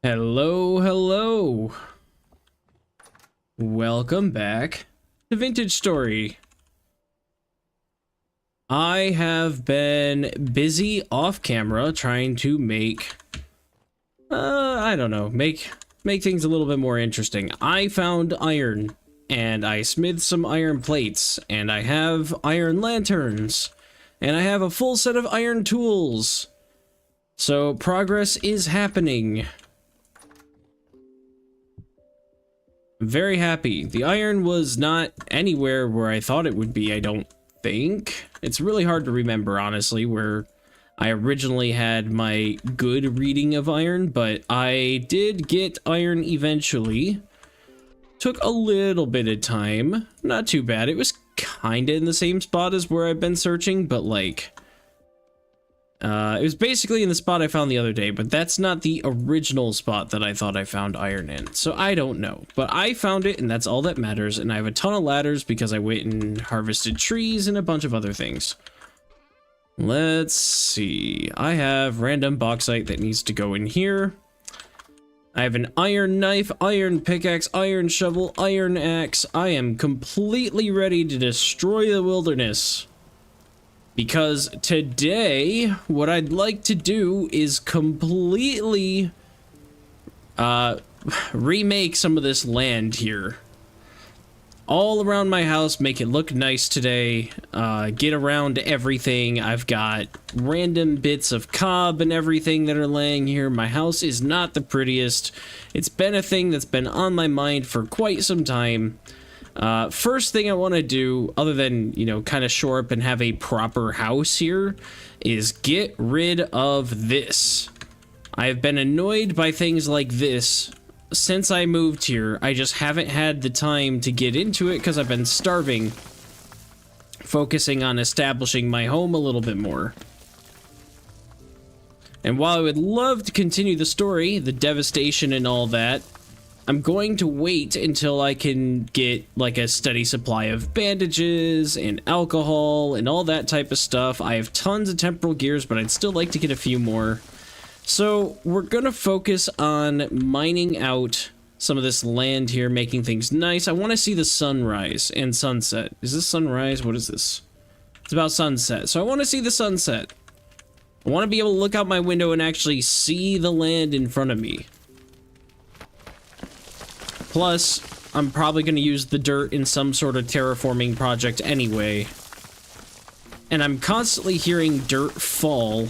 Hello, hello. Welcome back to Vintage Story. I have been busy off camera trying to make I don't know, make things a little bit more interesting. I found iron and I smithed some iron plates and I have iron lanterns and I have a full set of iron tools. So progress is happening. Very happy. The iron was not anywhere where I thought it would be, I don't think. It's really hard to remember, honestly, where I originally had my good reading of iron, but I did get iron eventually. Took a little bit of time. Not too bad. It was kinda in the same spot as where I've been searching, but like... it was basically in the spot I found the other day, but that's not the original spot that I thought I found iron in, so I don't know. But I found it, and that's all that matters, and I have a ton of ladders because I went and harvested trees and a bunch of other things. Let's see. I have random bauxite that needs to go in here. I have an iron knife, iron pickaxe, iron shovel, iron axe. I am completely ready to destroy the wilderness. Because today, what I'd like to do is completely remake some of this land here. All around my house, make it look nice today, get around everything. I've got random bits of cob and everything that are laying here. My house is not the prettiest. It's been a thing that's been on my mind for quite some time. First thing I want to do, other than, you know, kind of shore up and have a proper house here, is get rid of this. I've been annoyed by things like this since I moved here. I just haven't had the time to get into it because I've been starving, focusing on establishing my home a little bit more. And while I would love to continue the story, the devastation and all that, I'm going to wait until I can get like a steady supply of bandages and alcohol and all that type of stuff. I have tons of temporal gears, but I'd still like to get a few more. So we're gonna focus on mining out some of this land here, making things nice. I want to see the sunrise and sunset. Is this sunrise? What is this? It's about sunset. So I want to see the sunset. I want to be able to look out my window and actually see the land in front of me. Plus, I'm probably going to use the dirt in some sort of terraforming project anyway. And I'm constantly hearing dirt fall.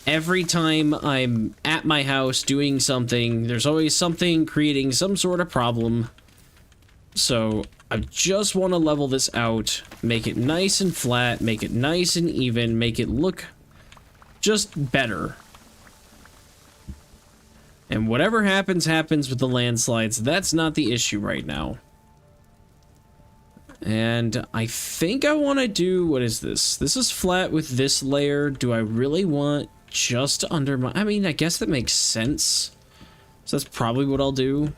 Every time I'm at my house doing something, there's always something creating some sort of problem. So, I just want to level this out, make it nice and flat, make it nice and even, make it look just better. And whatever happens, happens with the landslides. That's not the issue right now. And I think I want to do... What is this? This is flat with this layer. Do I really want just under my... I mean, I guess that makes sense. So that's probably what I'll do.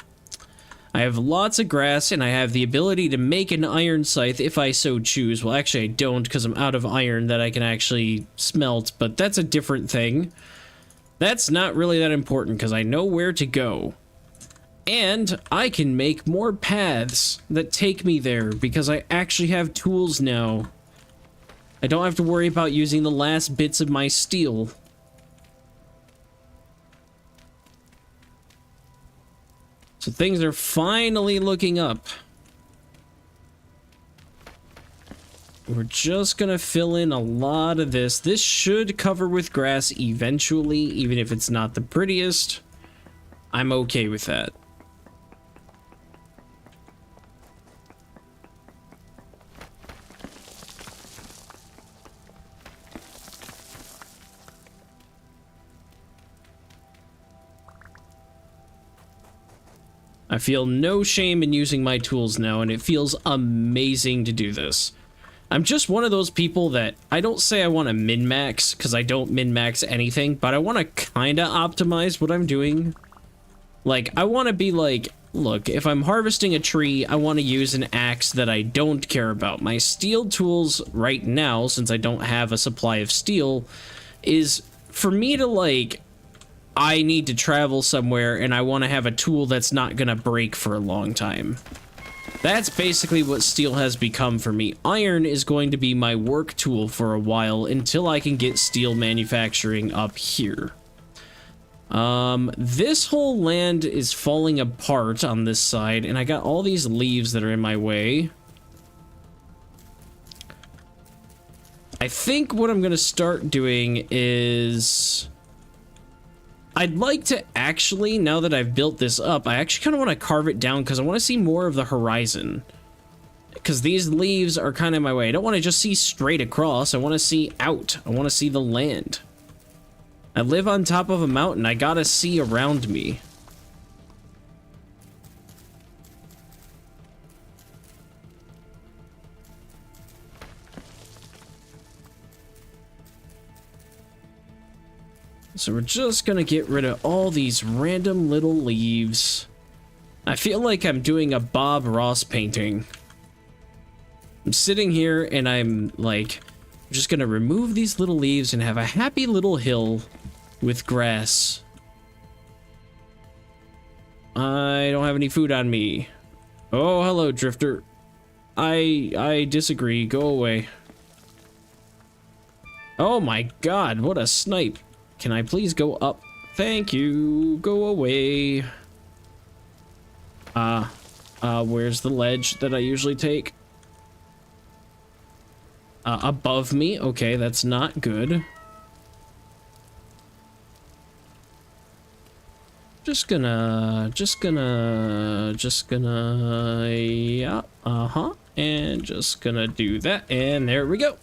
I have lots of grass, and I have the ability to make an iron scythe if I so choose. Well, actually, I don't, because I'm out of iron that I can actually smelt. But that's a different thing. That's not really that important because I know where to go. And I can make more paths that take me there because I actually have tools now. I don't have to worry about using the last bits of my steel. So things are finally looking up. We're just gonna fill in a lot of this. This should cover with grass eventually, even if it's not the prettiest. I'm okay with that. I feel no shame in using my tools now, and it feels amazing to do this. I'm just one of those people that I don't say I want to min-max, because I don't min-max anything, but I want to kind of optimize what I'm doing. Like, I want to be like, look, if I'm harvesting a tree, I want to use an axe that I don't care about. My steel tools right now, since I don't have a supply of steel, is for me to, like, I need to travel somewhere and I want to have a tool that's not gonna break for a long time. That's basically what steel has become for me. Iron is going to be my work tool for a while until I can get steel manufacturing up here. This whole land is falling apart on this side, and I got all these leaves that are in my way. I think what I'm gonna start doing is... I'd like to actually, now that I've built this up, I actually kind of want to carve it down because I want to see more of the horizon. Because these leaves are kind of in my way. I don't want to just see straight across. I want to see out. I want to see the land. I live on top of a mountain. I gotta see around me. So we're just gonna get rid of all these random little leaves. I feel like I'm doing a Bob Ross painting. I'm sitting here and I'm like, I'm just gonna remove these little leaves and have a happy little hill with grass. I don't have any food on me. Oh, hello, Drifter. I disagree. Go away. Oh my god, what a snipe. Can I please go up? Thank you. Go away. Where's the ledge that I usually take? Above me. Okay, that's not good. Just gonna, yeah, and just gonna do that, and there we go.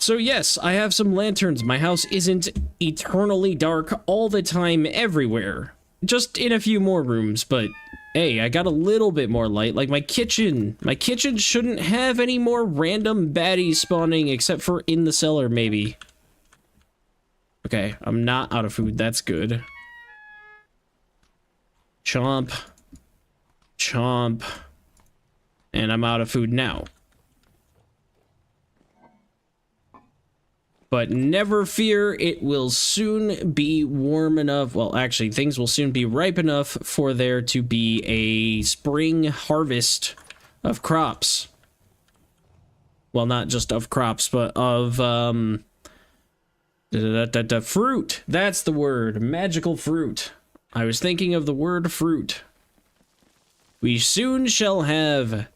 So yes, I have some lanterns. My house isn't eternally dark all the time everywhere. Just in a few more rooms, but hey, I got a little bit more light. Like my kitchen. My kitchen shouldn't have any more random baddies spawning except for in the cellar, maybe. Okay, I'm not out of food. That's good. Chomp. Chomp. And I'm out of food now. But never fear, it will soon be warm enough. Well, actually, things will soon be ripe enough for there to be a spring harvest of crops. Well, not just of crops, but of, fruit. That's the word. Magical fruit. I was thinking of the word fruit. We soon shall have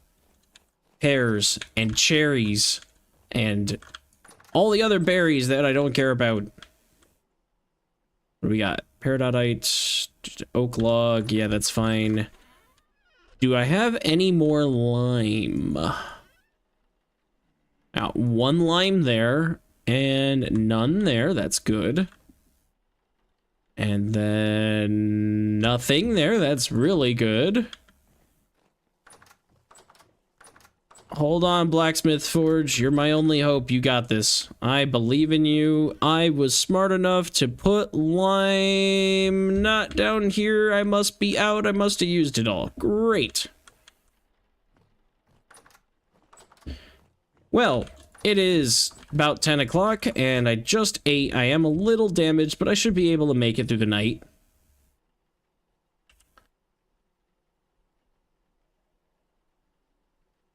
pears and cherries and all the other berries that I don't care about. What do we got? Peridotite, oak log. Yeah, that's fine. Do I have any more lime? One lime there, and none there. That's good. And then nothing there. That's really good. Hold on, Blacksmith Forge. You're my only hope. You got this. I believe in you. I was smart enough to put lime not down here. I must be out. I must have used it all. Great. Well, it is about 10 o'clock, and I just ate. I am a little damaged, but I should be able to make it through the night.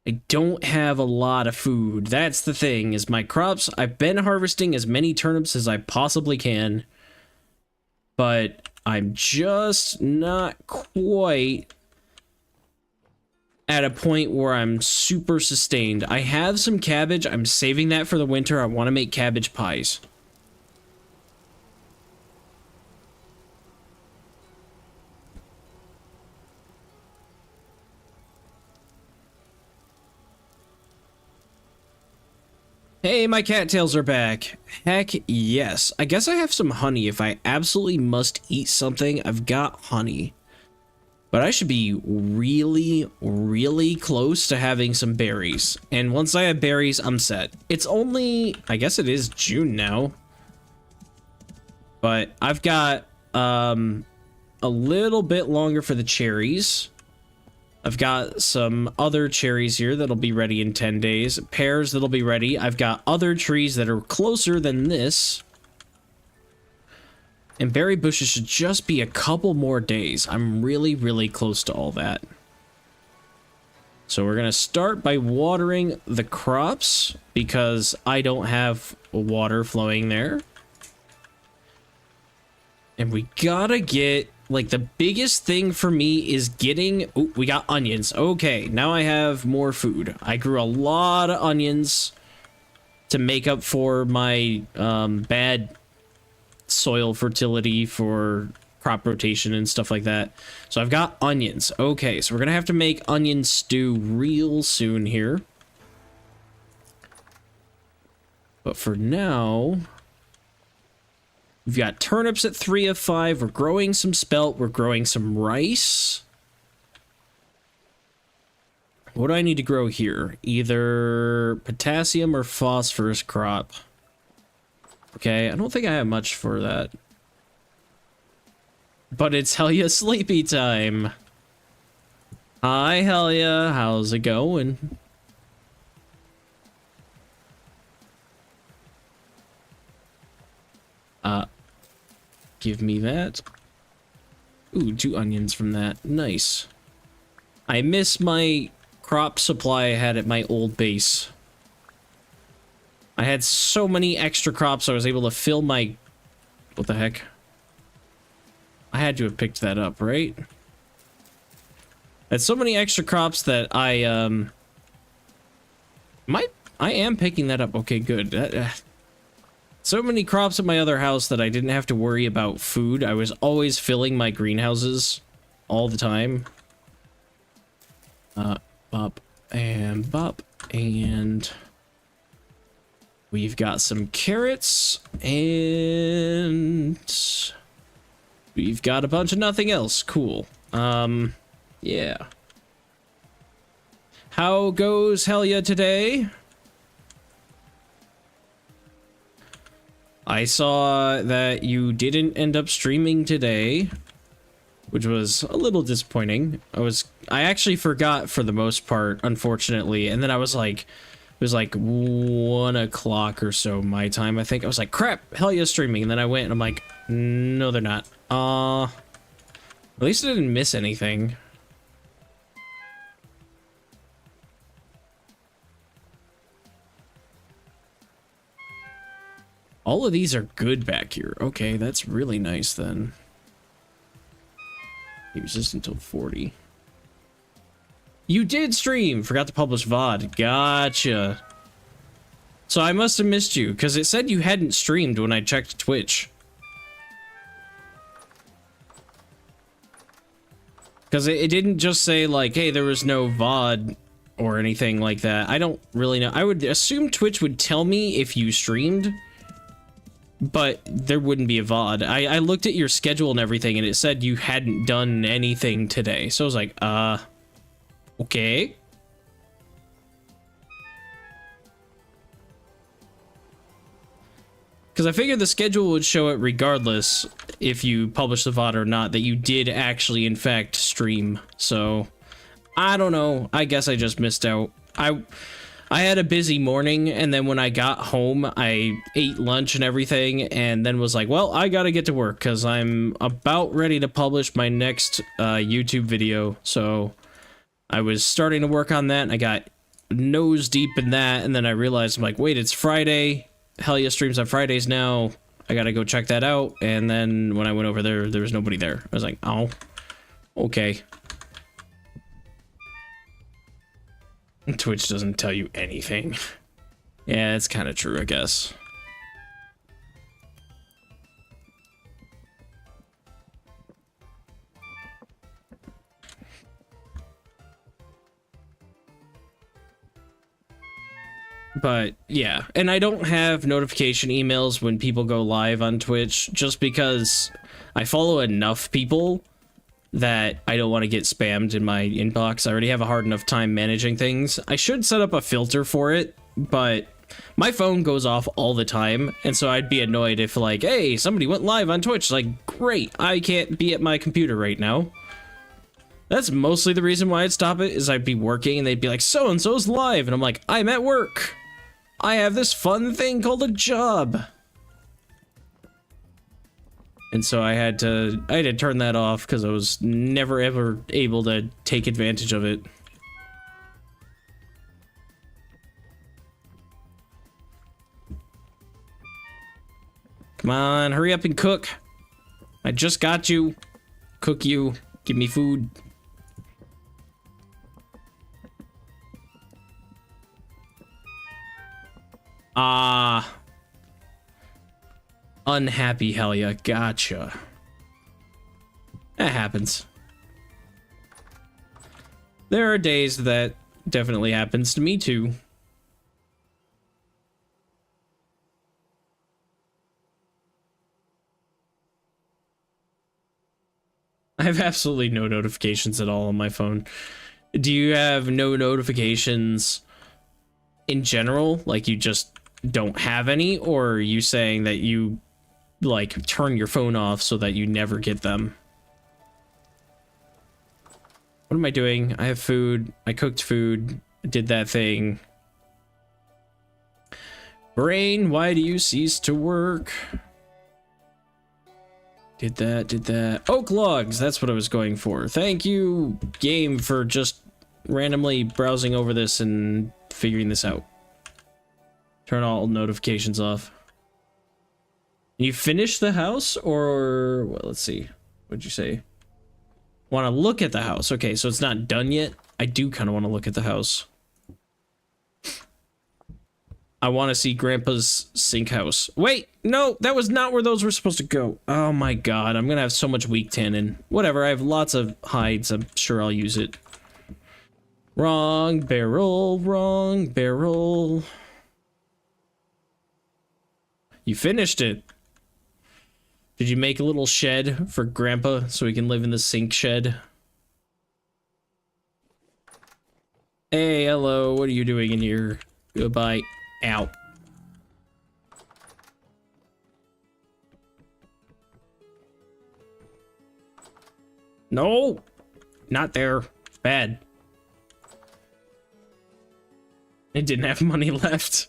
I don't have a lot of food. That's the thing, is my crops. I've been harvesting as many turnips as I possibly can, but I'm just not quite at a point where I'm super sustained. I have some cabbage. I'm saving that for the winter. I want to make cabbage pies. Hey, my cattails are back. Heck yes. I guess I have some honey. If I absolutely must eat something, I've got honey. But I should be really, really close to having some berries. And once I have berries, I'm set. It's only, I guess it is June now. But I've got a little bit longer for the cherries. I've got some other cherries here that'll be ready in 10 days. Pears that'll be ready. I've got other trees that are closer than this. And berry bushes should just be a couple more days. I'm really, really close to all that. So we're going to start by watering the crops because I don't have water flowing there. And we gotta get, like, the biggest thing for me is getting... Oh, we got onions. Okay, now I have more food. I grew a lot of onions to make up for my bad soil fertility for crop rotation and stuff like that. So I've got onions. Okay, so we're gonna have to make onion stew real soon here. But for now, we've got turnips at 3 of 5. We're growing some spelt. We're growing some rice. What do I need to grow here? Either potassium or phosphorus crop. Okay, I don't think I have much for that. But it's Helia sleepy time. Hi, Helia. How's it going? Give me that. Ooh, 2 onions from that. Nice. I miss my crop supply I had at my old base. I had so many extra crops I was able to fill my... What the heck? I had to have picked that up, right? I had so many extra crops that I am picking that up. Okay, good. So many crops at my other house that I didn't have to worry about food. I was always filling my greenhouses all the time. Bop and bop, and we've got some carrots, and we've got a bunch of nothing else. Cool. Yeah. How goes Helia today? I saw that you didn't end up streaming today, which was a little disappointing. I actually forgot for the most part, unfortunately, and then I was like, it was like 1 o'clock or so my time, I think. I was like, crap, Helia's streaming, and then I went and I'm like, no, they're not. At least I didn't miss anything. All of these are good back here. Okay, that's really nice then. Be resistant until 40. You did stream! Forgot to publish VOD. Gotcha. So I must have missed you, because it said you hadn't streamed when I checked Twitch. Because it didn't just say, like, hey, there was no VOD or anything like that. I don't really know. I would assume Twitch would tell me if you streamed, but there wouldn't be a VOD. I looked at your schedule and everything, and it said you hadn't done anything today. So I was like, okay. Because I figured the schedule would show it regardless if you publish the VOD or not, that you did actually, in fact, stream. So, I don't know. I guess I just missed out. I had a busy morning, and then when I got home, I ate lunch and everything, and then was like, well, I gotta get to work, because I'm about ready to publish my next YouTube video. So, I was starting to work on that, and I got nose deep in that, and then I realized, I'm like, wait, it's Friday. Helia streams on Fridays now. I gotta go check that out. And then when I went over there, there was nobody there. I was like, oh, okay. Twitch doesn't tell you anything. Yeah, it's kind of true, I guess. But yeah, and I don't have notification emails when people go live on Twitch, just because I follow enough people that I don't want to get spammed in my inbox. I already have a hard enough time managing things. I should set up a filter for it, but my phone goes off all the time, and so I'd be annoyed if, like, hey, somebody went live on Twitch. Like, great, I can't be at my computer right now. That's mostly the reason why I'd stop it, is I'd be working and they'd be like, so-and-so's live, and I'm like, I'm at work. I have this fun thing called a job. And so I had to turn that off because I was never ever able to take advantage of it. Come on, hurry up and cook. I just got you. Cook you. Give me food. Ah. Unhappy Helia. Gotcha. That happens. There are days that definitely happens to me too. I have absolutely no notifications at all on my phone. Do you have no notifications in general? Like you just don't have any? Or are you saying that you like turn your phone off so that you never get them? What am I doing? I have food. I cooked food. I did that thing. Brain, why do you cease to work? Did that. Oak logs, that's what I was going for. Thank you, game, for just randomly browsing over this and figuring this out. Turn all notifications off. You finished the house, or well, let's see. What'd you say? Want to look at the house? Okay, so it's not done yet. I do kind of want to look at the house. I want to see Grandpa's sink house. Wait, no, that was not where those were supposed to go. Oh my god, I'm gonna have so much weak tannin. Whatever, I have lots of hides. I'm sure I'll use it. Wrong barrel, wrong barrel. You finished it. Did you make a little shed for Grandpa so he can live in the sink shed? Hey, hello, what are you doing in here? Goodbye. Out. No! Not there. It's bad. I didn't have money left.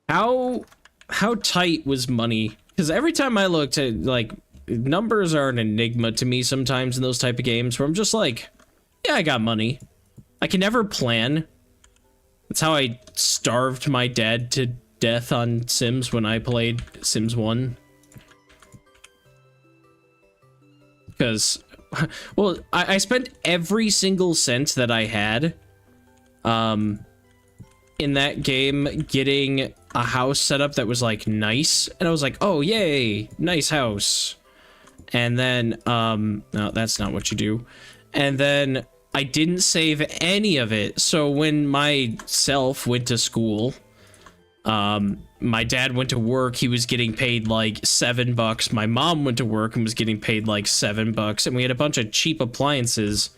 How tight was money? Because every time I looked at, like, numbers are an enigma to me sometimes in those type of games where I'm just like, yeah, I got money. I can never plan. That's how I starved my dad to death on Sims when I played Sims 1. Because, well, I spent every single cent that I had in that game getting a house set up that was, like, nice. And I was like, oh, yay, nice house. And then, no, that's not what you do. And then I didn't save any of it. So when myself went to school, my dad went to work. He was getting paid like $7. My mom went to work and was getting paid like $7. And we had a bunch of cheap appliances.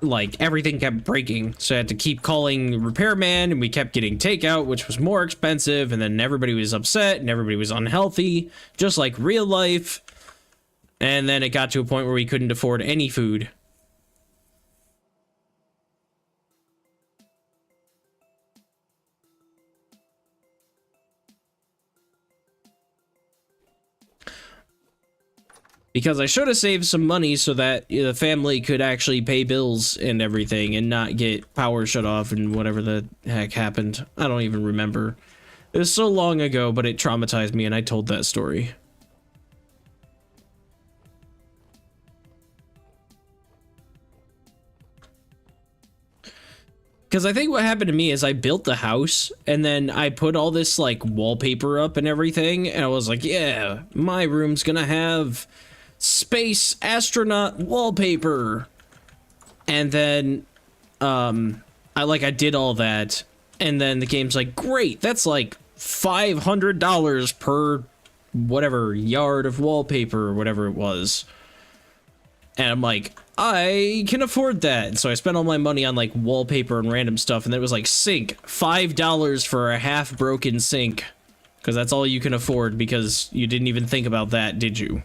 Like everything kept breaking. So I had to keep calling repairman, and we kept getting takeout, which was more expensive. And then everybody was upset and everybody was unhealthy, just like real life. And then it got to a point where we couldn't afford any food. Because I should have saved some money so that the family could actually pay bills and everything and not get power shut off and whatever the heck happened. I don't even remember. It was so long ago, but it traumatized me and I told that story. Because I think what happened to me is I built the house and then I put all this like wallpaper up and everything. And I was like, yeah, my room's gonna have space astronaut wallpaper. And then I did all that. And then the game's like, great, that's like $500 per whatever yard of wallpaper or whatever it was. And I'm like, I can afford that. And so I spent all my money on like wallpaper and random stuff. And then it was like sink, $5 for a half broken sink. Because that's all you can afford, because you didn't even think about that, did you?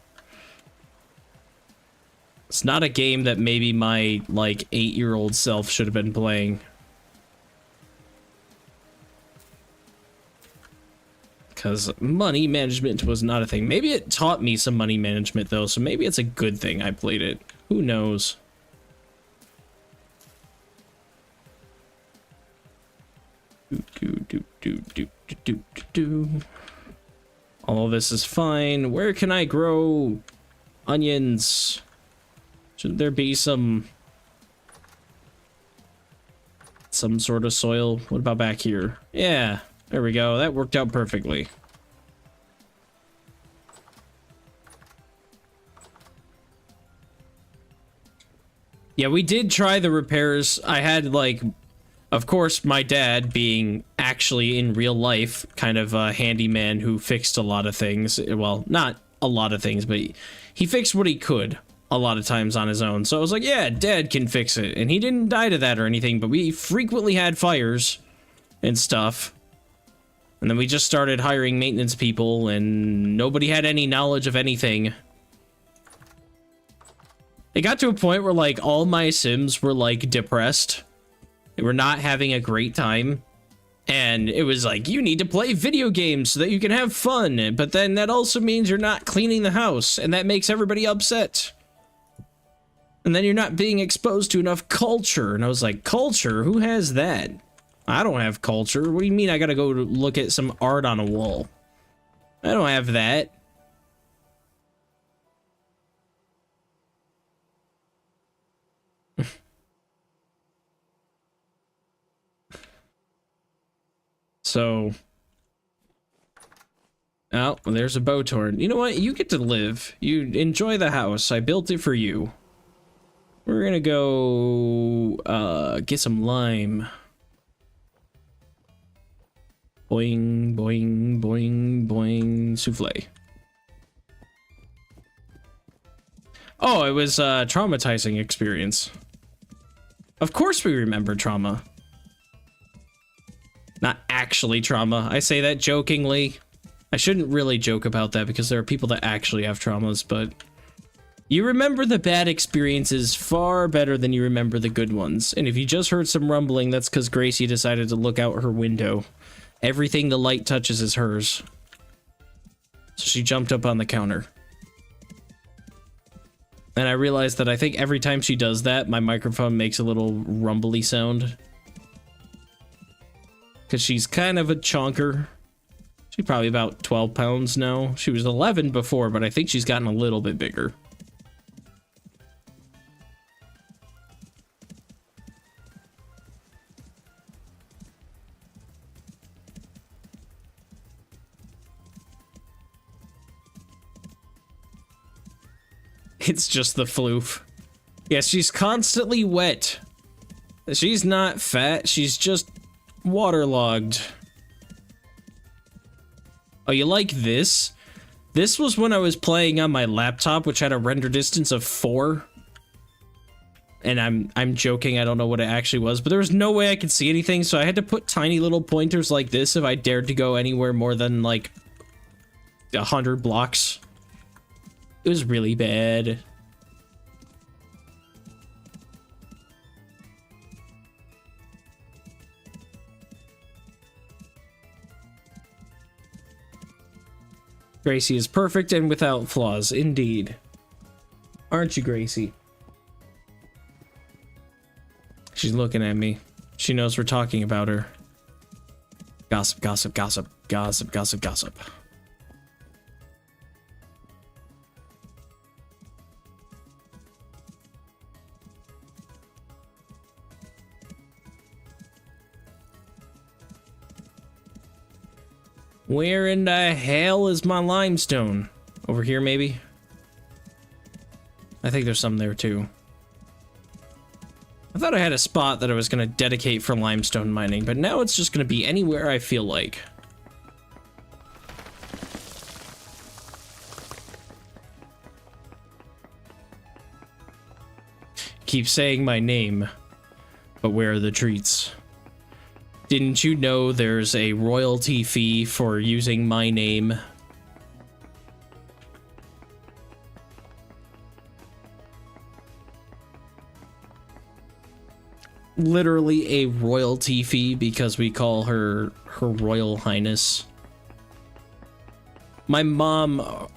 It's not a game that maybe my, like, 8-year-old self should have been playing. Because money management was not a thing. Maybe it taught me some money management, though, so maybe it's a good thing I played it. Who knows? All of this is fine. Where can I grow onions? Should there be some sort of soil? What about back here? Yeah, there we go. That worked out perfectly. Yeah, we did try the repairs. I had, like, of course, my dad, being actually in real life kind of a handyman who fixed a lot of things. Well, not a lot of things, but he fixed what he could a lot of times on his own. So I was like, yeah, Dad can fix it. And he didn't die to that or anything, but we frequently had fires and stuff. And then we just started hiring maintenance people, and nobody had any knowledge of anything. It got to a point where, like, all my Sims were, like, depressed. They were not having a great time. And it was like, you need to play video games so that you can have fun. But then that also means you're not cleaning the house, and that makes everybody upset. And then you're not being exposed to enough culture. And I was like, culture? Who has that? I don't have culture. What do you mean I gotta go look at some art on a wall? I don't have that. So, oh, there's a Botorn. You know what? You get to live. You enjoy the house. I built it for you. We're gonna go, get some lime. Boing, boing, boing, boing, souffle. Oh, it was a traumatizing experience. Of course we remember trauma. Not actually trauma. I say that jokingly. I shouldn't really joke about that because there are people that actually have traumas, but you remember the bad experiences far better than you remember the good ones. And if you just heard some rumbling, that's because Gracie decided to look out her window. Everything the light touches is hers. So she jumped up on the counter. And I realized that I think every time she does that, my microphone makes a little rumbly sound. Because she's kind of a chonker. She's probably about 12 pounds now. She was 11 before, but I think she's gotten a little bit bigger. It's just the floof. Yeah, she's constantly wet. She's not fat, she's just waterlogged. Oh, you like this? This was when I was playing on my laptop, which had a render distance of 4. And I'm joking, I don't know what it actually was, but there was no way I could see anything, so I had to put tiny little pointers like this if I dared to go anywhere more than, like, 100 blocks. It was really bad. Gracie is perfect and without flaws, indeed. Aren't you, Gracie? She's looking at me. She knows we're talking about her. Gossip, gossip, gossip, gossip, gossip, gossip. Where in the hell is my limestone? Over here, maybe? I think there's some there, too. I thought I had a spot that I was going to dedicate for limestone mining, but now it's just going to be anywhere I feel like. Keep saying my name, but where are the treats? Didn't you know there's a royalty fee for using my name? literally a royalty fee because we call her Her Royal Highness. My mom,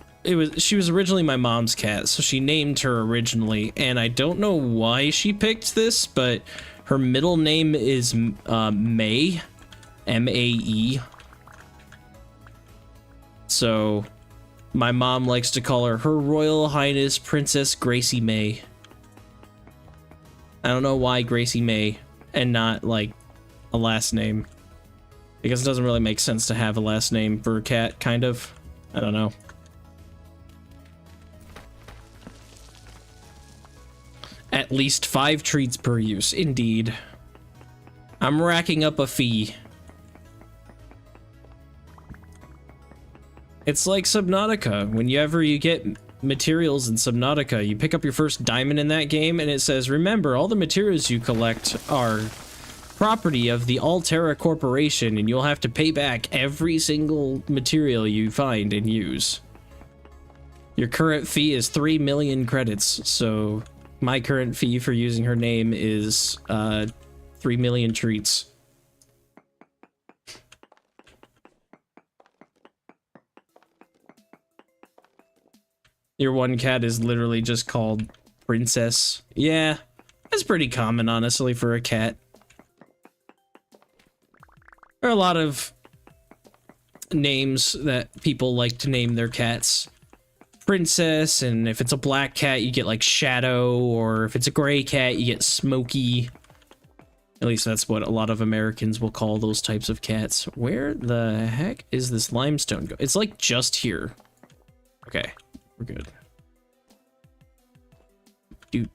she was originally my mom's cat, so she named her originally, and I don't know why she picked this, but her middle name is Mae, M-A-E. So my mom likes to call her Her Royal Highness Princess Gracie Mae. I don't know why Gracie Mae and not like a last name, because it doesn't really make sense to have a last name for a cat, kind of. I don't know. At least 5 treats per use, indeed. I'm racking up a fee. It's like Subnautica. Whenever you get materials in Subnautica, you pick up your first diamond in that game, and it says, remember, all the materials you collect are property of the Alterra Corporation, and you'll have to pay back every single material you find and use. Your current fee is 3 million credits, so my current fee for using her name is 3 million treats. Your one cat is literally just called Princess. Yeah, that's pretty common, honestly, for a cat. There are a lot of names that people like to name their cats. Princess, and if it's a black cat, you get like Shadow, or if it's a gray cat, you get Smokey. At least that's what a lot of Americans will call those types of cats. Where the heck is this limestone go? It's like just here. Okay, we're good. Do.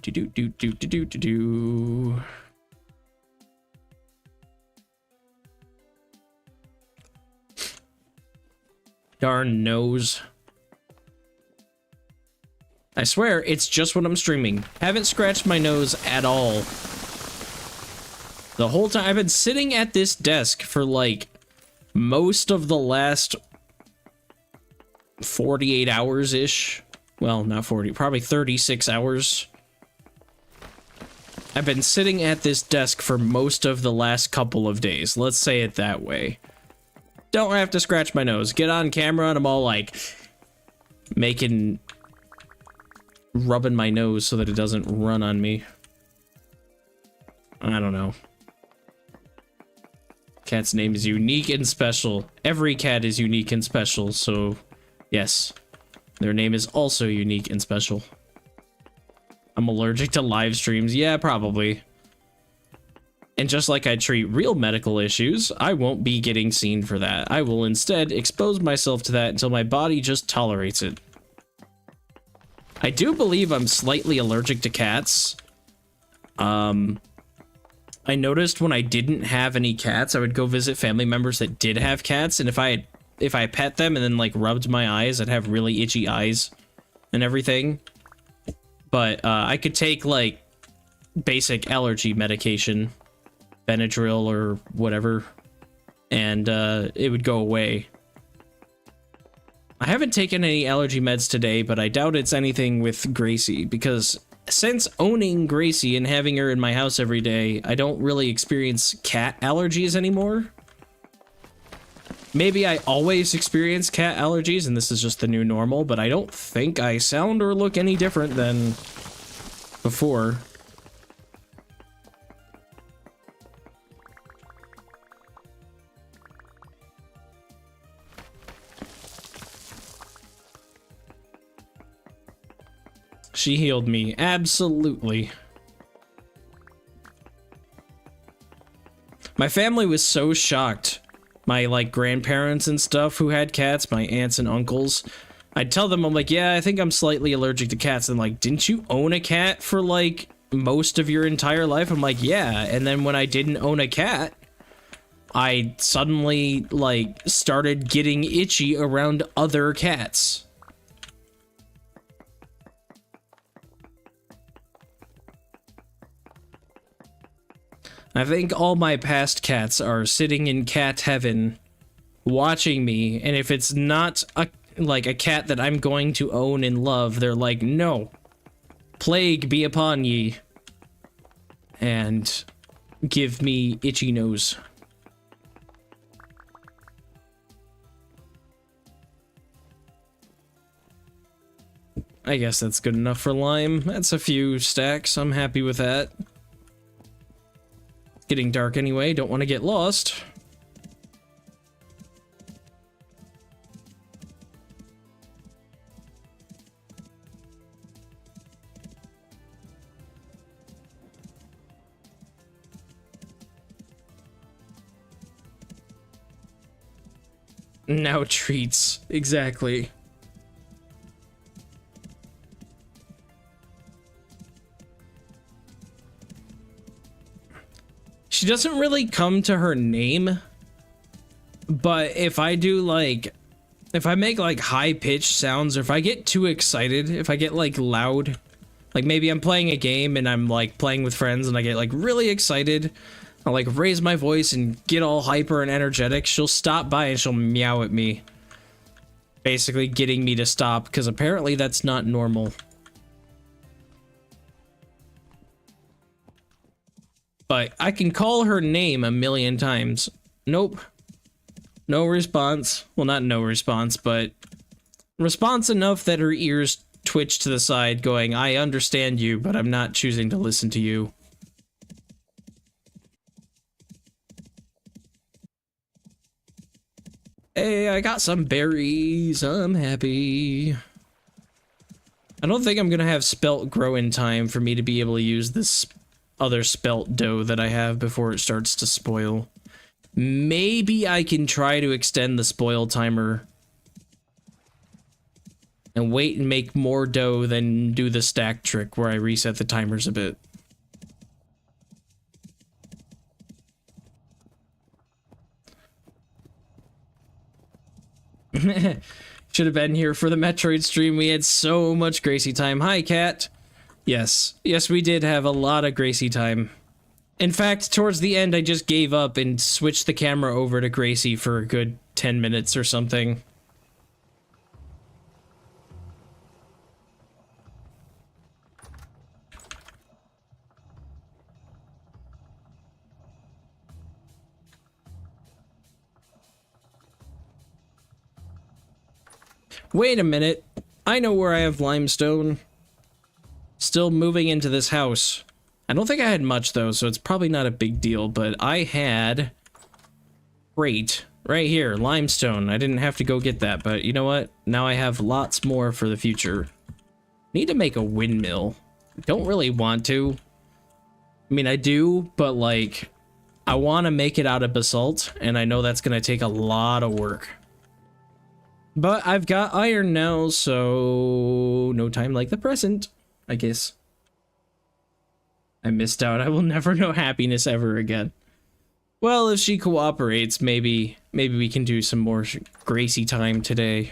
Darn nose. I swear, it's just when I'm streaming. Haven't scratched my nose at all. The whole time. I've been sitting at this desk for like most of the last 48 hours-ish. Well, not 40, probably 36 hours. I've been sitting at this desk for most of the last couple of days. Let's say it that way. Don't have to scratch my nose. Get on camera and I'm all like rubbing my nose so that it doesn't run on me. I don't know. Cat's name is unique and special. Every cat is unique and special, so yes, their name is also unique and special. I'm allergic to live streams. Yeah, probably. And just like I treat real medical issues, I won't be getting seen for that. I will instead expose myself to that until my body just tolerates it. I do believe I'm slightly allergic to cats. I noticed when I didn't have any cats, I would go visit family members that did have cats, and if I pet them and then like rubbed my eyes, I'd have really itchy eyes and everything. But I could take like basic allergy medication, Benadryl or whatever, and it would go away. I haven't taken any allergy meds today, but I doubt it's anything with Gracie, because since owning Gracie and having her in my house every day, I don't really experience cat allergies anymore. Maybe I always experience cat allergies and this is just the new normal, but I don't think I sound or look any different than before. She healed me, absolutely. My family was so shocked. My like grandparents and stuff who had cats, my aunts and uncles. I'd tell them, I'm like, yeah, I think I'm slightly allergic to cats. And like, didn't you own a cat for like most of your entire life? I'm like, yeah. And then when I didn't own a cat, I suddenly like started getting itchy around other cats. I think all my past cats are sitting in cat heaven watching me, and if it's not a cat that I'm going to own and love, they're like, no, plague be upon ye. And give me itchy nose. I guess that's good enough for lime. That's a few stacks. I'm happy with that. Getting dark anyway. Don't want to get lost. Now treats. Exactly. She doesn't really come to her name, but if I do like, if I make like high-pitched sounds, or if I get too excited, if I get like loud, like maybe I'm playing a game and I'm like playing with friends and I get like really excited, I'll like raise my voice and get all hyper and energetic, she'll stop by and she'll meow at me. Basically getting me to stop, because apparently that's not normal. But I can call her name a million times. Nope. No response. Well, not no response, but response enough that her ears twitch to the side going, I understand you, but I'm not choosing to listen to you. Hey, I got some berries. I'm happy. I don't think I'm gonna have spelt grow in time for me to be able to use this other spelt dough that I have before it starts to spoil. Maybe I can try to extend the spoil timer and wait and make more dough than do the stack trick where I reset the timers a bit. Should have been here for the Metroid stream. We had so much Gracie time. Hi, Cat. Yes. Yes, we did have a lot of Gracie time. In fact, towards the end, I just gave up and switched the camera over to Gracie for a good 10 minutes or something. Wait a minute. I know where I have limestone. Still moving into this house. I don't think I had much though, so it's probably not a big deal, but I had great right here, limestone. I didn't have to go get that, but you know what? Now I have lots more for the future. Need to make a windmill. Don't really want to. I mean, I do, but like, I want to make it out of basalt, and I know that's going to take a lot of work. But I've got iron now, so no time like the present, I guess. I missed out. I will never know happiness ever again. Well, if she cooperates, maybe we can do some more Gracie time today.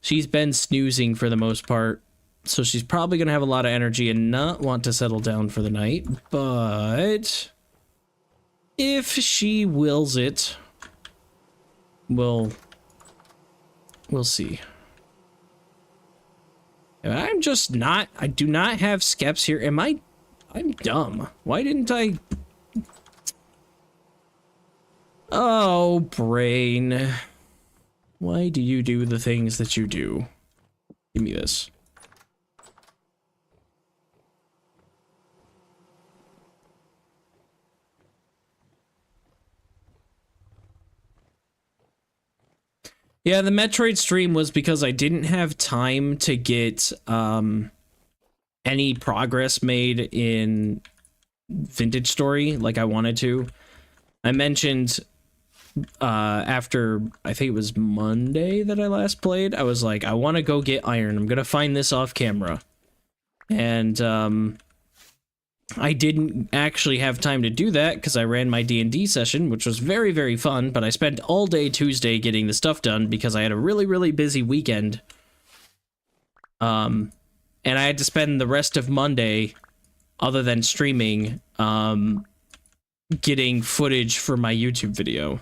She's been snoozing for the most part, so she's probably going to have a lot of energy and not want to settle down for the night. But if she wills it, we'll see. I'm just not, I do not have skeps here. I'm dumb. Why didn't I? Oh, brain. Why do you do the things that you do? Give me this. Yeah, the Metroid stream was because I didn't have time to get any progress made in Vintage Story like I wanted to. I mentioned after, I think it was Monday that I last played, I was like, I want to go get iron. I'm going to find this off camera. And I didn't actually have time to do that because I ran my D&D session, which was very, very fun, but I spent all day Tuesday getting the stuff done because I had a really, really busy weekend. And I had to spend the rest of Monday, other than streaming, getting footage for my YouTube video.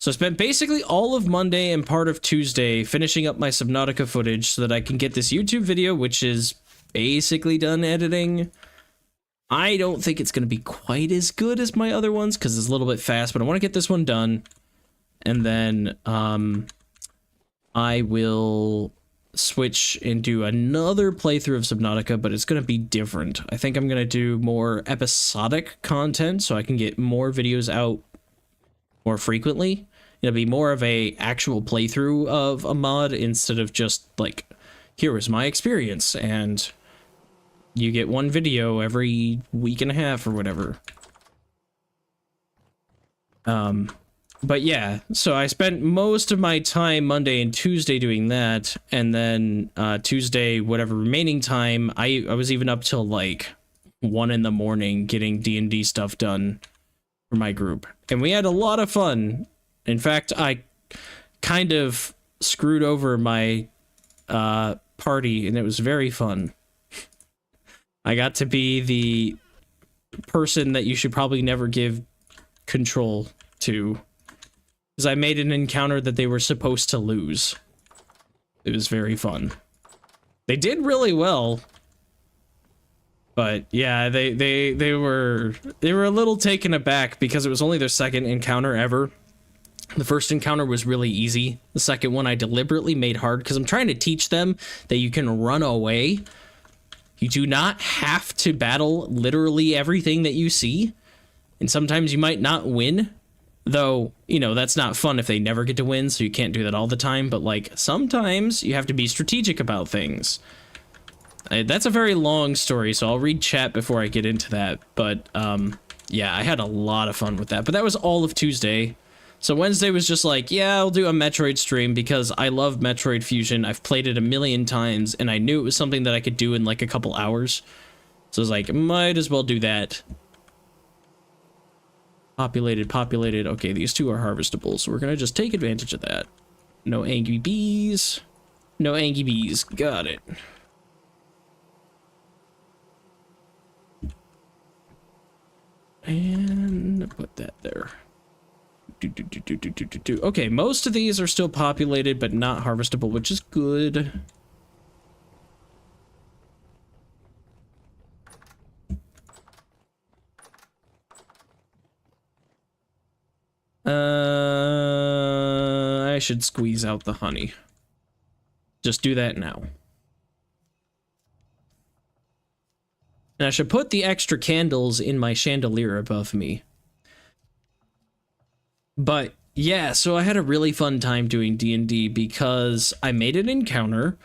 So I spent basically all of Monday and part of Tuesday finishing up my Subnautica footage so that I can get this YouTube video, which is basically done editing. I don't think it's going to be quite as good as my other ones because it's a little bit fast, but I want to get this one done. And then I will switch and do another playthrough of Subnautica, but it's going to be different. I think I'm going to do more episodic content so I can get more videos out more frequently. It'll be more of a actual playthrough of a mod instead of just like, here was my experience, and you get one video every week and a half or whatever. But yeah, so I spent most of my time Monday and Tuesday doing that, and then Tuesday, whatever remaining time, I was even up till like 1 in the morning getting D&D stuff done for my group. And we had a lot of fun. In fact, I kind of screwed over my party, and it was very fun. I got to be the person that you should probably never give control to, because I made an encounter that they were supposed to lose. It was very fun. They did really well, but yeah, they were a little taken aback because it was only their second encounter ever. The first encounter was really easy. The second one I deliberately made hard because I'm trying to teach them that you can run away. You do not have to battle literally everything that you see, and sometimes you might not win. Though, you know, that's not fun if they never get to win, so you can't do that all the time, but, like, sometimes you have to be strategic about things. That's a very long story, so I'll read chat before I get into that, but, yeah, I had a lot of fun with that, but that was all of Tuesday. So Wednesday was just like, yeah, I'll do a Metroid stream because I love Metroid Fusion. I've played it a million times, and I knew it was something that I could do in, like, a couple hours. So I was like, might as well do that. Populated. Okay, these two are harvestable, so we're gonna just take advantage of that. No angry bees. No angry bees. Got it. And put that there. Okay, most of these are still populated, but not harvestable, which is good. I should squeeze out the honey. Just do that now. And I should put the extra candles in my chandelier above me. But yeah, so I had a really fun time doing D&D because I made an encounter.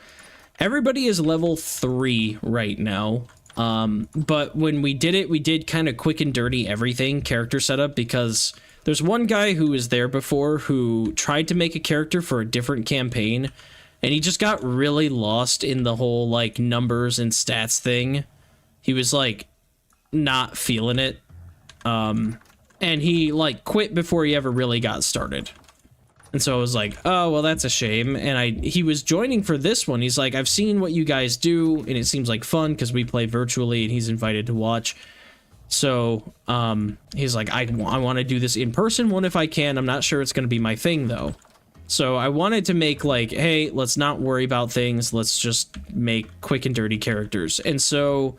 Everybody is level 3 right now. But when we did it, we did kind of quick and dirty everything, character setup, because there's one guy who was there before who tried to make a character for a different campaign, and he just got really lost in the whole, like, numbers and stats thing. He was, like, not feeling it. And he, like, quit before he ever really got started. And so I was like, oh, well, that's a shame. And he was joining for this one. He's like, I've seen what you guys do, and it seems like fun because we play virtually, and he's invited to watch. So, he's like, I want to do this in person one if I can. I'm not sure it's going to be my thing, though. So I wanted to make, like, hey, let's not worry about things. Let's just make quick and dirty characters. And so,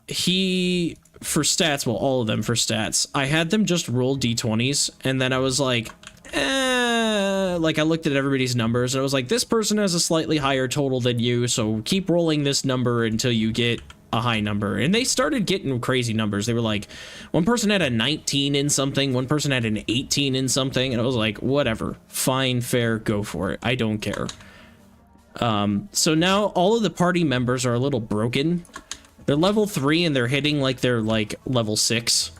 he, for stats, well, all of them for stats, I had them just roll d20s, and then I was like, like, I looked at everybody's numbers, and I was like, this person has a slightly higher total than you, so keep rolling this number until you get a high number. And they started getting crazy numbers. They were like, one person had a 19 in something, one person had an 18 in something, and I was like, whatever, fine, fair, go for it, I don't care. So now all of the party members are a little broken. They're level 3 and they're hitting like they're like level 6.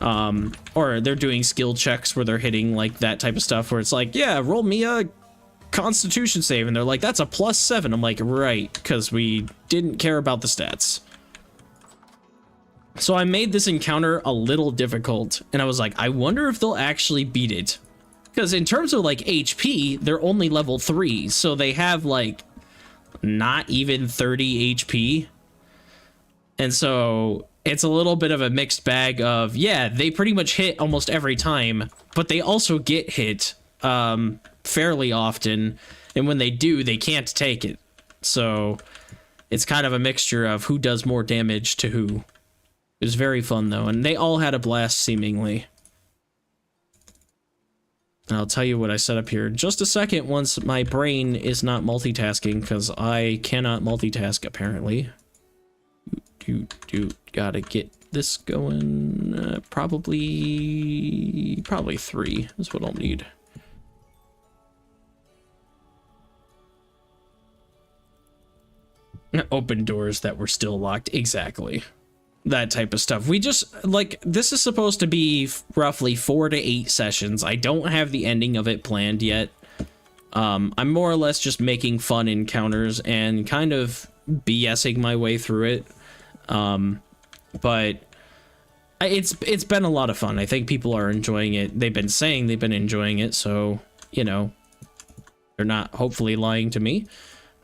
Or they're doing skill checks where they're hitting like that type of stuff where it's like, yeah, roll me a Constitution save, and they're like, that's a +7. I'm like, right, because we didn't care about the stats. So I made this encounter a little difficult, and I was like, I wonder if they'll actually beat it. Because in terms of like HP, they're only level 3, so they have like not even 30 HP. And so it's a little bit of a mixed bag of, yeah, they pretty much hit almost every time, but they also get hit fairly often, and when they do, they can't take it. So It's kind of a mixture of who does more damage to who. It was very fun, though, and they all had a blast, seemingly. And I'll tell you what I set up here in just a second once my brain is not multitasking, because I cannot multitask, apparently. Gotta get this going. Probably 3 is what I'll need. Open doors that were still locked. Exactly. That type of stuff. We just, like, this is supposed to be roughly 4 to 8 sessions. I don't have the ending of it planned yet. I'm more or less just making fun encounters and kind of BSing my way through it. But it's been a lot of fun. I think people are enjoying it. They've been saying they've been enjoying it, so, you know, they're not hopefully lying to me.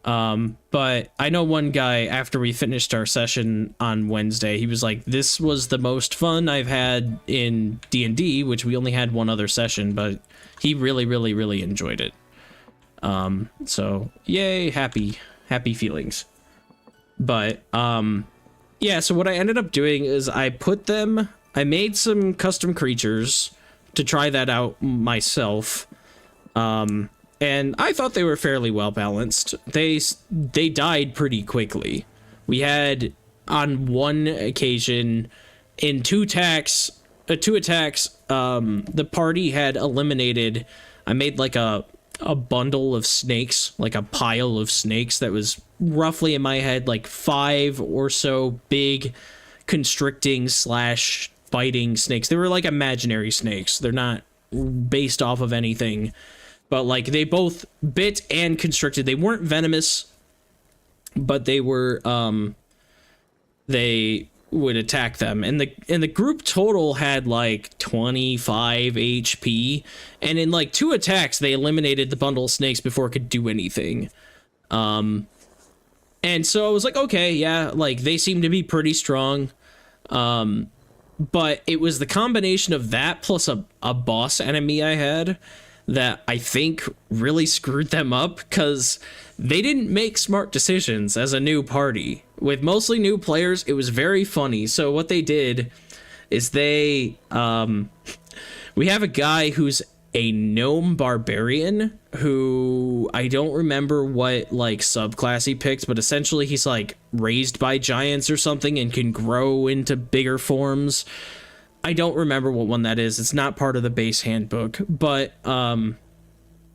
But I know one guy, after we finished our session on Wednesday, he was like, this was the most fun I've had in D&D, which we only had one other session, but he really enjoyed it. So yay, happy feelings. But, yeah, so what I ended up doing is I made some custom creatures to try that out myself. And I thought they were fairly well balanced. They died pretty quickly. We had, on one occasion, in two attacks, the party had eliminated. I made like a bundle of snakes, like a pile of snakes that was roughly in my head like 5 or so big constricting / biting snakes. They were like imaginary snakes. They're not based off of anything. But, like, they both bit and constricted. They weren't venomous, but they were, they would attack them. And the group total had, like, 25 HP. And in, like, 2 attacks, they eliminated the bundle of snakes before it could do anything. And so I was like, okay, yeah, like, they seem to be pretty strong. But it was the combination of that plus a boss enemy I had that I think really screwed them up, because they didn't make smart decisions as a new party. With mostly new players, it was very funny. So what they did is we have a guy who's a gnome barbarian who I don't remember what like subclass he picked, but essentially he's like raised by giants or something and can grow into bigger forms. I don't remember what one that is. It's not part of the base handbook, but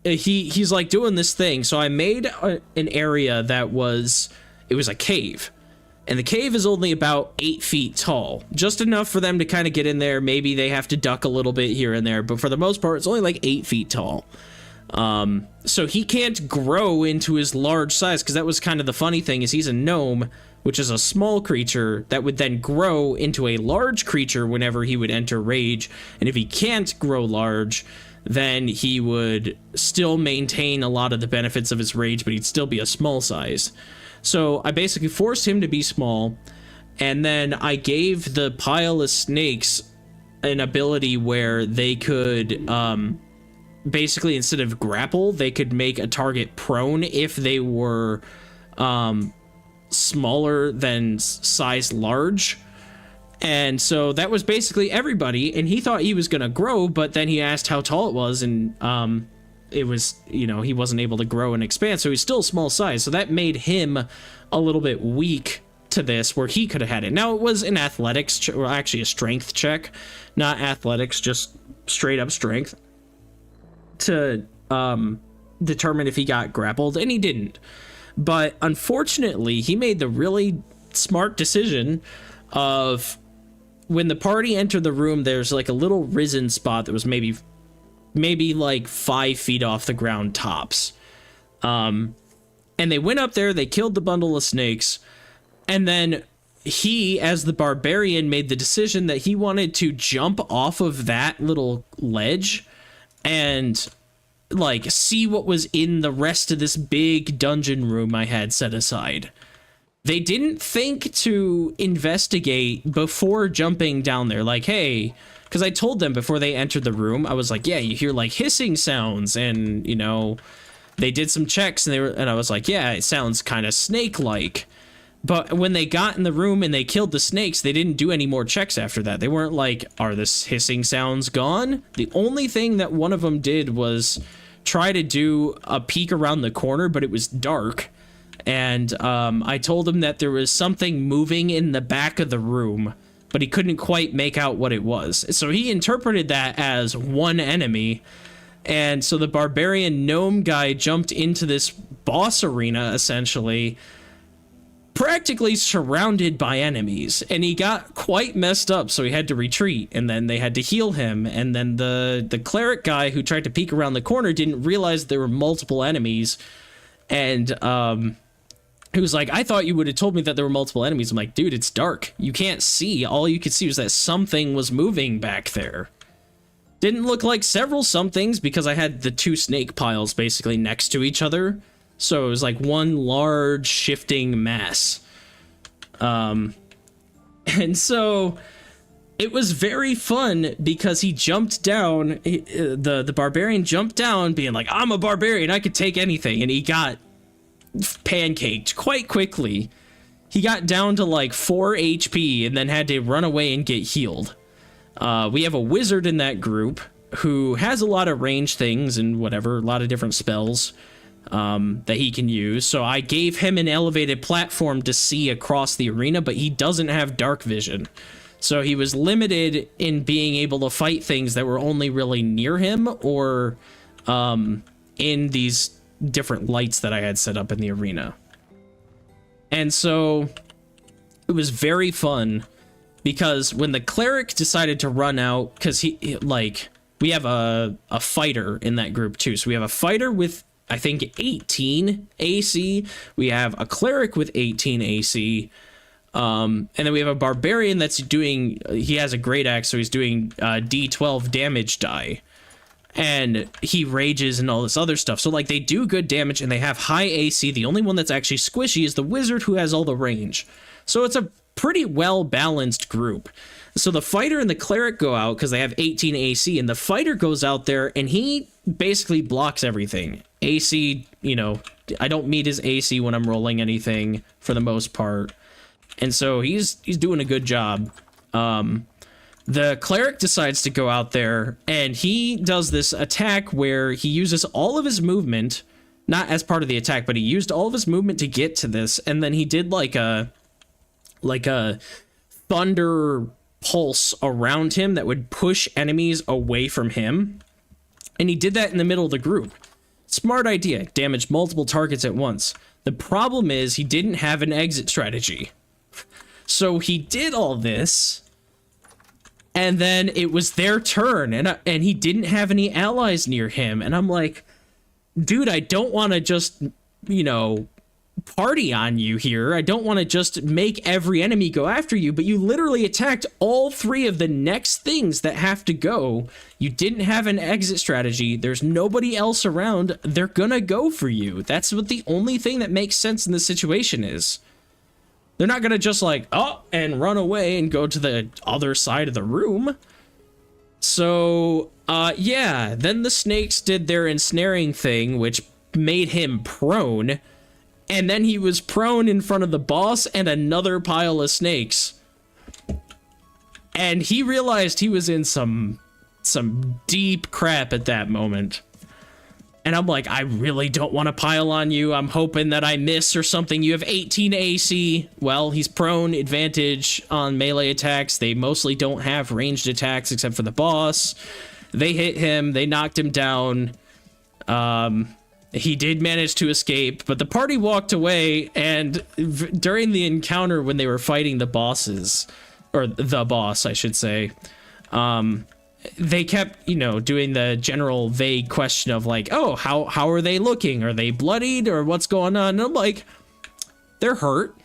he's like doing this thing. So I made an area that was a cave, and the cave is only about 8 feet tall, just enough for them to kind of get in there. Maybe they have to duck a little bit here and there, but for the most part, it's only like 8 feet tall. So he can't grow into his large size, because that was kind of the funny thing, is he's a gnome, which is a small creature that would then grow into a large creature whenever he would enter rage. And if he can't grow large, then he would still maintain a lot of the benefits of his rage, but he'd still be a small size. So I basically forced him to be small, and then I gave the pile of snakes an ability where they could, basically, instead of grapple, they could make a target prone if they were, smaller than size large. And so that was basically everybody, and he thought he was gonna grow, but then he asked how tall it was, and it was, you know, he wasn't able to grow and expand, so he's still small size. So that made him a little bit weak to this, where he could have had it. Now, it was an athletics or actually a strength check, not athletics, just straight up strength, to determine if he got grappled, and he didn't. But unfortunately, he made the really smart decision of, when the party entered the room, there's like a little risen spot that was maybe like 5 feet off the ground tops. And they went up there, they killed the bundle of snakes, and then he, as the barbarian, made the decision that he wanted to jump off of that little ledge and like see what was in the rest of this big dungeon room I had set aside. They didn't think to investigate before jumping down there, like, hey, because I told them before they entered the room, I was like, yeah, you hear like hissing sounds, and you know, they did some checks, and I was like, yeah, it sounds kind of snake-like. But when they got in the room and they killed the snakes, they didn't do any more checks after that. They weren't like, are the hissing sounds gone? The only thing that one of them did was try to do a peek around the corner, but it was dark. And I told him that there was something moving in the back of the room, but he couldn't quite make out what it was. So he interpreted that as one enemy. And so the barbarian gnome guy jumped into this boss arena, essentially, practically surrounded by enemies, and he got quite messed up, so he had to retreat, and then they had to heal him, and then the cleric guy who tried to peek around the corner didn't realize there were multiple enemies, and he was like, I thought you would have told me that there were multiple enemies. I'm like, dude, it's dark. You can't see. All you could see was that something was moving back there. Didn't look like several somethings because I had the two snake piles basically next to each other. So it was like one large shifting mass. And so it was very fun because he jumped down, the barbarian jumped down being like, I'm a barbarian, I could take anything. And he got pancaked quite quickly. He got down to like 4 HP and then had to run away and get healed. We have a wizard in that group who has a lot of range things and whatever, a lot of different spells that he can use. So I gave him an elevated platform to see across the arena, but he doesn't have dark vision. So he was limited in being able to fight things that were only really near him or in these different lights that I had set up in the arena. And so it was very fun because when the cleric decided to run out, because we have a fighter in that group too. So we have a fighter with, I think, 18 AC. We have a cleric with 18 AC. And then we have a barbarian that's doing, he has a great axe, so he's doing D12 damage die. And he rages and all this other stuff. So like they do good damage and they have high AC. The only one that's actually squishy is the wizard who has all the range. So it's a pretty well balanced group. So the fighter and the cleric go out because they have 18 AC, and the fighter goes out there and he basically blocks everything. AC, you know, I don't meet his AC when I'm rolling anything for the most part. And so he's doing a good job. The cleric decides to go out there and he does this attack where he uses all of his movement, not as part of the attack, but he used all of his movement to get to this. And then he did like a thunder pulse around him that would push enemies away from him. And he did that in the middle of the group. Smart idea, damaged multiple targets at once. The problem is he didn't have an exit strategy. So he did all this, and then it was their turn, and he didn't have any allies near him. And I'm like, dude, I don't want to just, you know, party on you here. I don't want to just make every enemy go after you, but you literally attacked all three of the next things that have to go. You didn't have an exit strategy. There's nobody else around. They're gonna go for you. That's what the only thing that makes sense in this situation is. They're not gonna just like, oh, and run away and go to the other side of the room. So, yeah, then the snakes did their ensnaring thing, which made him prone. And then he was prone in front of the boss and another pile of snakes. And he realized he was in some deep crap at that moment. And I'm like, I really don't want to pile on you. I'm hoping that I miss or something. You have 18 AC. Well, he's prone, advantage on melee attacks. They mostly don't have ranged attacks except for the boss. They hit him. They knocked him down. He did manage to escape, but the party walked away, and during the encounter when they were fighting the bosses, or the boss, I should say, they kept, you know, doing the general vague question of like, oh, how are they looking? Are they bloodied or what's going on? And I'm like, they're hurt.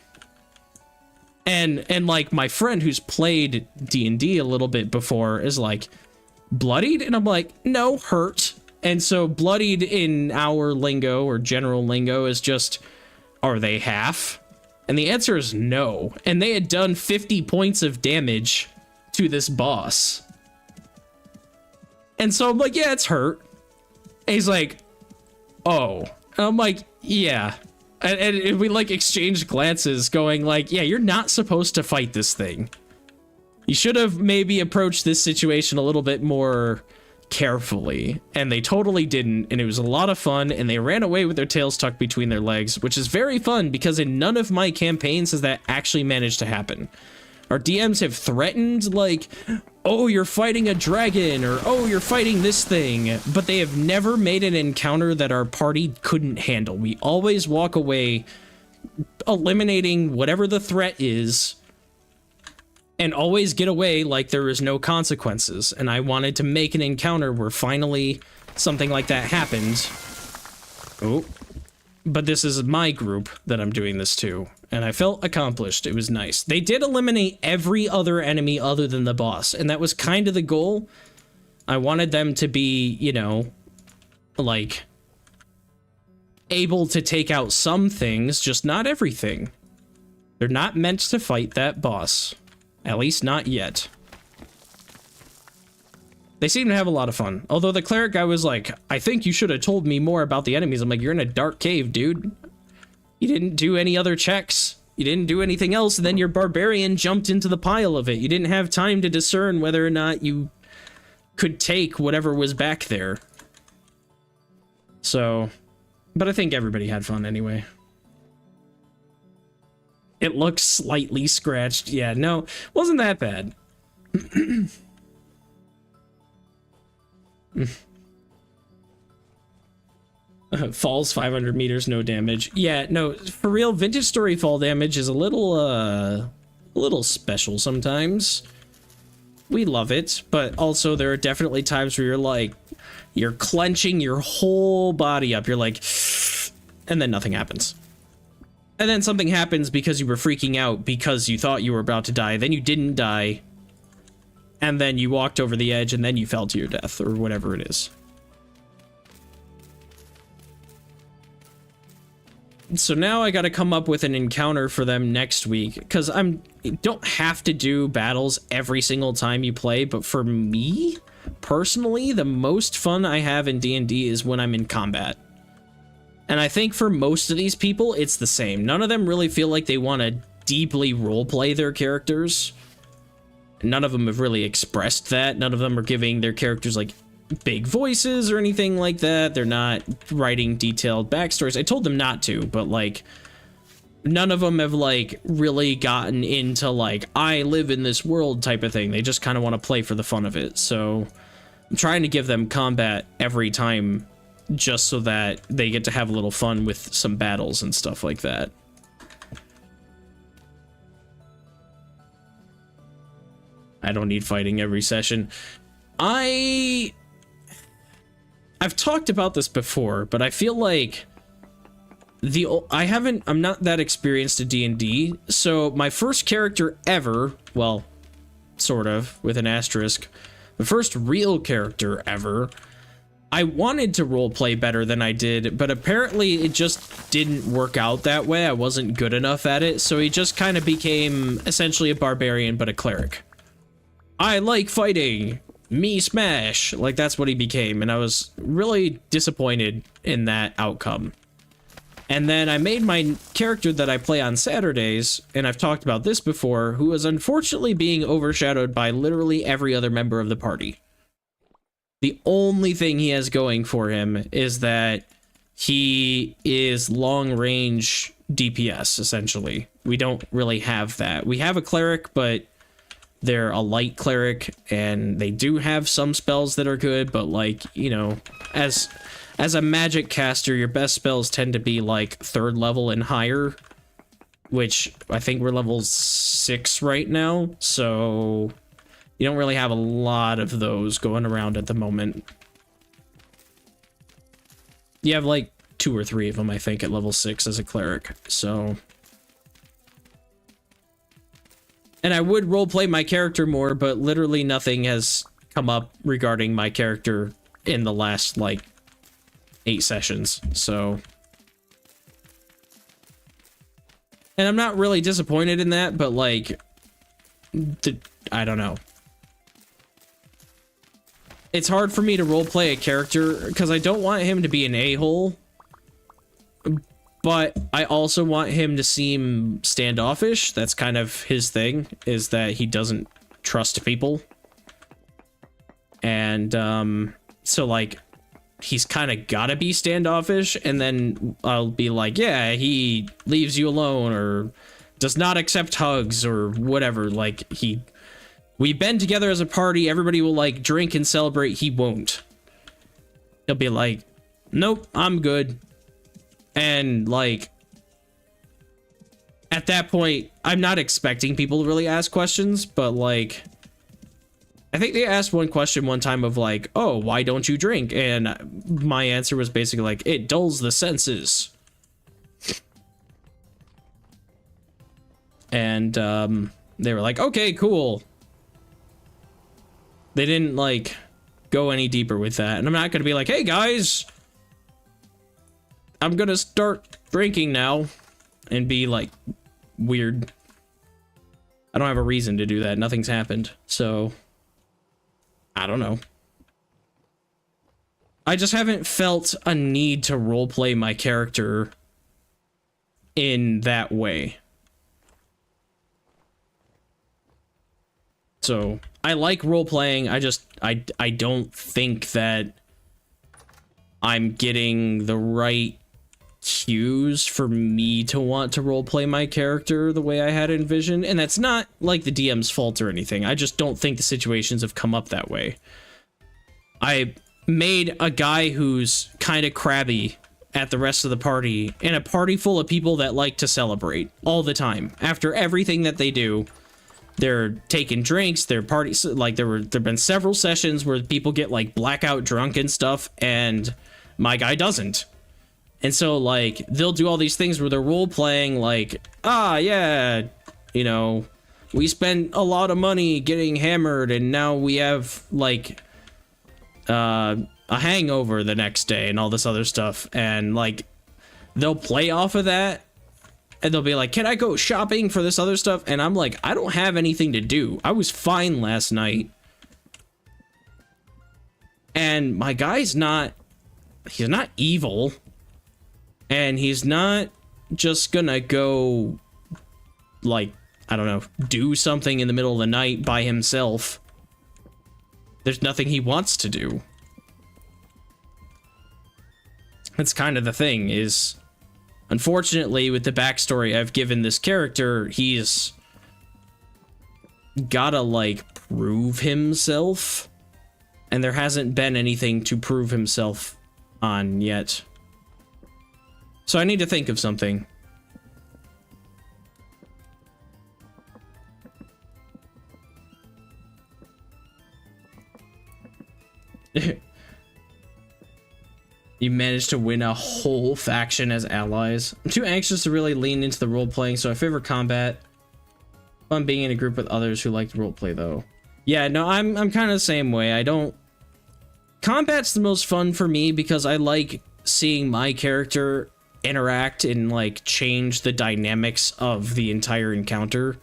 And like my friend who's played D&D a little bit before is like, bloodied? And I'm like, no, hurt. And so bloodied in our lingo or general lingo is just, are they half? And the answer is no. And they had done 50 points of damage to this boss. And so I'm like, yeah, it's hurt. And he's like, oh. And I'm like, yeah, And we like exchanged glances going like, yeah, you're not supposed to fight this thing. You should have maybe approached this situation a little bit more carefully, and they totally didn't, and it was a lot of fun, and they ran away with their tails tucked between their legs, which is very fun because in none of my campaigns has that actually managed to happen. Our DMs have threatened like, oh, you're fighting a dragon, or oh, you're fighting this thing, but they have never made an encounter that our party couldn't handle. We always walk away eliminating whatever the threat is, and always get away like there is no consequences. And I wanted to make an encounter where finally something like that happened. Oh, but this is my group that I'm doing this to, and I felt accomplished. It was nice. They did eliminate every other enemy other than the boss, and that was kind of the goal. I wanted them to be, you know, like, able to take out some things, just not everything. They're not meant to fight that boss. At least not yet. They seem to have a lot of fun. Although the cleric guy was like, I think you should have told me more about the enemies. I'm like, you're in a dark cave, dude. You didn't do any other checks. You didn't do anything else, and then your barbarian jumped into the pile of it. You didn't have time to discern whether or not you could take whatever was back there. So, but I think everybody had fun anyway. It looks slightly scratched. Yeah, no, wasn't that bad. Falls 500 meters, no damage. Yeah, no, for real, Vintage Story fall damage is a little special sometimes. We love it, but also there are definitely times where you're like, you're clenching your whole body up. You're like, and then nothing happens. And then something happens because you were freaking out because you thought you were about to die. Then you didn't die. And then you walked over the edge and then you fell to your death or whatever it is. So now I got to come up with an encounter for them next week, because don't have to do battles every single time you play, but for me personally, the most fun I have in D&D is when I'm in combat. And I think for most of these people, it's the same. None of them really feel like they want to deeply roleplay their characters. None of them have really expressed that. None of them are giving their characters like big voices or anything like that. They're not writing detailed backstories. I told them not to, but like none of them have like really gotten into like, I live in this world type of thing. They just kind of want to play for the fun of it. So I'm trying to give them combat every time, just so that they get to have a little fun with some battles and stuff like that. I don't need fighting every session. I've talked about this before, but I feel like I'm not that experienced at D&D, so my first character ever, well, sort of, with an asterisk, the first real character ever, I wanted to roleplay better than I did, but apparently it just didn't work out that way. I wasn't good enough at it, so he just kind of became essentially a barbarian, but a cleric. I like fighting. Me smash. Like, that's what he became, and I was really disappointed in that outcome. And then I made my character that I play on Saturdays, and I've talked about this before, who is unfortunately being overshadowed by literally every other member of the party. The only thing he has going for him is that he is long-range DPS, essentially. We don't really have that. We have a cleric, but they're a light cleric, and they do have some spells that are good, but like, you know, as a magic caster, your best spells tend to be like 3rd level and higher, which I think we're level 6 right now, so you don't really have a lot of those going around at the moment. You have like 2 or 3 of them, I think, at level 6 as a cleric, so. And I would roleplay my character more, but literally nothing has come up regarding my character in the last, like, 8 sessions, so. And I'm not really disappointed in that, but, like, I don't know. It's hard for me to roleplay a character, because I don't want him to be an a-hole, But I also want him to seem standoffish. That's kind of his thing, is that he doesn't trust people. And so like he's kind of gotta be standoffish, and then I'll be like, yeah, he leaves you alone or does not accept hugs or whatever. Like we've been together as a party, everybody will like drink and celebrate, he won't. He'll be like, nope, I'm good. And like at that point, I'm not expecting people to really ask questions, but like I think they asked one question one time of like, oh, why don't you drink? And my answer was basically like, it dulls the senses. And they were like, okay, cool. They didn't like go any deeper with that. And I'm not going to be like, hey guys, I'm going to start drinking now and be like weird. I don't have a reason to do that. Nothing's happened. So I don't know. I just haven't felt a need to roleplay my character in that way. So I like roleplaying. I don't think that I'm getting the right cues for me to want to roleplay my character the way I had envisioned. And that's not like the DM's fault or anything. I just don't think the situations have come up that way. I made a guy who's kind of crabby at the rest of the party, in a party full of people that like to celebrate all the time. After everything that they do, they're taking drinks, they're parties. Like there've been several sessions where people get like blackout drunk and stuff, and my guy doesn't. And so like they'll do all these things where they're role playing like, ah, yeah, you know, we spent a lot of money getting hammered and now we have like a hangover the next day and all this other stuff. And like they'll play off of that and they'll be like, can I go shopping for this other stuff? And I'm like, I don't have anything to do. I was fine last night. And my guy's he's not evil. And he's not just gonna go, like, I don't know, do something in the middle of the night by himself. There's nothing he wants to do. That's kind of the thing, is, unfortunately, with the backstory I've given this character, he's gotta, like, prove himself. And there hasn't been anything to prove himself on yet. So I need to think of something. You managed to win a whole faction as allies. I'm too anxious to really lean into the role-playing, so I favor combat. Fun being in a group with others who like to roleplay, though. Yeah, no, I'm kind of the same way. I don't... Combat's the most fun for me because I like seeing my character interact and like change the dynamics of the entire encounter,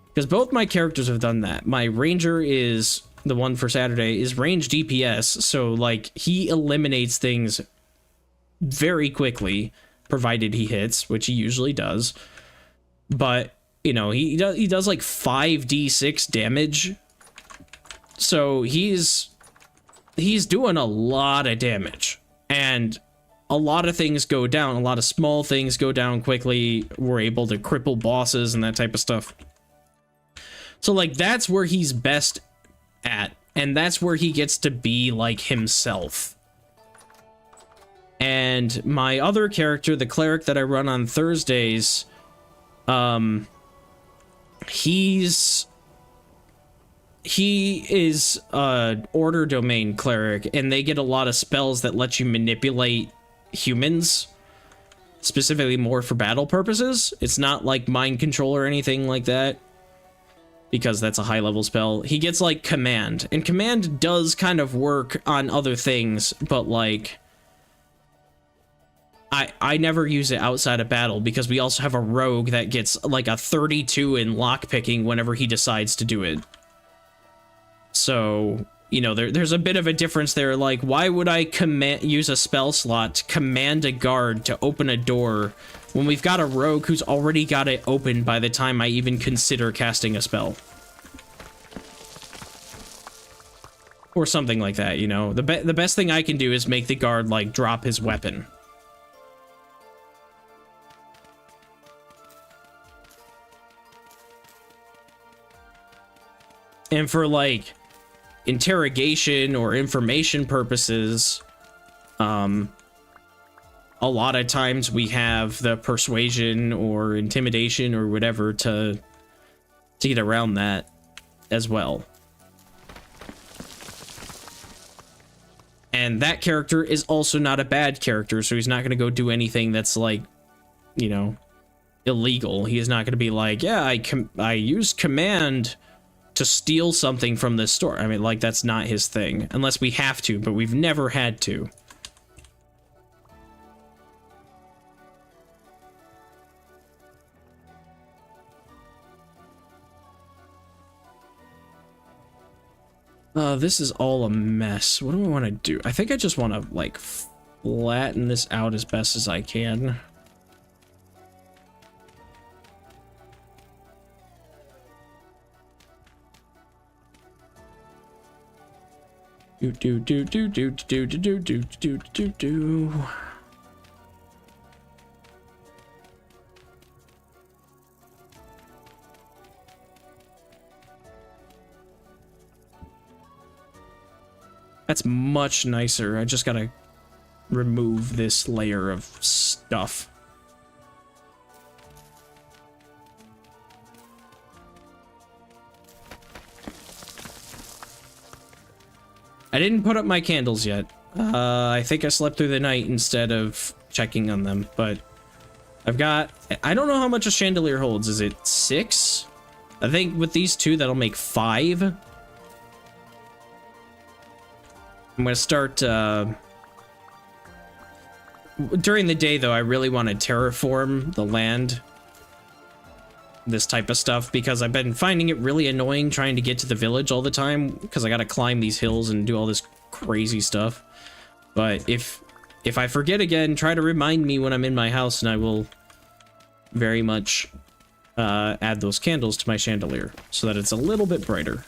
because both my characters have done that. My ranger, is the one for Saturday, is range DPS, so like he eliminates things very quickly provided he hits, which he usually does. But you know, he does like 5d6 damage, so he's doing a lot of damage. And a lot of things go down. A lot of small things go down quickly. We're able to cripple bosses and that type of stuff. So, like, that's where he's best at. And that's where he gets to be, like, himself. And my other character, the cleric that I run on Thursdays, he is a order domain cleric, and they get a lot of spells that let you manipulate humans, specifically more for battle purposes. It's not like mind control or anything like that, because that's a high level spell. He gets like command, and command does kind of work on other things, but like I never use it outside of battle, because we also have a rogue that gets like a 32 in lockpicking whenever he decides to do it. So you know, there's a bit of a difference there. Like, why would I use a spell slot to command a guard to open a door when we've got a rogue who's already got it open by the time I even consider casting a spell? Or something like that, you know? The best thing I can do is make the guard, like, drop his weapon. And for, like, interrogation or information purposes, a lot of times we have the persuasion or intimidation or whatever to get around that as well. And that character is also not a bad character, so he's not going to go do anything that's, like, you know, illegal. He is not going to be like, yeah, I used command to steal something from this store. I mean, like, that's not his thing. Unless we have to, but we've never had to. This is all a mess. What do I want to do? I think I just want to, like, flatten this out as best as I can. Do. That's much nicer. I just gotta remove this layer of stuff. I didn't put up my candles yet. I think I slept through the night instead of checking on them, but I've got... I don't know how much a chandelier holds. Is it 6? I think with these two, that'll make 5. I'm gonna start, during the day, though, I really want to terraform the land. This type of stuff, because I've been finding it really annoying trying to get to the village all the time, because I gotta climb these hills and do all this crazy stuff. But if I forget again, try to remind me when I'm in my house, and I will very much add those candles to my chandelier, so that it's a little bit brighter.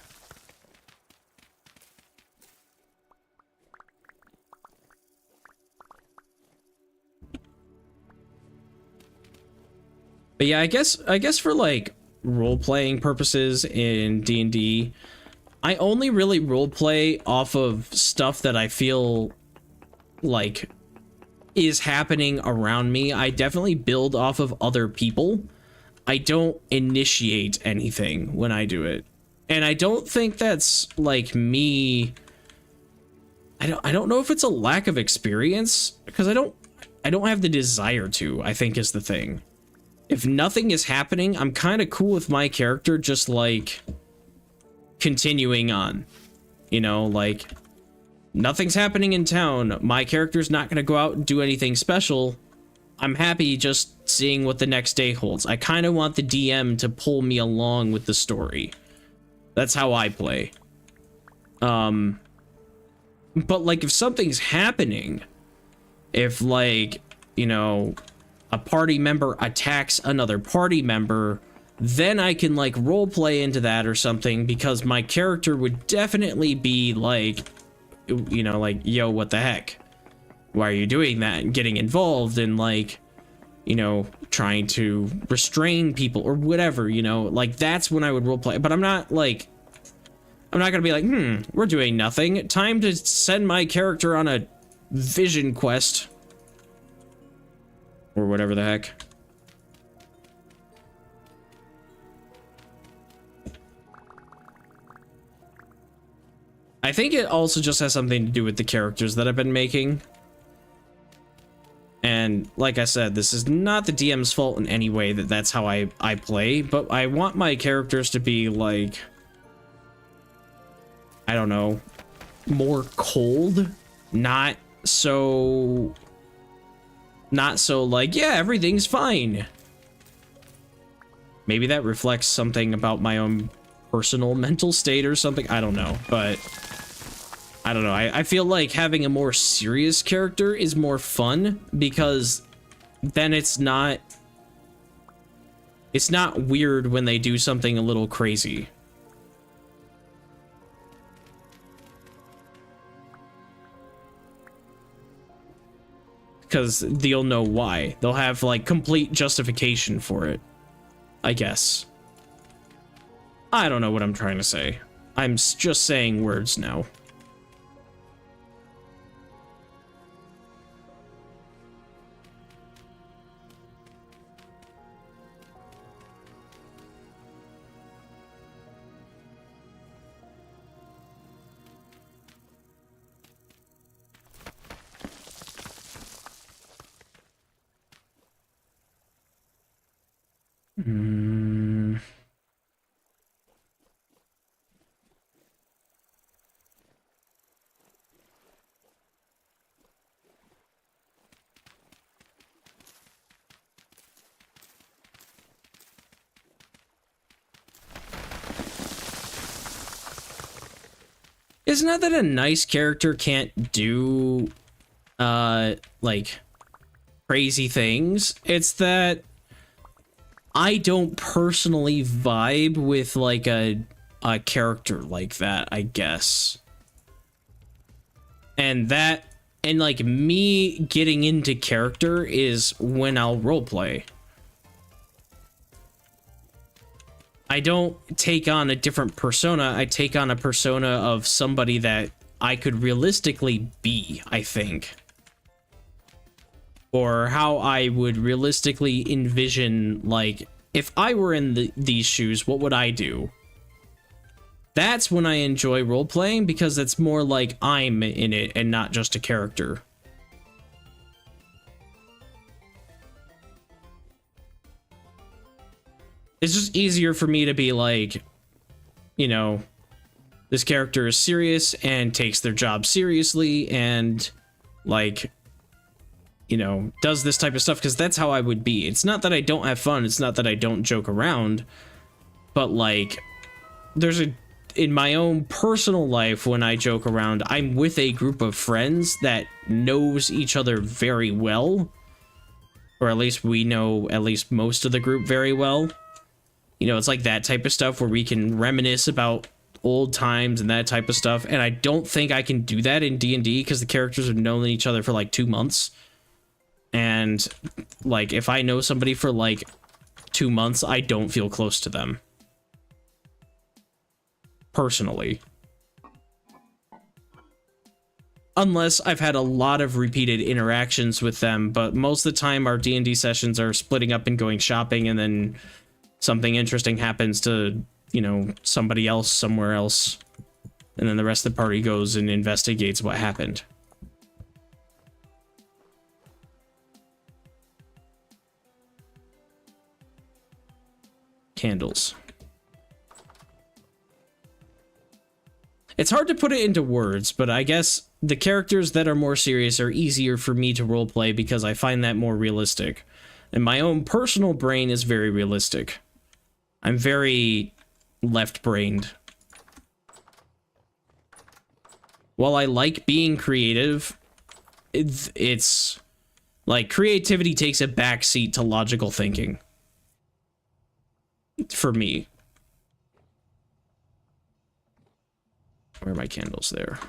But yeah, I guess for, like, role-playing purposes in D&D, I only really roleplay off of stuff that I feel like is happening around me. I definitely build off of other people. I don't initiate anything when I do it. And I don't think that's, like, me... I don't know if it's a lack of experience, because I don't have the desire to, I think, is the thing. If nothing is happening, I'm kind of cool with my character just, like, continuing on. You know, like, nothing's happening in town. My character's not going to go out and do anything special. I'm happy just seeing what the next day holds. I kind of want the DM to pull me along with the story. That's how I play. But, like, if something's happening, if, like, you know... a party member attacks another party member, then I can, like, roleplay into that or something, because my character would definitely be like, you know, like, yo, what the heck? Why are you doing that? And getting involved and, like, you know, trying to restrain people or whatever, you know, like, that's when I would roleplay. But I'm not, like, I'm not gonna be like, we're doing nothing. Time to send my character on a vision quest. Or whatever the heck. I think it also just has something to do with the characters that I've been making. And like I said, this is not the DM's fault in any way that that's how I play, but I want my characters to be, like, I don't know, more cold, not so like, yeah, everything's fine. Maybe that reflects something about my own personal mental state or something. I don't know, but I don't know. I feel like having a more serious character is more fun because then it's not weird when they do something a little crazy. Because you'll know why. They'll have like complete justification for it, I guess. I don't know what I'm trying to say. I'm just saying words now. Isn't it that a nice character can't do, like, crazy things? It's that I don't personally vibe with, like, a character like that, I guess. And like, me getting into character is when I'll roleplay. I don't take on a different persona, I take on a persona of somebody that I could realistically be, I think. Or how I would realistically envision, like, if I were in these shoes, what would I do? That's when I enjoy role-playing, because it's more like I'm in it and not just a character. It's just easier for me to be like, you know, this character is serious and takes their job seriously and, like, you know, does this type of stuff, because that's how I would be. It's not that I don't have fun, it's not that I don't joke around, but, like, in my own personal life, when I joke around, I'm with a group of friends that knows each other very well, or at least we know at least most of the group very well. You know, it's like that type of stuff where we can reminisce about old times and that type of stuff. And I don't think I can do that in D&D because the characters have known each other for like 2 months. And like, if I know somebody for like 2 months, I don't feel close to them. Personally. Unless I've had a lot of repeated interactions with them, but most of the time our D&D sessions are splitting up and going shopping, and then something interesting happens to, you know, somebody else somewhere else, and then the rest of the party goes and investigates what happened. Candles. It's hard to put it into words, but I guess the characters that are more serious are easier for me to roleplay because I find that more realistic. And my own personal brain is very realistic. I'm very left-brained. While I like being creative, it's like creativity takes a backseat to logical thinking. For me. Where are my candles there?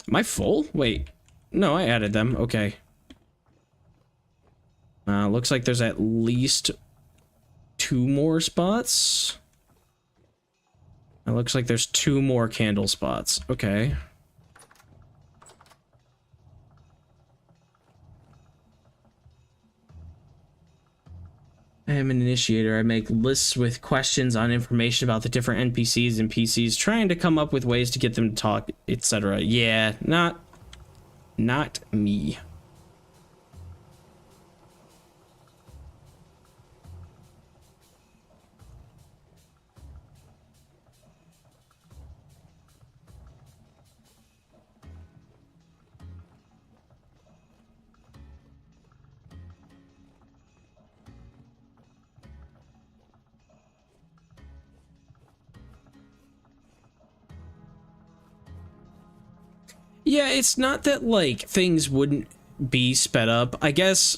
Am I full? Wait. No, I added them. Okay. Looks like there's at least 2 more spots. It looks like there's 2 more candle spots. Okay. I am an initiator. I make lists with questions on information about the different NPCs and PCs, trying to come up with ways to get them to talk, etc. Yeah, not me. Yeah, it's not that like things wouldn't be sped up. I guess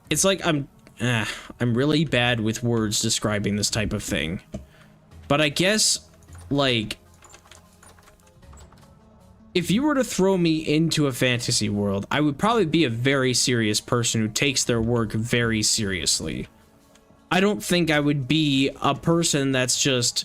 it's like I'm really bad with words describing this type of thing. But I guess like if you were to throw me into a fantasy world, I would probably be a very serious person who takes their work very seriously. I don't think I would be a person that's just,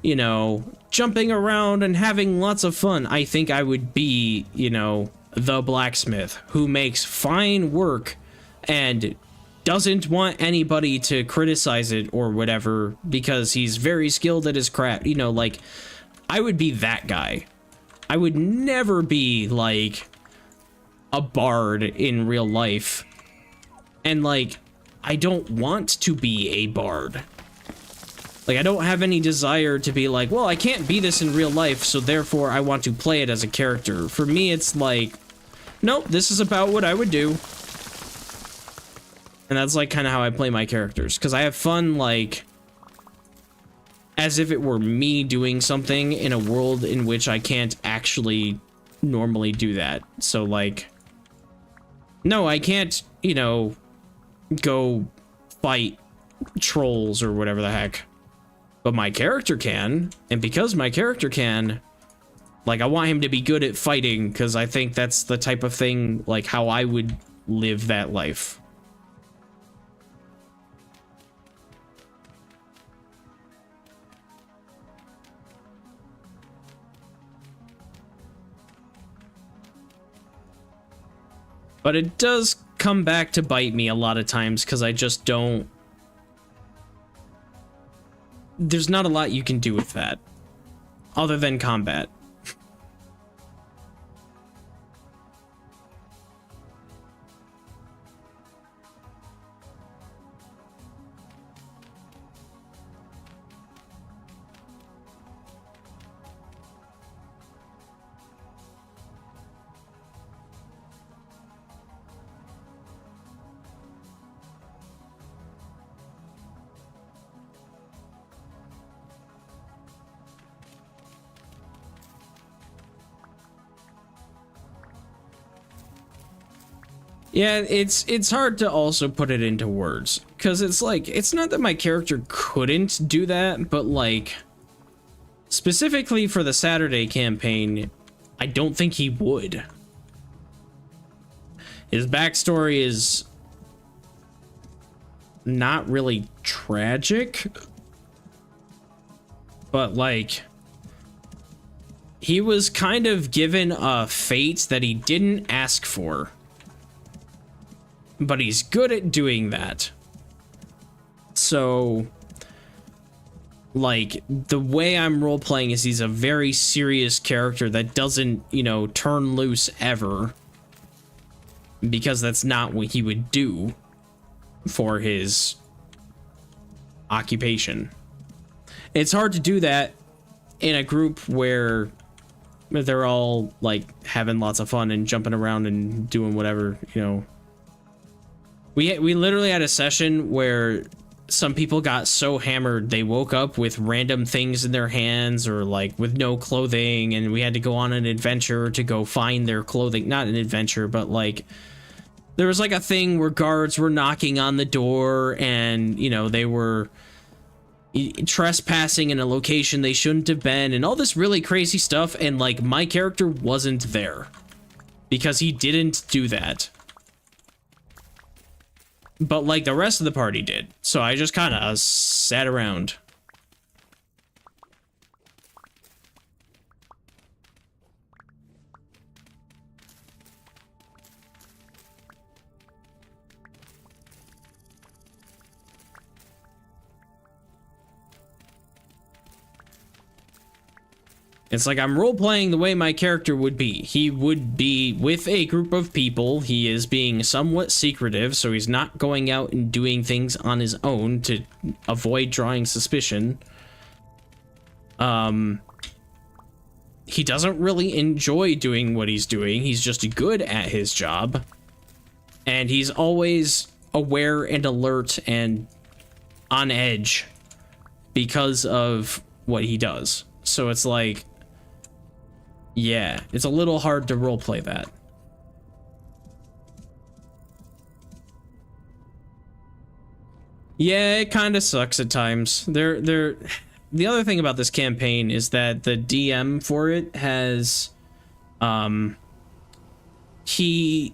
you know, jumping around and having lots of fun. I think I would be, you know, the blacksmith who makes fine work and doesn't want anybody to criticize it or whatever because he's very skilled at his craft. You know, like, I would be that guy. I would never be, like, a bard in real life. And, like, I don't want to be a bard. Like, I don't have any desire to be like, well, I can't be this in real life, so therefore I want to play it as a character. For me, it's like, nope, this is about what I would do. And that's, like, kind of how I play my characters. Because I have fun, like, as if it were me doing something in a world in which I can't actually normally do that. So, like, no, I can't, you know, go fight trolls or whatever the heck. But my character can, and because my character can, like, I want him to be good at fighting, because I think that's the type of thing, like, how I would live that life. But it does come back to bite me a lot of times, because I just don't... There's not a lot you can do with that, other than combat. Yeah, it's hard to also put it into words, because it's like, it's not that my character couldn't do that, but like, specifically for the Saturday campaign, I don't think he would. His backstory is not really tragic, but like, he was kind of given a fate that he didn't ask for. But he's good at doing that. So, like, the way I'm role-playing is he's a very serious character that doesn't, you know, turn loose ever. Because that's not what he would do for his occupation. It's hard to do that in a group where they're all, like, having lots of fun and jumping around and doing whatever, you know. We literally had a session where some people got so hammered they woke up with random things in their hands or like with no clothing, and we had to go on an adventure to go find their clothing. Not an adventure, but like there was like a thing where guards were knocking on the door and, you know, they were trespassing in a location they shouldn't have been and all this really crazy stuff, and like my character wasn't there because he didn't do that. But, like, the rest of the party did. So I just kind of sat around. It's like I'm role-playing the way my character would be. He would be with a group of people. He is being somewhat secretive, so he's not going out and doing things on his own to avoid drawing suspicion. He doesn't really enjoy doing what he's doing. He's just good at his job. And he's always aware and alert and on edge because of what he does. So it's like, Yeah, it's a little hard to roleplay that. Yeah, it kind of sucks at times. The other thing about this campaign is that the DM for it has, he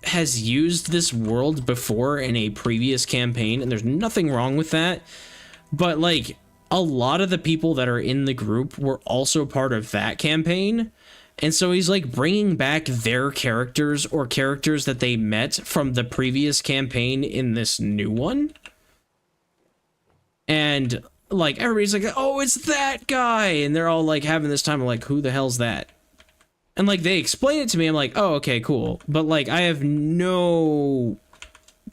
has used this world before in a previous campaign, and there's nothing wrong with that. But like, a lot of the people that are in the group were also part of that campaign. And so he's like bringing back their characters or characters that they met from the previous campaign in this new one. And like everybody's like, oh, it's that guy, and they're all like having this time of like, who the hell's that? And like they explain it to me, I'm like, oh, okay, cool. But like I have no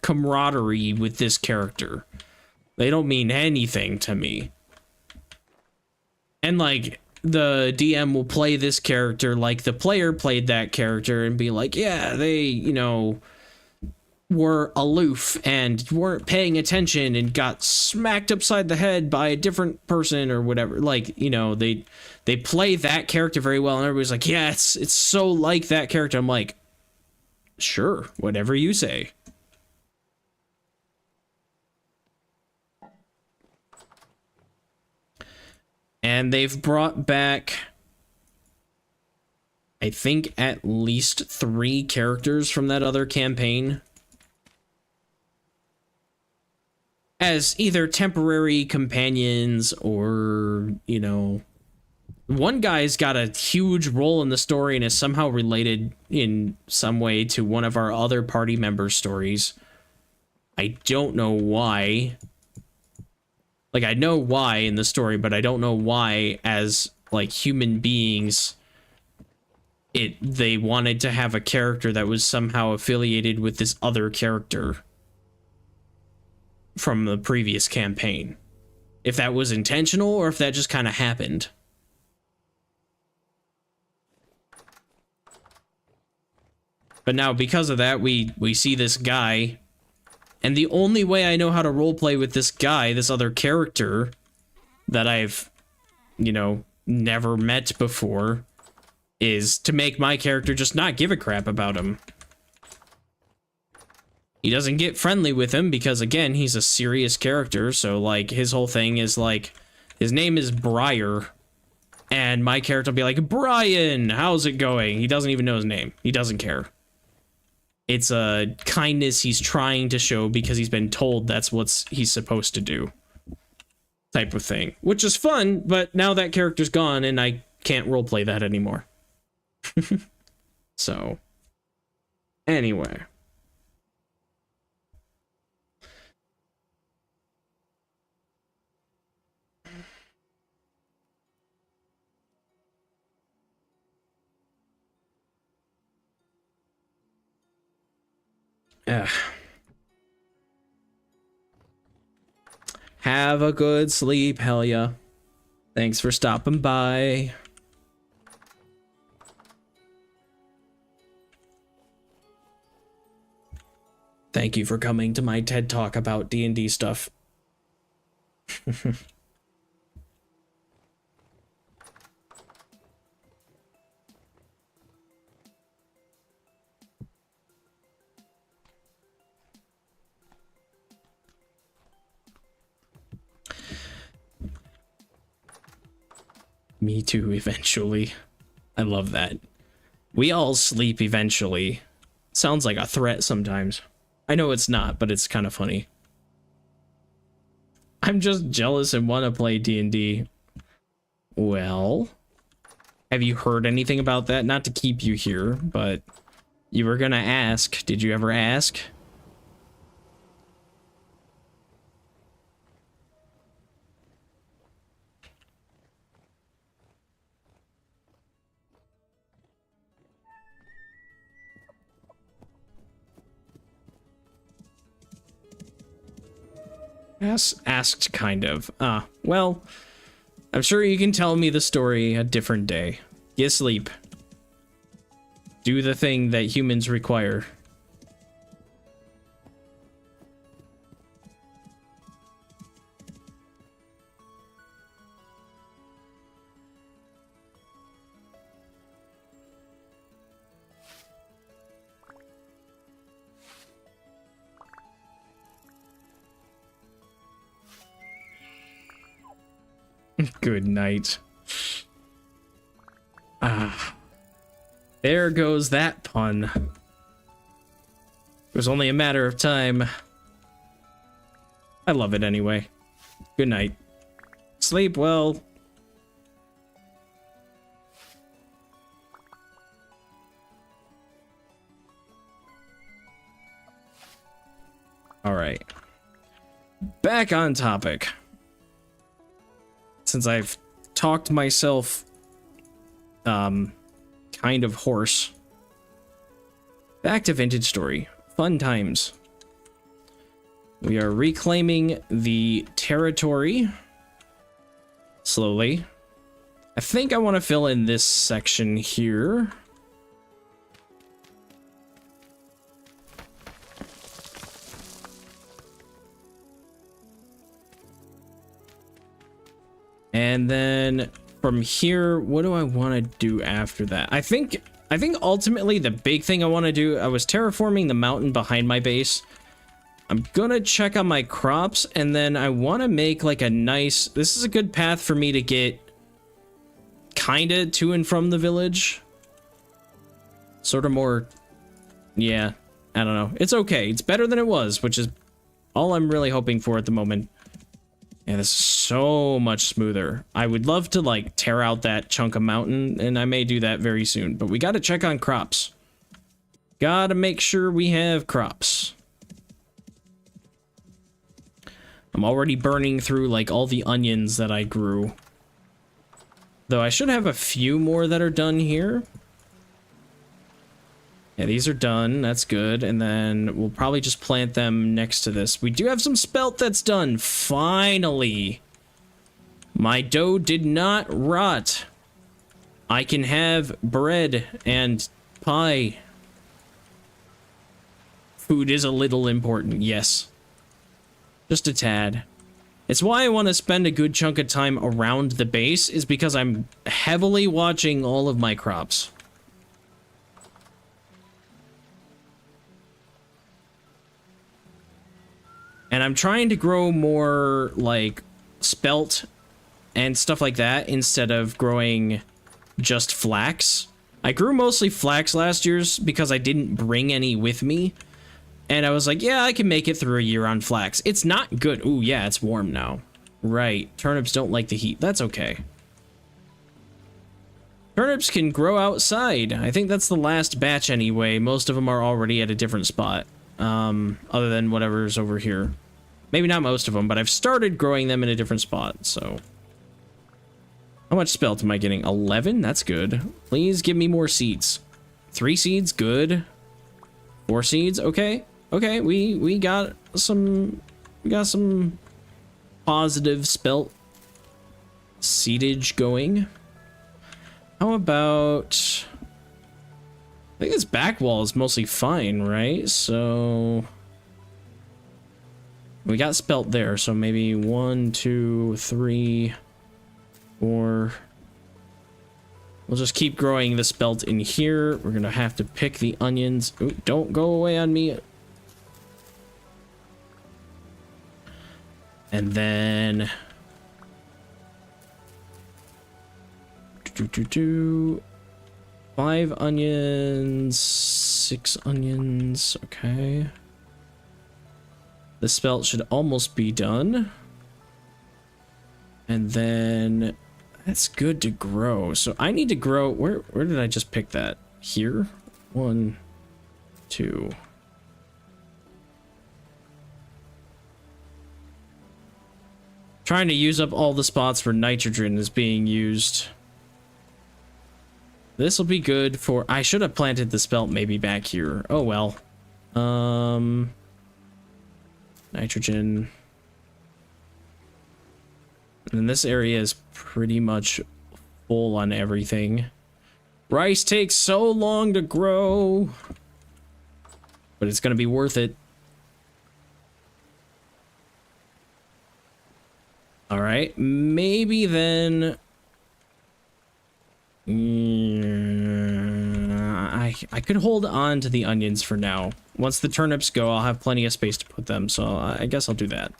camaraderie with this character. They don't mean anything to me. And like the DM will play this character like the player played that character and be like, yeah, they, you know, were aloof and weren't paying attention and got smacked upside the head by a different person or whatever. Like, you know, they play that character very well, and everybody's like, yeah, it's so like that character. I'm like, sure, whatever you say. And they've brought back, I think, at least 3 characters from that other campaign as either temporary companions or, you know, one guy's got a huge role in the story and is somehow related in some way to one of our other party members' stories. I don't know why. Like, I know why in the story, but I don't know why as, like, human beings they wanted to have a character that was somehow affiliated with this other character from the previous campaign. If that was intentional or if that just kind of happened. But now because of that, we see this guy, and the only way I know how to roleplay with this guy, this other character that I've, you know, never met before, is to make my character just not give a crap about him. He doesn't get friendly with him because, again, he's a serious character, so, like, his whole thing is, like, his name is Briar, and my character will be like, Brian, how's it going? He doesn't even know his name. He doesn't care. It's a kindness he's trying to show because he's been told that's what he's supposed to do. Type of thing. Which is fun, but now that character's gone and I can't roleplay that anymore. So, anyway. Have a good sleep, hell yeah. Thanks for stopping by. Thank you for coming to my TED Talk about D&D stuff. Me too, eventually. I love that. We all sleep eventually. Sounds like a threat sometimes. I know it's not, but it's kind of funny. I'm just jealous and want to play D&D. Well, have you heard anything about that? Not to keep you here, but you were gonna ask. Did you ever ask? Asked, kind of. Well, I'm sure you can tell me the story a different day. Get sleep. Do the thing that humans require. Good night. Ah. There goes that pun. It was only a matter of time. I love it anyway. Good night. Sleep well. All right. Back on topic. Since I've talked myself kind of hoarse. Back to Vintage Story. Fun times. We are reclaiming the territory slowly. I think I want to fill in this section here. And then from here, what do I want to do after that? I think ultimately the big thing I want to do, I was terraforming the mountain behind my base. I'm gonna check on my crops, and then I want to make like a nice, this is a good path for me to get kind of to and from the village. Sort of more, yeah, I don't know. It's okay. It's better than it was, which is all I'm really hoping for at the moment. Yeah, this is so much smoother. I would love to like tear out that chunk of mountain, and I may do that very soon, but we got to check on crops. Gotta make sure we have crops. I'm already burning through like all the onions that I grew. Though I should have a few more that are done here. Yeah, these are done. That's good. And then we'll probably just plant them next to this. We do have some spelt that's done. Finally. My dough did not rot. I can have bread and pie. Food is a little important, yes. Just a tad. It's why I want to spend a good chunk of time around the base, is because I'm heavily watching all of my crops. And I'm trying to grow more, like, spelt and stuff like that instead of growing just flax. I grew mostly flax last year because I didn't bring any with me. And I was like, yeah, I can make it through a year on flax. It's not good. Ooh, yeah, it's warm now. Right. Turnips don't like the heat. That's okay. Turnips can grow outside. I think that's the last batch anyway. Most of them are already at a different spot. Other than whatever's over here. Maybe not most of them, but I've started growing them in a different spot, so. How much spelt am I getting? 11? That's good. Please give me more seeds. 3 seeds? Good. 4 seeds? Okay. Okay, we got some positive spelt seedage going. How about, I think this back wall is mostly fine, right? So we got spelt there, so maybe 1, 2, 3, 4. We'll just keep growing the spelt in here. We're gonna have to pick the onions. Ooh, don't go away on me. And then 5 onions, 6 onions, okay. The spelt should almost be done. And then that's good to grow. So I need to grow, where did I just pick that? Here? 1, 2. Trying to use up all the spots where nitrogen is being used. This will be good for, I should have planted the spelt maybe back here. Oh well. Nitrogen. And then this area is pretty much full on everything. Rice takes so long to grow, but it's gonna be worth it. All right, maybe then. I could hold on to the onions for now. Once the turnips go, I'll have plenty of space to put them, so I guess I'll do that.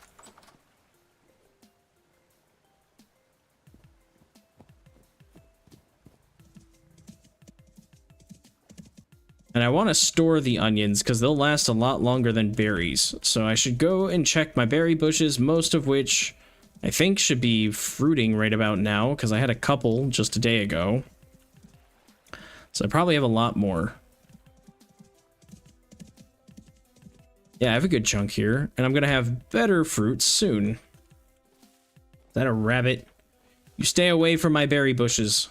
And I want to store the onions because they'll last a lot longer than berries. So I should go and check my berry bushes, most of which I think should be fruiting right about now because I had a couple just a day ago. So I probably have a lot more. Yeah, I have a good chunk here, and I'm going to have better fruits soon. Is that a rabbit? You stay away from my berry bushes.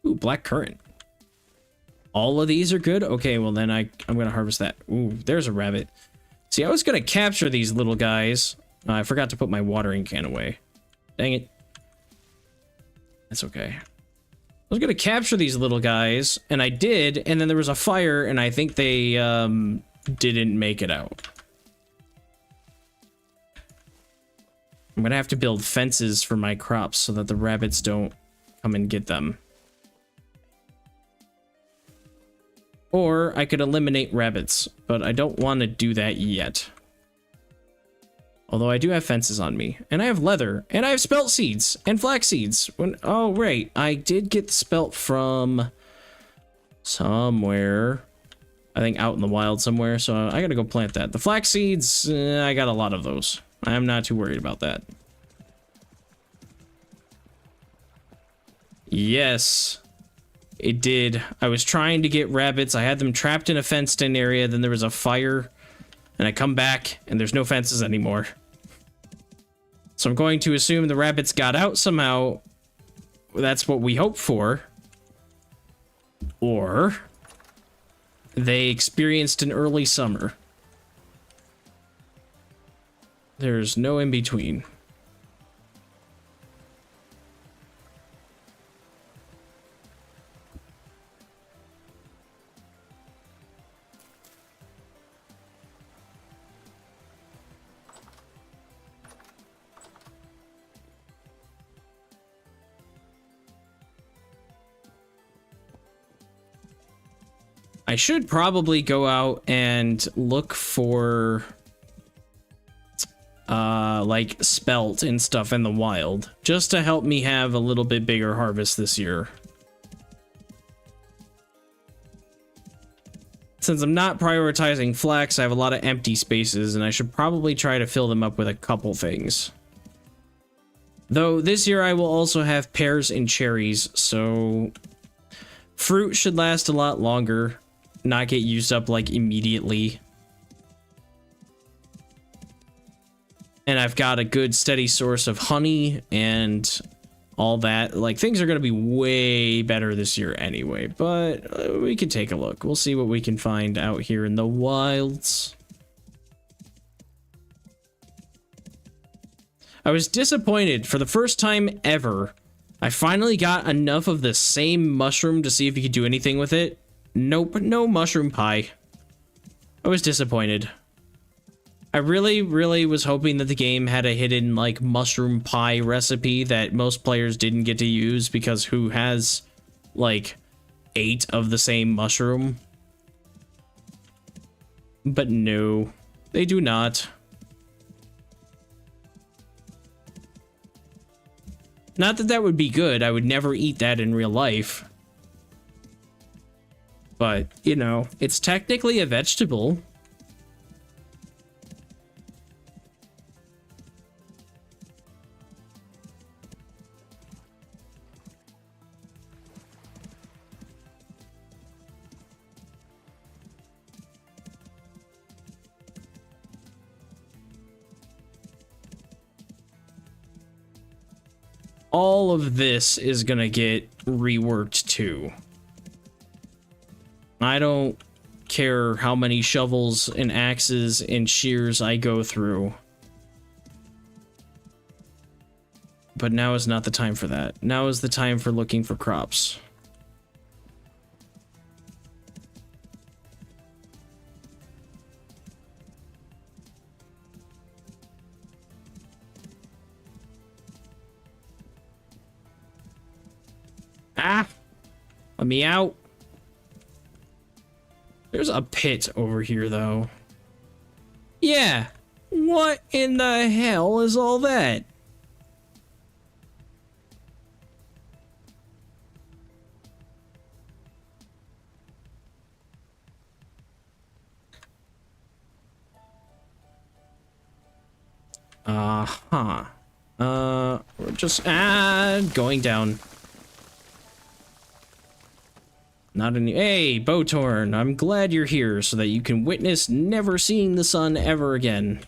Ooh, black currant. All of these are good? Okay, well then I'm going to harvest that. Ooh, there's a rabbit. See, I was going to capture these little guys. I forgot to put my watering can away. Dang it. That's okay. I was going to capture these little guys, and I did, and then there was a fire, and I think they didn't make it out. I'm going to have to build fences for my crops so that the rabbits don't come and get them. Or I could eliminate rabbits, but I don't want to do that yet. Although I do have fences on me, and I have leather, and I have spelt seeds and flax seeds. Oh, right, I did get the spelt from somewhere. I think out in the wild somewhere, so I gotta go plant that. The flax seeds, I got a lot of those. I'm not too worried about that. Yes, it did. I was trying to get rabbits. I had them trapped in a fenced-in area, then there was a fire, and I come back, and there's no fences anymore. So I'm going to assume the rabbits got out somehow. That's what we hope for. Or they experienced an early summer. There's no in between. I should probably go out and look for like spelt and stuff in the wild just to help me have a little bit bigger harvest this year. Since I'm not prioritizing flax, I have a lot of empty spaces and I should probably try to fill them up with a couple things. Though this year I will also have pears and cherries, so fruit should last a lot longer, not get used up like immediately. And I've got a good steady source of honey and all that. Like, things are going to be way better this year anyway, but we can take a look. We'll see what we can find out here in the wilds. I was disappointed. For the first time ever, I finally got enough of the same mushroom to see if you could do anything with it. Nope, no mushroom pie. I was disappointed. I really was hoping that the game had a hidden, like, mushroom pie recipe that most players didn't get to use, because who has, like, 8 of the same mushroom? But no, they do not. Not that that would be good. I would never eat that in real life. But, you know, it's technically a vegetable. All of this is gonna get reworked too. I don't care how many shovels and axes and shears I go through. But now is not the time for that. Now is the time for looking for crops. Ah! Let me out. There's a pit over here, though. Yeah. What in the hell is all that? Uh-huh. We're just, going down. Not any, hey, Botorn, I'm glad you're here so that you can witness never seeing the sun ever again.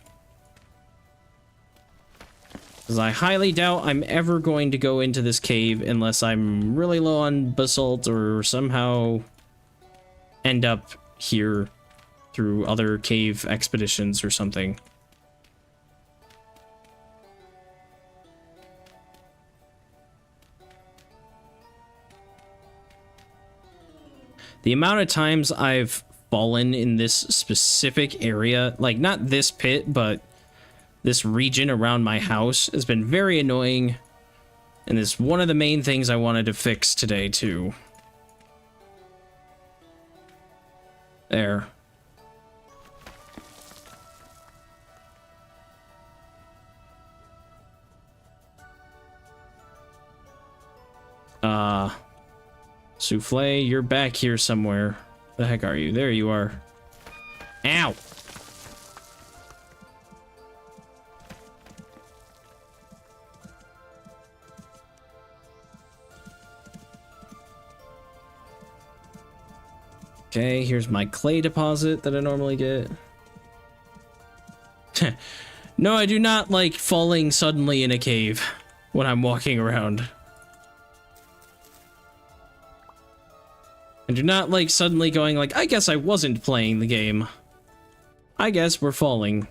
Because I highly doubt I'm ever going to go into this cave unless I'm really low on basalt or somehow end up here through other cave expeditions or something. The amount of times I've fallen in this specific area, like not this pit, but this region around my house, has been very annoying. And it's one of the main things I wanted to fix today, too. There. Souffle, you're back here somewhere. The heck are you? There you are. Ow! Okay, here's my clay deposit that I normally get. No, I do not like falling suddenly in a cave when I'm walking around. I do not like suddenly going like, I guess I wasn't playing the game. I guess we're falling.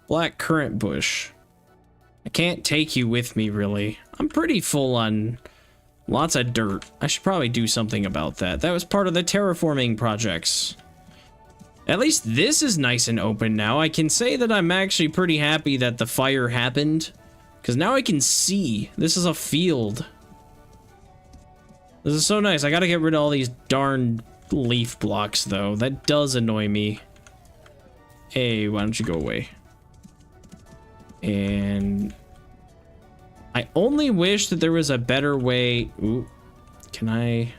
Black currant bush. I can't take you with me, really. I'm pretty full on lots of dirt. I should probably do something about that. That was part of the terraforming projects. At least this is nice and open now. I can say that I'm actually pretty happy that the fire happened, because now I can see. This is a field. This is so nice. I gotta get rid of all these darn leaf blocks, though. That does annoy me. Hey, why don't you go away? And I only wish that there was a better way. Ooh, can I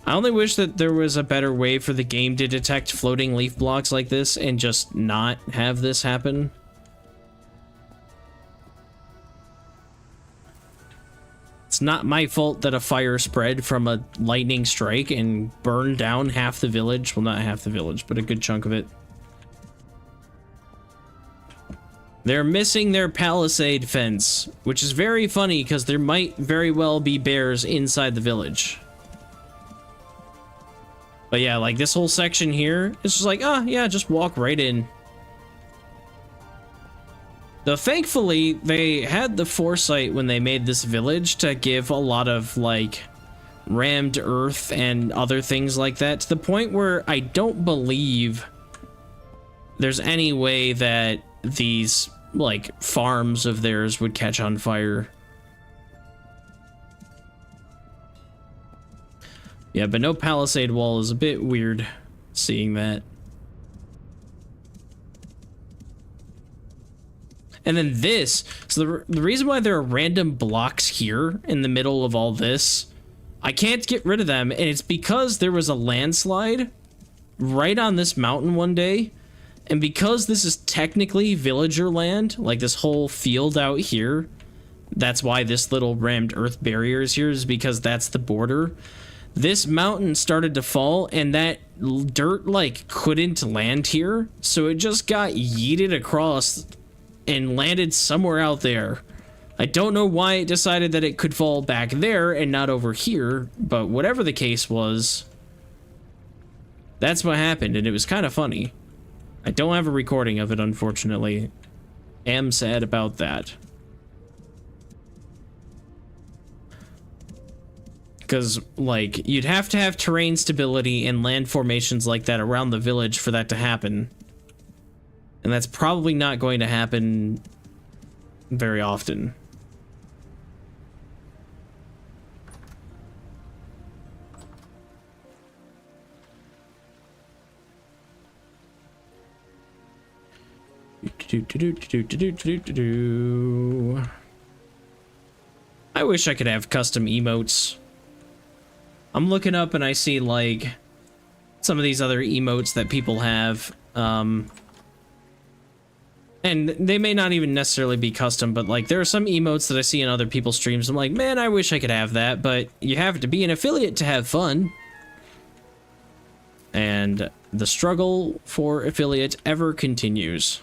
only wish that there was a better way for the game to detect floating leaf blocks like this and just not have this happen. It's not my fault that a fire spread from a lightning strike and burned down half the village. Well, not half the village, but a good chunk of it. They're missing their palisade fence, which is very funny because there might very well be bears inside the village. But yeah, like this whole section here, it's just like, yeah, just walk right in. Though thankfully, they had the foresight when they made this village to give a lot of, like, rammed earth and other things like that, to the point where I don't believe there's any way that these, like, farms of theirs would catch on fire. Yeah, but no palisade wall is a bit weird seeing that. And then this, so the reason why there are random blocks here in the middle of all this, I can't get rid of them, and it's because there was a landslide right on this mountain one day, and because this is technically villager land, like this whole field out here, that's why this little rammed earth barrier is here, is because that's the border. This mountain started to fall, and that dirt, like, couldn't land here, so it just got yeeted across and landed somewhere out there. I don't know why it decided that it could fall back there and not over here, but whatever the case was, that's what happened, and it was kind of funny. I don't have a recording of it, unfortunately. Am sad about that. Because, like, you'd have to have terrain stability and land formations like that around the village for that to happen. And that's probably not going to happen very often. I wish I could have custom emotes. I'm looking up and I see like some of these other emotes that people have, and they may not even necessarily be custom, but like there are some emotes that I see in other people's streams. I'm like, man, I wish I could have that, but you have to be an affiliate to have fun. And the struggle for affiliate ever continues.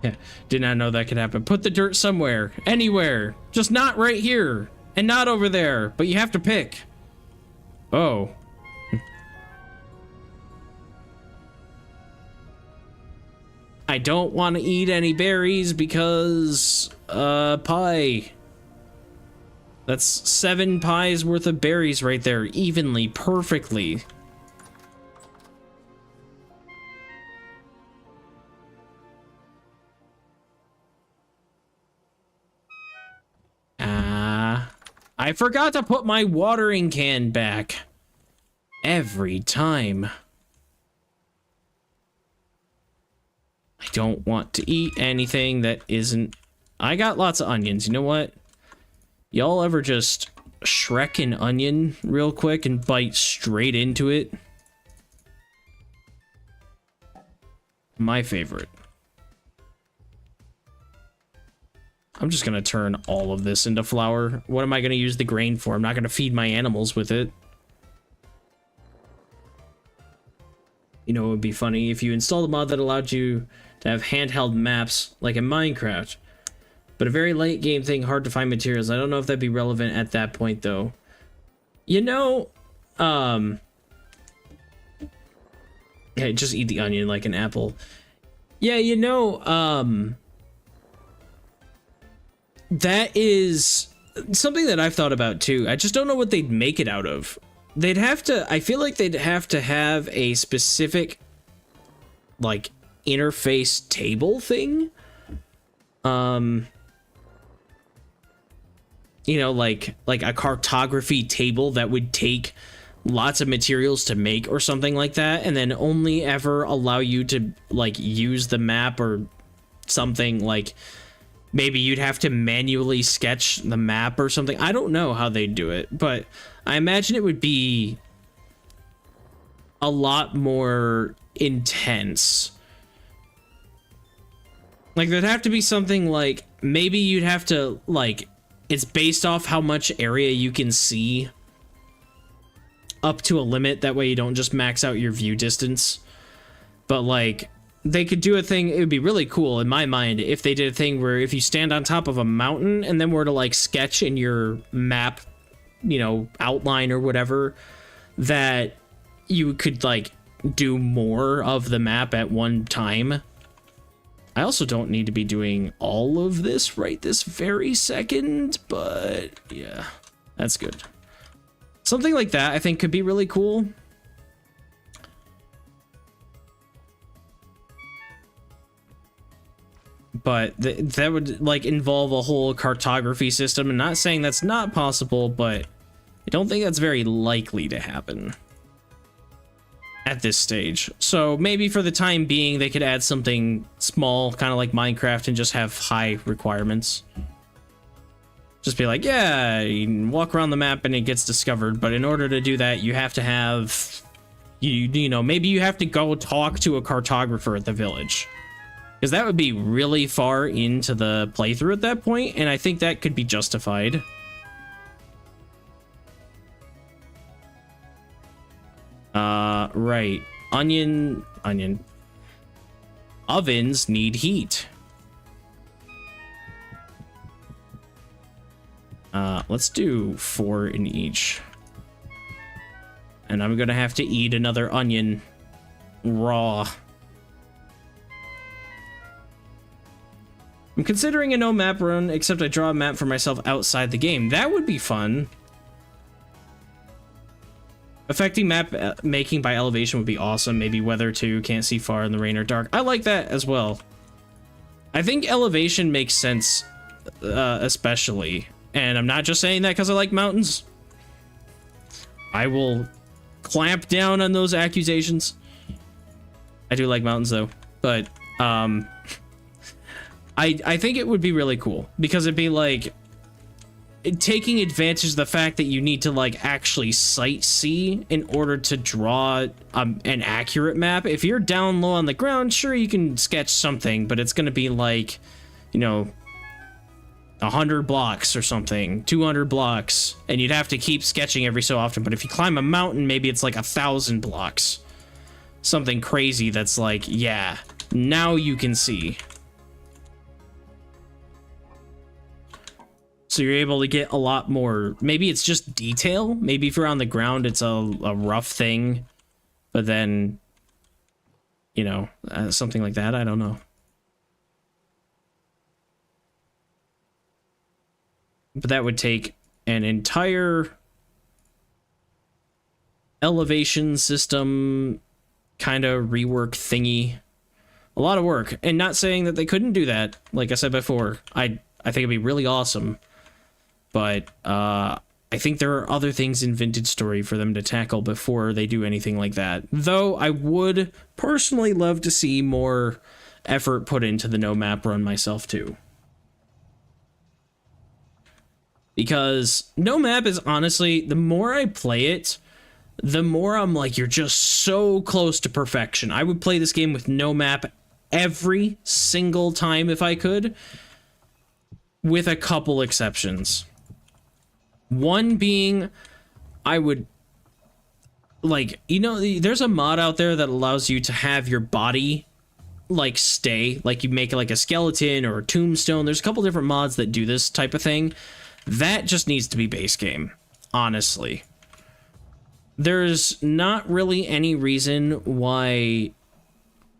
Yeah, did not know that could happen. Put the dirt somewhere, anywhere, just not right here and not over there, but you have to pick. Oh. I don't want to eat any berries because pie. That's 7 pies worth of berries right there, evenly, perfectly. I forgot to put my watering can back. Every time. I don't want to eat anything that isn't... I got lots of onions. You know what? Y'all ever just Shrek an onion real quick and bite straight into it? My favorite. I'm just gonna turn all of this into flour. What am I gonna use the grain for? I'm not gonna feed my animals with it. You know, it would be funny if you installed a mod that allowed you to have handheld maps like in Minecraft. But a very late game thing, hard to find materials. I don't know if that'd be relevant at that point though. You know, yeah, just eat the onion like an apple. Yeah, you know, that is something that I've thought about too. I just don't know what they'd make it out of. They'd have to, I feel like they'd have to have a specific, like, interface table thing. You know, like a cartography table that would take lots of materials to make or something like that, and then only ever allow you to, like, use the map or something. Like, maybe you'd have to manually sketch the map or something. I don't know how they'd do it, but I imagine it would be a lot more intense. Like, there'd have to be something like, maybe you'd have to, like, it's based off how much area you can see up to a limit. That way you don't just max out your view distance. But, like, they could do a thing, it would be really cool in my mind if they did a thing where if you stand on top of a mountain and then were to, like, sketch in your map, you know, outline or whatever, that you could, like, do more of the map at one time. I also don't need to be doing all of this right this very second, but yeah, that's good. Something like that I think could be really cool. But that would, like, involve a whole cartography system. I'm not saying that's not possible, but I don't think that's very likely to happen at this stage. So maybe for the time being, they could add something small, kind of like Minecraft, and just have high requirements. Just be like, yeah, you can walk around the map and it gets discovered, but in order to do that, you have to have, you know, maybe you have to go talk to a cartographer at the village. Because that would be really far into the playthrough at that point, and I think that could be justified. Right. Onion. Ovens need heat. Let's do 4 in each. And I'm gonna have to eat another onion raw. I'm considering a no map run, except I draw a map for myself outside the game. That would be fun. Affecting map making by elevation would be awesome. Maybe weather too, can't see far in the rain or dark. I like that as well. I think elevation makes sense, especially. And I'm not just saying that because I like mountains. I will clamp down on those accusations. I do like mountains though, but I think it would be really cool because it'd be like taking advantage of the fact that you need to like actually sightsee in order to draw an accurate map. If you're down low on the ground, sure, you can sketch something, but it's going to be like, you know, 100 blocks or something, 200 blocks, and you'd have to keep sketching every so often. But if you climb a mountain, maybe it's like 1,000 blocks, something crazy that's like, yeah, now you can see. So you're able to get a lot more. Maybe it's just detail. Maybe if you're on the ground, it's a rough thing. But then, you know, something like that. I don't know. But that would take an entire elevation system kind of rework thingy. A lot of work. And not saying that they couldn't do that. Like I said before, I think it'd be really awesome. But I think there are other things in Vintage Story for them to tackle before they do anything like that. Though I would personally love to see more effort put into the no map run myself too. Because no map is honestly, the more I play it, the more I'm like, you're just so close to perfection. I would play this game with no map every single time if I could, with a couple exceptions. One being, I would, like, you know, there's a mod out there that allows you to have your body, like, stay. Like, you make, like, a skeleton or a tombstone. There's a couple different mods that do this type of thing. That just needs to be base game, honestly. There's not really any reason why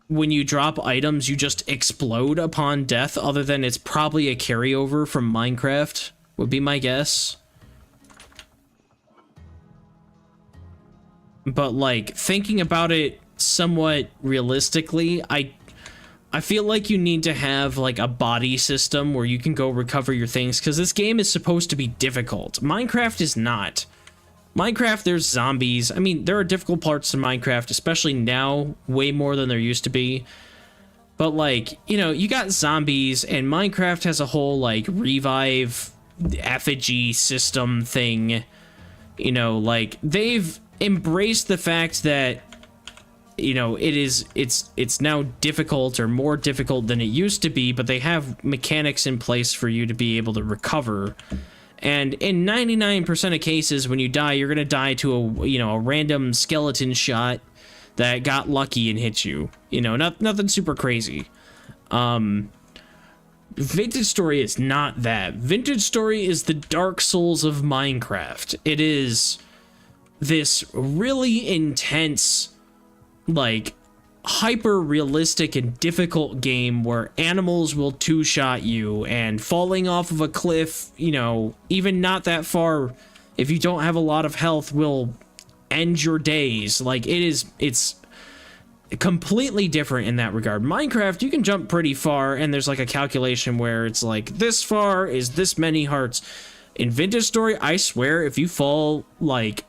when you drop items, you just explode upon death, other than it's probably a carryover from Minecraft, would be my guess. But, like, thinking about it somewhat realistically, I feel like you need to have, like, a body system where you can go recover your things, because this game is supposed to be difficult. Minecraft is not. Minecraft, there's zombies. I mean, there are difficult parts to Minecraft, especially now, way more than there used to be. But, like, you know, you got zombies, and Minecraft has a whole, like, revive effigy system thing. You know, like, they've embraced the fact that, you know, it's now difficult or more difficult than it used to be, but they have mechanics in place for you to be able to recover. And in 99% of cases, when you die, you're going to die to a random skeleton shot that got lucky and hit you. You know, nothing super crazy. Vintage Story is not that. Vintage Story is the Dark Souls of Minecraft. It is this really intense, like, hyper realistic and difficult game where animals will two-shot you, and falling off of a cliff, you know, even not that far, if you don't have a lot of health, will end your days. Like, it's completely different in that regard. Minecraft, you can jump pretty far, and there's like a calculation where it's like, this far is this many hearts. In Vintage Story, I swear, if you fall, like,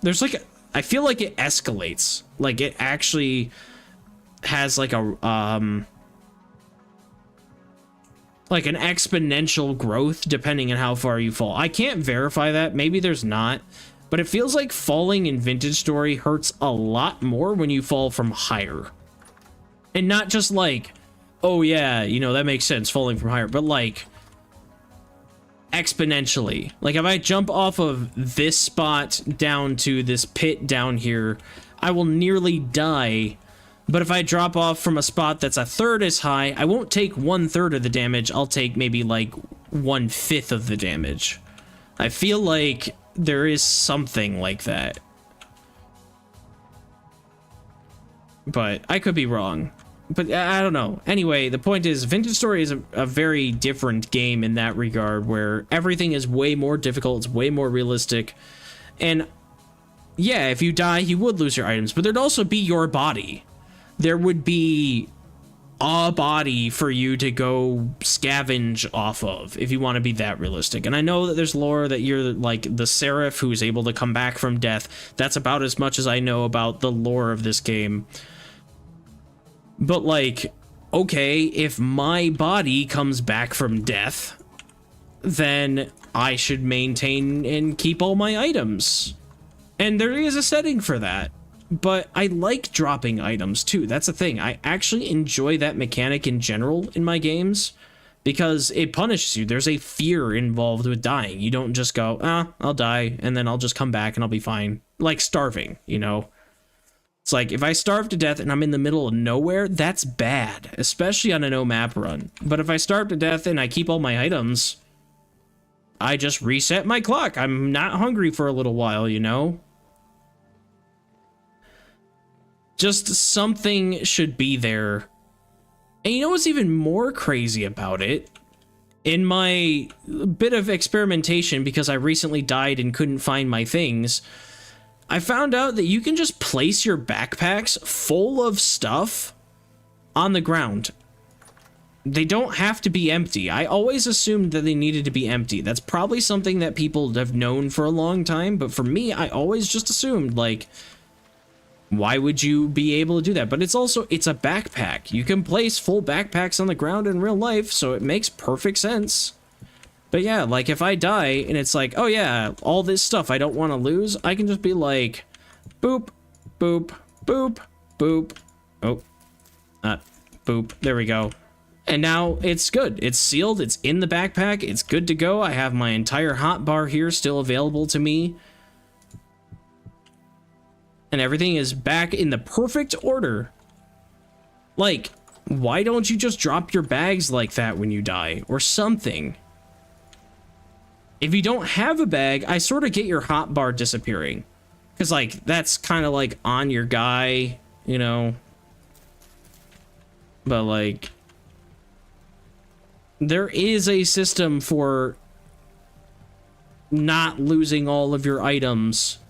there's like I feel like it escalates. Like, it actually has like a like an exponential growth depending on how far you fall. I can't verify that. Maybe there's not, but it feels like falling in Vintage Story hurts a lot more when you fall from higher. And not just like, oh yeah, you know, that makes sense, falling from higher, but like exponentially. Like, if I jump off of this spot down to this pit down here, I will nearly die. But if I drop off from a spot that's a third as high, I won't take 1/3 of the damage. I'll take maybe like 1/5 of the damage. I feel like there is something like that, but I could be wrong. But I don't know. Anyway, the point is, Vintage Story is a very different game in that regard, where everything is way more difficult, it's way more realistic. And yeah, if you die, you would lose your items, but there'd also be your body. There would be a body for you to go scavenge off of if you want to be that realistic. And I know that there's lore that you're like the Seraph who's able to come back from death. That's about as much as I know about the lore of this game. But like, okay, if my body comes back from death, then I should maintain and keep all my items. And there is a setting for that. But I like dropping items too. That's the thing. I actually enjoy that mechanic in general in my games because it punishes you. There's a fear involved with dying. You don't just go, I'll die and then I'll just come back and I'll be fine. Like starving, you know? It's like if I starve to death and I'm in the middle of nowhere, that's bad, especially on a no map run. But if I starve to death and I keep all my items, I just reset my clock. I'm not hungry for a little while, you know? Just something should be there. And you know what's even more crazy about it? In my bit of experimentation, because I recently died and couldn't find my things, I found out that you can just place your backpacks full of stuff on the ground. They don't have to be empty. I always assumed that they needed to be empty. That's probably something that people have known for a long time, but for me, I always just assumed, like, why would you be able to do that? But it's a backpack. You can place full backpacks on the ground in real life, so it makes perfect sense. But yeah, like if I die and it's like, oh yeah, all this stuff I don't want to lose, I can just be like, boop, boop, boop, boop. Oh, boop. There we go. And now it's good. It's sealed. It's in the backpack. It's good to go. I have my entire hotbar here still available to me. And everything is back in the perfect order. Like, why don't you just drop your bags like that when you die? Or something. If you don't have a bag, I sort of get your hotbar disappearing. Because, like, that's kind of like on your guy, you know? But, like, there is a system for not losing all of your items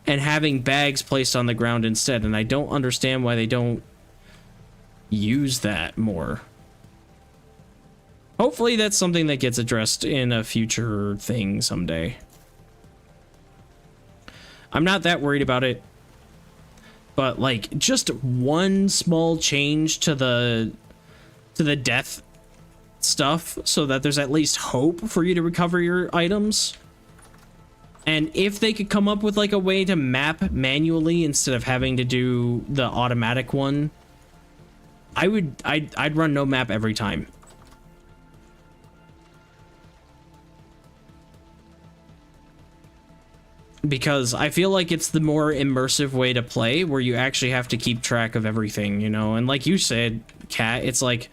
and having bags placed on the ground instead, and I don't understand why they don't use that more. Hopefully that's something that gets addressed in a future thing someday. I'm not that worried about it, but like just one small change to the death stuff so that there's at least hope for you to recover your items. And if they could come up with like a way to map manually instead of having to do the automatic one, I'd run no map every time. Because I feel like it's the more immersive way to play where you actually have to keep track of everything, you know? And like you said, Kat, it's like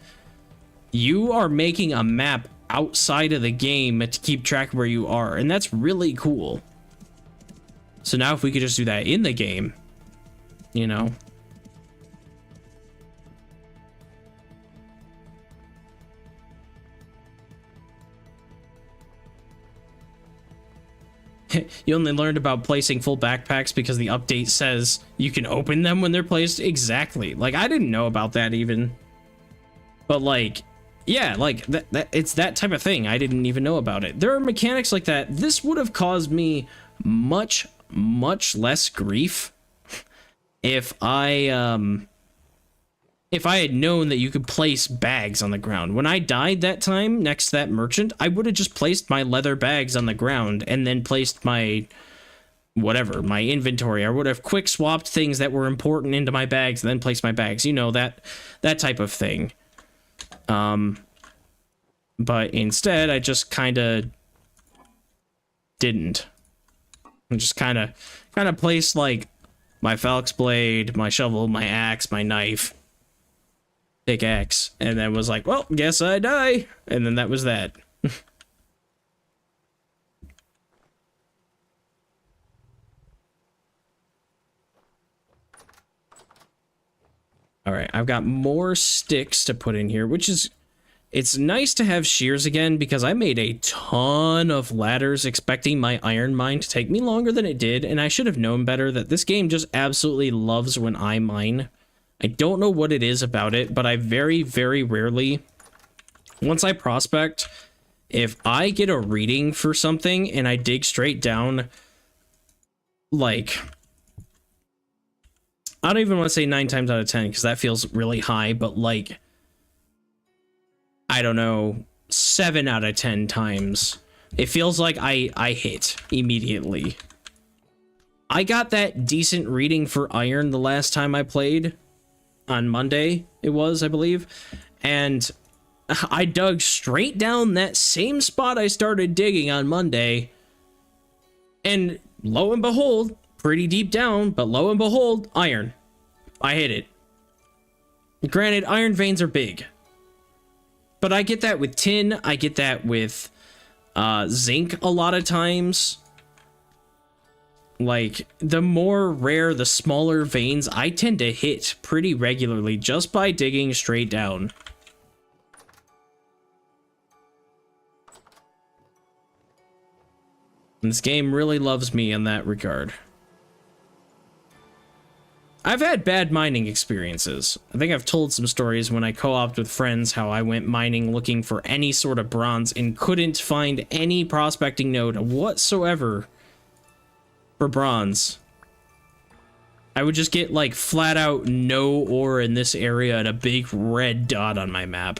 you are making a map outside of the game to keep track of where you are, and that's really cool. So now if we could just do that in the game, you know. You only learned about placing full backpacks because the update says you can open them when they're placed. Exactly. Like, I didn't know about that even. But like, yeah, like that it's that type of thing. I didn't even know about it. There are mechanics like that. This would have caused me much less grief if I had known that you could place bags on the ground. When I died that time next to that merchant, I would have just placed my leather bags on the ground and then placed my whatever, my inventory. I would have quick swapped things that were important into my bags and then placed my bags. You know, that type of thing. But instead, I just kind of didn't. I just kind of placed like my Falx blade, my shovel, my axe, my knife, pickaxe, and then was like, well, guess I die. And then that was that. All right, I've got more sticks to put in here, which is It's nice to have shears again because I made a ton of ladders expecting my iron mine to take me longer than it did, and I should have known better that this game just absolutely loves when I mine. I don't know what it is about it, but I very, very rarely, once I prospect, if I get a reading for something and I dig straight down, like, I don't even want to say 9 times out of 10 because that feels really high, but like, I don't know, 7 out of 10 times, it feels like I hit immediately. I got that decent reading for iron the last time I played, on Monday it was, I believe, and I dug straight down that same spot I started digging on Monday, and lo and behold, pretty deep down, but lo and behold, iron. I hit it. Granted, iron veins are big, but I get that with tin, I get that with zinc a lot of times. Like, the more rare, the smaller veins, I tend to hit pretty regularly just by digging straight down. And this game really loves me in that regard. I've had bad mining experiences. I think I've told some stories when I co-opted with friends how I went mining looking for any sort of bronze and couldn't find any prospecting node whatsoever for bronze. I would just get like flat out no ore in this area and a big red dot on my map.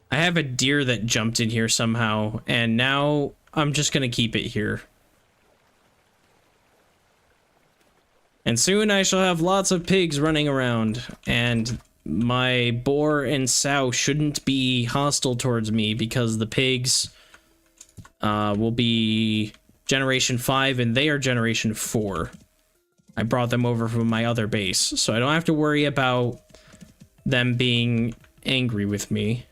I have a deer that jumped in here somehow, and now I'm just gonna keep it here. And soon I shall have lots of pigs running around, and my boar and sow shouldn't be hostile towards me because the pigs will be Generation 5 and they are Generation 4. I brought them over from my other base, so I don't have to worry about them being angry with me.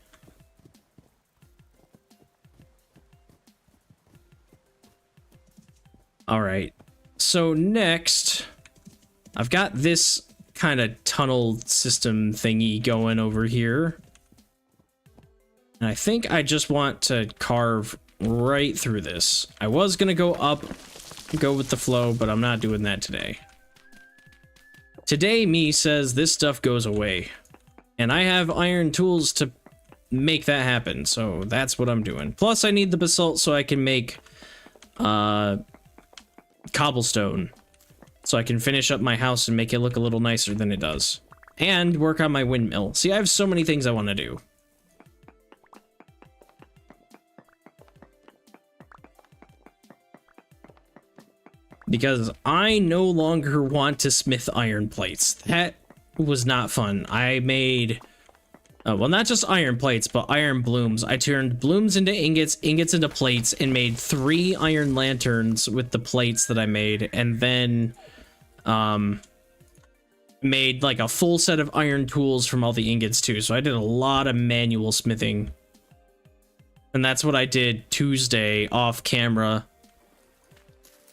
Alright, so next, I've got this kind of tunnel system thingy going over here. And I think I just want to carve right through this. I was going to go up, go with the flow, but I'm not doing that today. Today, me says this stuff goes away. And I have iron tools to make that happen, so that's what I'm doing. Plus, I need the basalt so I can make cobblestone, so I can finish up my house and make it look a little nicer than it does. And work on my windmill. See, I have so many things I want to do. Because I no longer want to smith iron plates. That was not fun. I made, well, not just iron plates, but iron blooms. I turned blooms into ingots, ingots into plates, and made 3 iron lanterns with the plates that I made, and then made like a full set of iron tools from all the ingots too. So I did a lot of manual smithing. And that's what I did Tuesday off camera.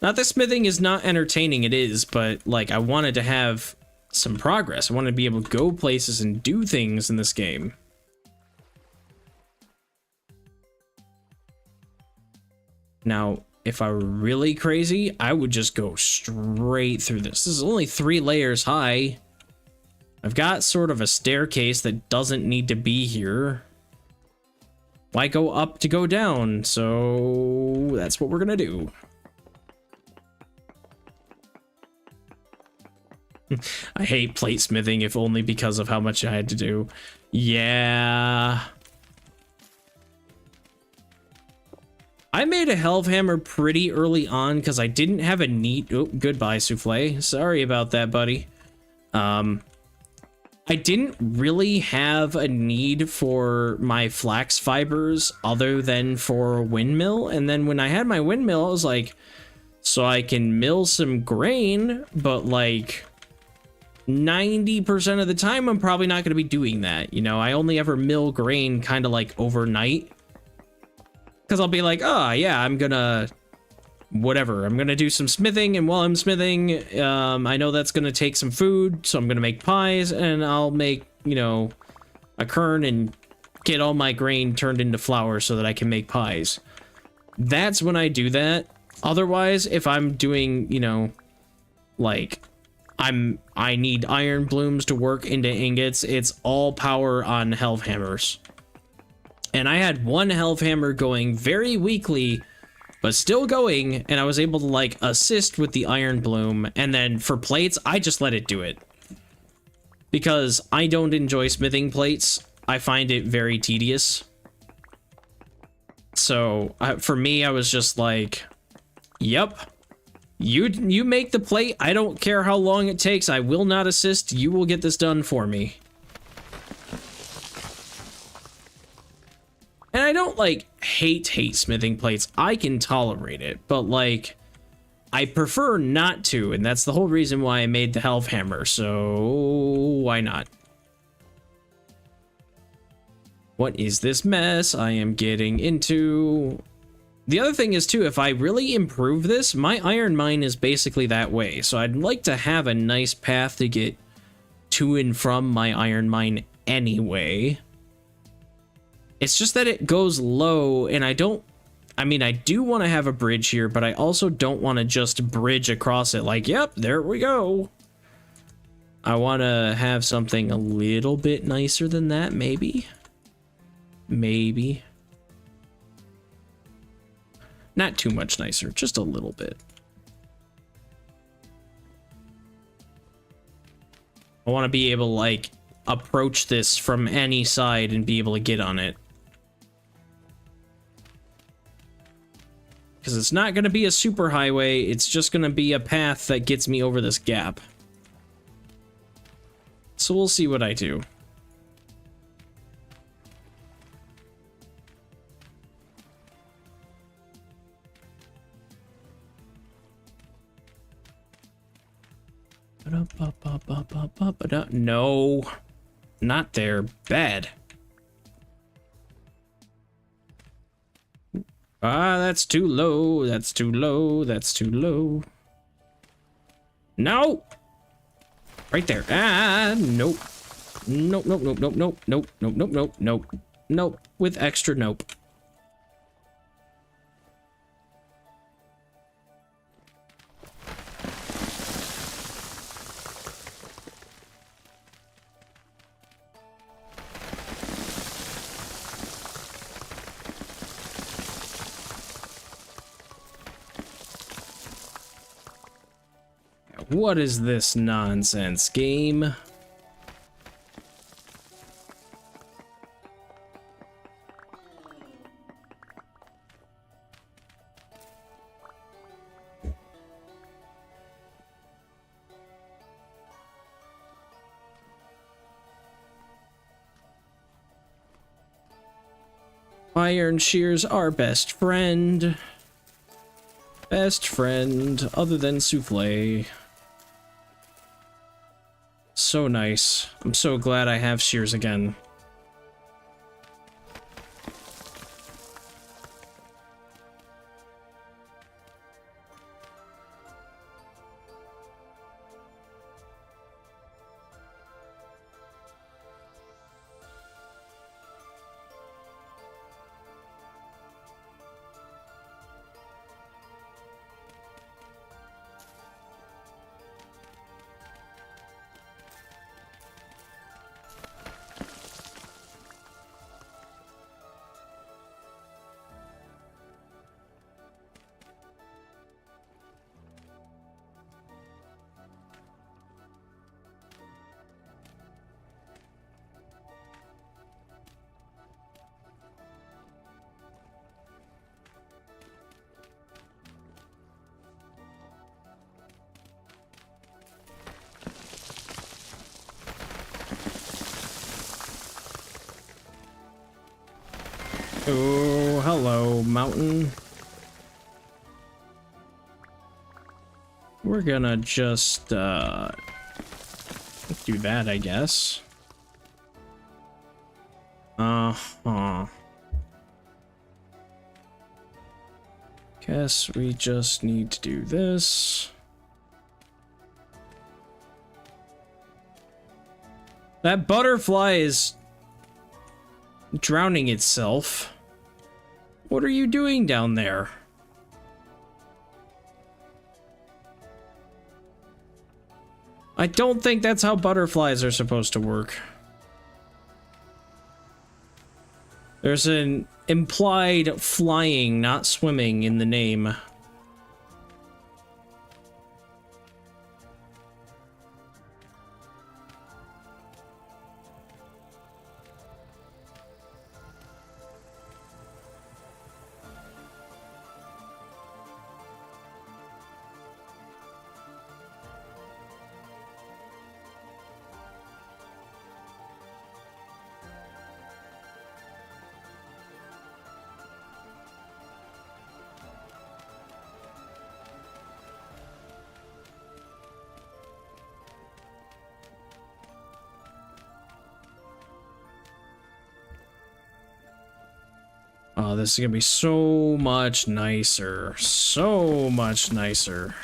Not that smithing is not entertaining, it is, but like I wanted to have some progress. I wanted to be able to go places and do things in this game. Now, if I were really crazy, I would just go straight through this. This is only 3 layers high. I've got sort of a staircase that doesn't need to be here. Why go up to go down? So that's what we're gonna do. I hate platesmithing, if only because of how much I had to do. Yeah. I made a Helvhammer pretty early on because I didn't have a need. Oh, goodbye, Souffle. Sorry about that, buddy. I didn't really have a need for my flax fibers other than for a windmill. And then when I had my windmill, I was like, so I can mill some grain, but like, 90% of the time, I'm probably not going to be doing that. You know, I only ever mill grain kind of like overnight. Because I'll be like, oh, yeah, I'm going to... whatever. I'm going to do some smithing, and while I'm smithing, I know that's going to take some food, so I'm going to make pies, and I'll make, you know, a kern and get all my grain turned into flour so that I can make pies. That's when I do that. Otherwise, if I'm doing, you know, like... I need iron blooms to work into ingots. It's all power on Helvhammers. And I had one Helvhammer going very weakly, but still going, and I was able to like assist with the iron bloom. And then for plates, I just let it do it. Because I don't enjoy smithing plates. I find it very tedious. So for me, I was just like, yep. You make the plate. I don't care how long it takes. I will not assist. You will get this done for me. And I don't, like, hate smithing plates. I can tolerate it. But, like, I prefer not to. And that's the whole reason why I made the Helvhammer. So, why not? What is this mess I am getting into? The other thing is, too, if I really improve this, my iron mine is basically that way. So I'd like to have a nice path to get to and from my iron mine anyway. It's just that it goes low, and I do want to have a bridge here, but I also don't want to just bridge across it like, yep, there we go. I want to have something a little bit nicer than that, maybe. Maybe. Not too much nicer, just a little bit. I want to be able to, like, approach this from any side and be able to get on it. Because it's not going to be a super highway, it's just going to be a path that gets me over this gap. So we'll see what I do. No, not there. Bad. Ah, that's too low. That's too low. That's too low. No! Right there. Ah, nope. Nope, nope, nope, nope, nope, nope, nope, nope, nope, nope. Nope. With extra nope. What is this nonsense game? Iron shears our best friend. Best friend other than souffle. So nice. I'm so glad I have shears again. Oh, hello, mountain. We're gonna just, do that, I guess. Uh-huh. Guess we just need to do this. That butterfly is drowning itself. What are you doing down there? I don't think that's how butterflies are supposed to work. There's an implied flying, not swimming in the name. Oh, this is gonna be so much nicer. So much nicer.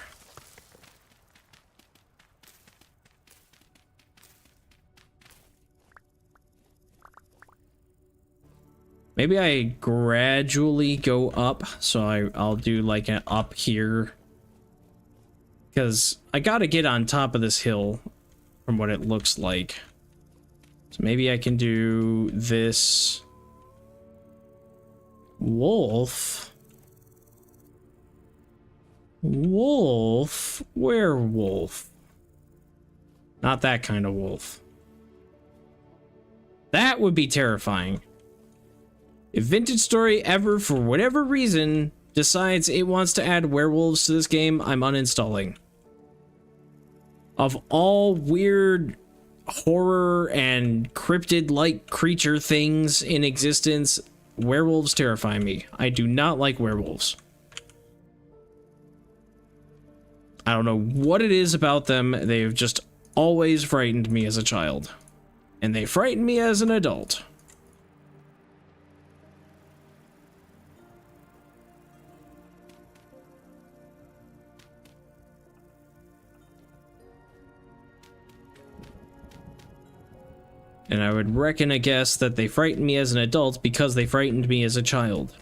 Maybe I gradually go up, so I'll do like an up here. Because I gotta get on top of this hill from what it looks like. So maybe I can do this. Wolf? Wolf? Werewolf? Not that kind of wolf. That would be terrifying. If Vintage Story ever, for whatever reason, decides it wants to add werewolves to this game, I'm uninstalling. Of all weird horror and cryptid-like creature things in existence, werewolves terrify me. I do not like werewolves. I don't know what it is about them. They've just always frightened me as a child. And they frighten me as an adult. And I would reckon a guess that they frightened me as an adult because they frightened me as a child.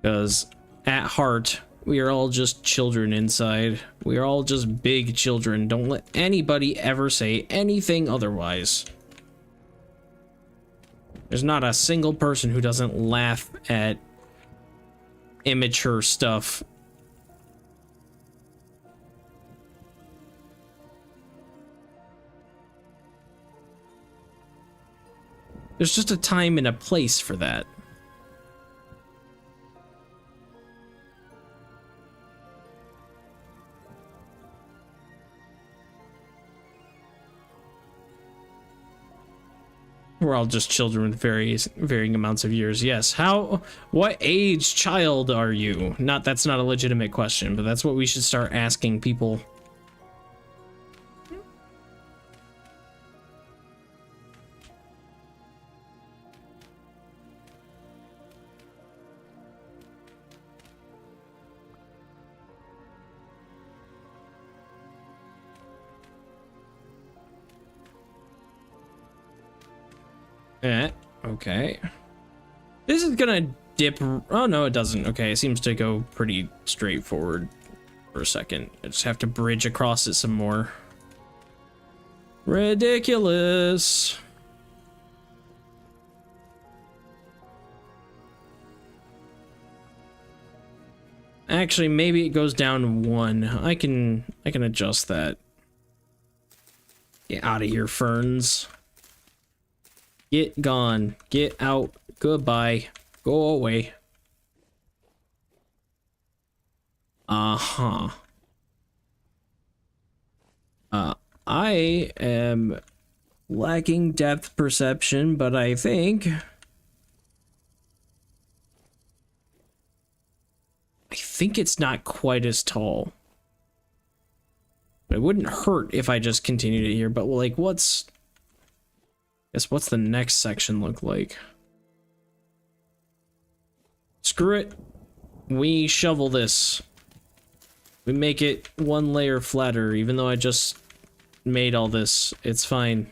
Because at heart, we are all just children inside. We are all just big children. Don't let anybody ever say anything otherwise. There's not a single person who doesn't laugh at immature stuff. There's just a time and a place for that. We're all just children with varying amounts of years. Yes. What age child are you? That's not a legitimate question, but that's what we should start asking people. Okay. This is gonna dip. Oh, no, it doesn't. Okay, it seems to go pretty straightforward for a second. I just have to bridge across it some more. Ridiculous. Actually, maybe it goes down 1. I can adjust that. Get out of here, ferns. Get gone. Get out. Goodbye. Go away. Uh-huh. I am lacking depth perception, but I think it's not quite as tall. But it wouldn't hurt if I just continued it here. But like, what's the next section look like? Screw it. We shovel this. We make it one layer flatter, even though I just made all this. It's fine.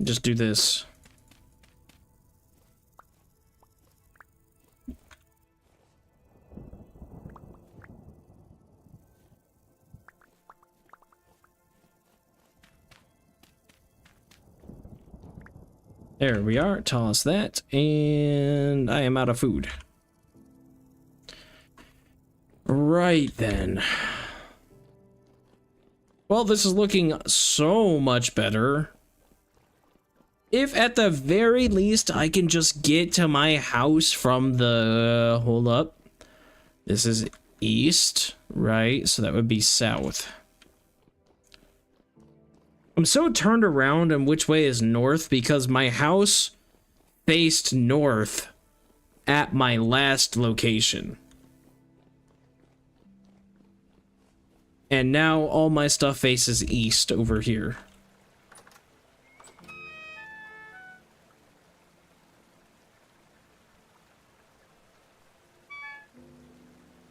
Just do this. There we are. Toss that, and I am out of food. Right then. Well, this is looking so much better. If at the very least I can just get to my house from the... Hold up. This is east, right? So that would be south. I'm so turned around on which way is north because my house faced north at my last location. And now all my stuff faces east over here.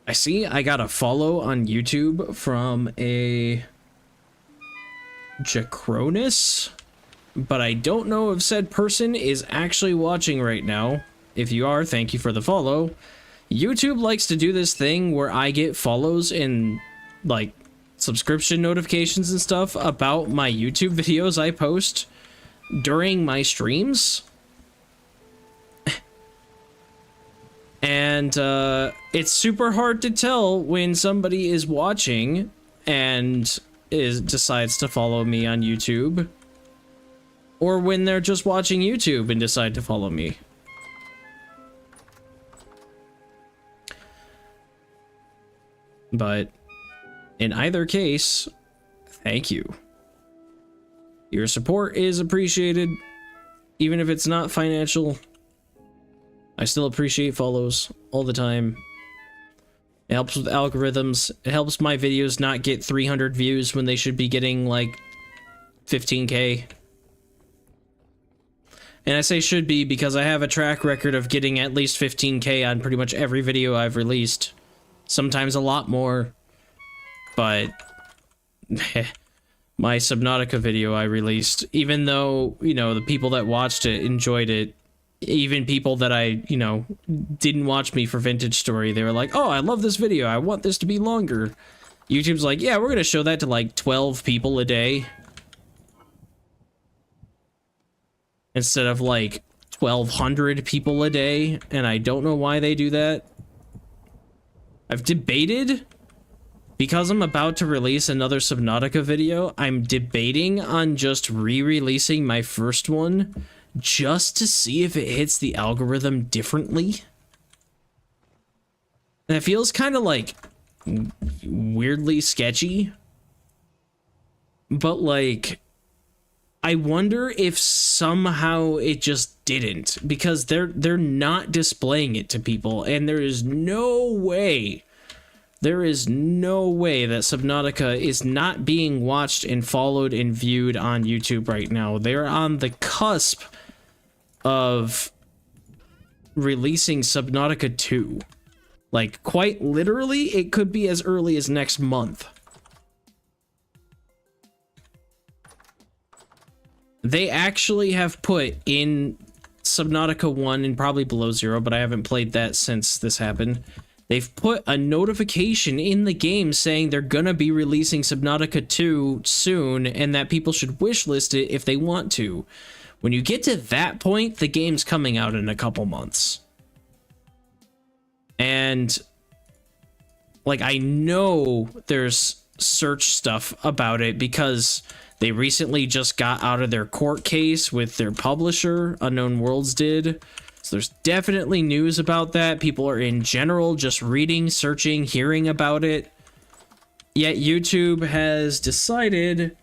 I see I got a follow on YouTube from a Jacronus, but I don't know if said person is actually watching right now. If you are, thank you for the follow. YouTube likes to do this thing where I get follows and like subscription notifications and stuff about my YouTube videos I post during my streams. And it's super hard to tell when somebody is watching and decides to follow me on YouTube, or when they're just watching YouTube and decide to follow me. But in either case, thank you. Your support is appreciated, even if it's not financial. I still appreciate follows all the time. It helps with algorithms. It helps my videos not get 300 views when they should be getting like 15K. And I say should be because I have a track record of getting at least 15K on pretty much every video I've released. Sometimes a lot more. But my Subnautica video I released, even though, you know, the people that watched it enjoyed it, even people that I, you know, didn't watch me for Vintage Story, they were like, oh, I love this video, I want this to be longer. YouTube's like, yeah, we're gonna show that to like 12 people a day. Instead of like 1,200 people a day, and I don't know why they do that. I've debated, because I'm about to release another Subnautica video, I'm debating on just re-releasing my first one, just to see if it hits the algorithm differently. And it feels kind of like weirdly sketchy. But like, I wonder if somehow it just didn't, because they're not displaying it to people, and there is no way that Subnautica is not being watched and followed and viewed on YouTube right now. They're on the cusp of releasing Subnautica 2. Like, quite literally, it could be as early as next month. They actually have put in Subnautica 1 and probably Below Zero, but I haven't played that since this happened. They've put a notification in the game saying they're gonna be releasing Subnautica 2 soon, and that people should wishlist it if they want to. When you get to that point, the game's coming out in a couple months. And like, I know there's search stuff about it because they recently just got out of their court case with their publisher, Unknown Worlds did. So there's definitely news about that. People are in general just reading, searching, hearing about it. Yet YouTube has decided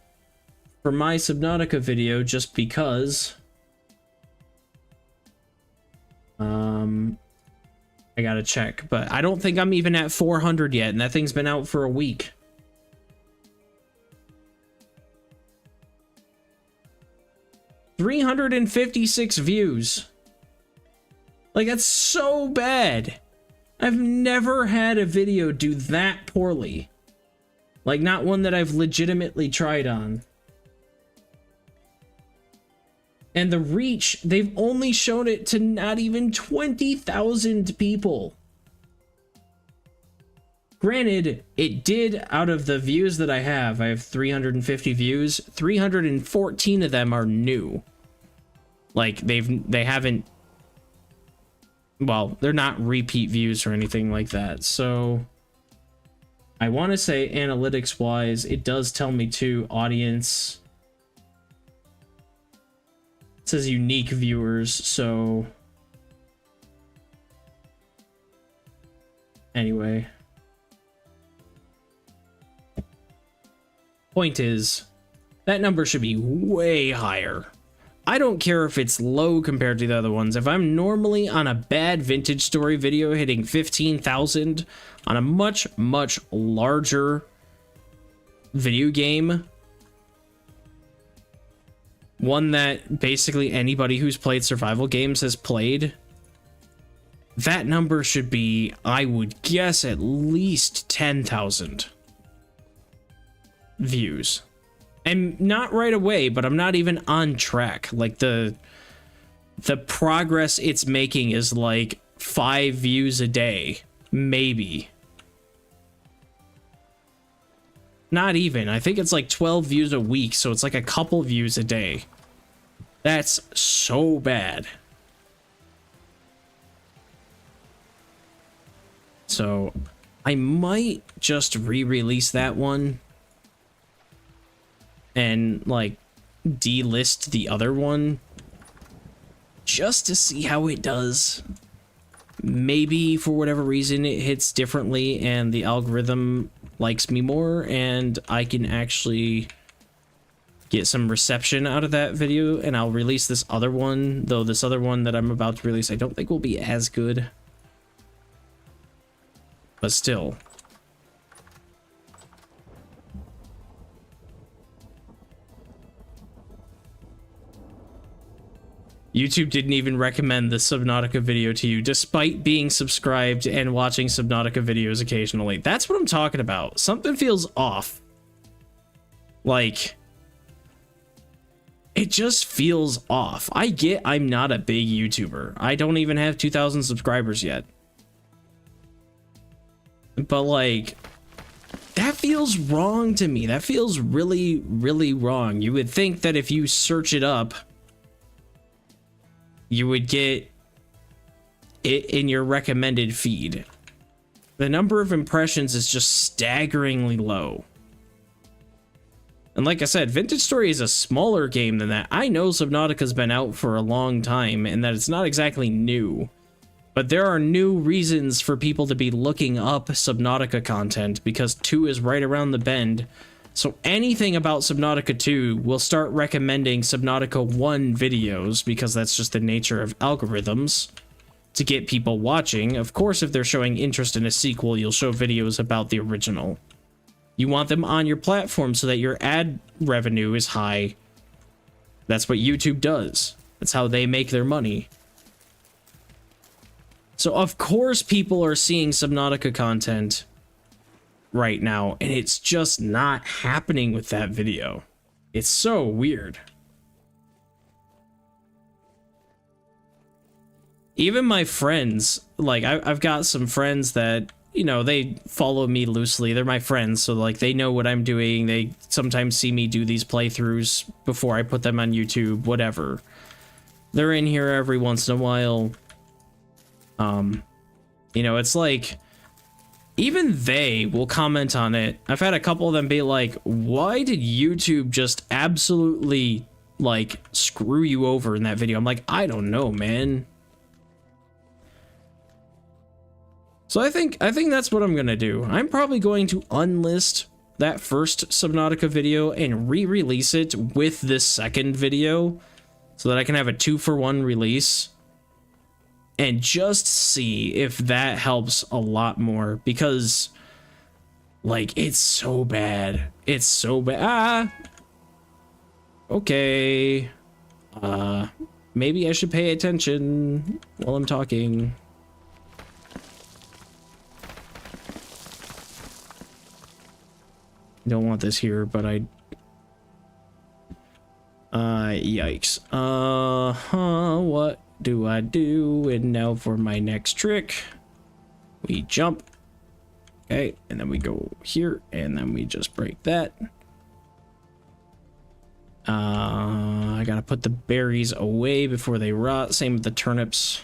for my Subnautica video, just because I gotta check, but I don't think I'm even at 400 yet, and that thing's been out for a week. $356 views. Like, that's so bad. I've never had a video do that poorly. Like, not one that I've legitimately tried on. And the reach, they've only shown it to not even 20,000 people. Granted, it did, out of the views that I have 350 views, 314 of them are new. Like, they haven't, well, they're not repeat views or anything like that. So I want to say analytics wise, it does tell me too, audience. It says unique viewers, so anyway. Point is, that number should be way higher. I don't care if it's low compared to the other ones. If I'm normally on a bad Vintage Story video hitting 15,000 on a much, much larger video game, one that basically anybody who's played survival games has played, that number should be, I would guess, at least 10,000 views. And not right away, but I'm not even on track. Like, the progress it's making is like 5 views a day, maybe. Not even. I think it's like 12 views a week, so it's like a couple views a day. That's so bad. So I might just re-release that one and like delist the other one just to see how it does. Maybe for whatever reason it hits differently and the algorithm likes me more and I can actually get some reception out of that video, and I'll release this other one, though this other one that I'm about to release I don't think will be as good, but still. YouTube didn't even recommend the Subnautica video to you, despite being subscribed and watching Subnautica videos occasionally. That's what I'm talking about. Something feels off. Like, it just feels off. I get I'm not a big YouTuber. I don't even have 2,000 subscribers yet. But, like, that feels wrong to me. That feels really, really wrong. You would think that if you search it up, you would get it in your recommended feed. The number of impressions is just staggeringly low. And like I said, Vintage Story is a smaller game than that. I know Subnautica's been out for a long time and that it's not exactly new. But there are new reasons for people to be looking up Subnautica content because 2 is right around the bend. So anything about Subnautica 2 will start recommending Subnautica 1 videos because that's just the nature of algorithms to get people watching. Of course, if they're showing interest in a sequel, you'll show videos about the original. You want them on your platform so that your ad revenue is high. That's what YouTube does. That's how they make their money. So of course people are seeing Subnautica content right now, and it's just not happening with that video. It's so weird. Even my friends, like I've got some friends that, you know, they follow me loosely. They're my friends, so like they know what I'm doing. They sometimes see me do these playthroughs before I put them on YouTube, whatever. They're in here every once in a while. You know, it's like even they will comment on it. I've had a couple of them be like, why did YouTube just absolutely like screw you over in that video? I'm like, I don't know, man. So I think that's what I'm gonna do. I'm probably going to unlist that first Subnautica video and re-release it with this second video so that I can have a 2-for-1 release. and just see if that helps a lot more, because like it's so bad. It's so bad. Ah. Okay. Maybe I should pay attention while I'm talking. Don't want this here, but yikes. What do I do? And now for my next trick. We jump. Okay, and then we go here, and then we just break that. I gotta put the berries away before they rot. Same with the turnips.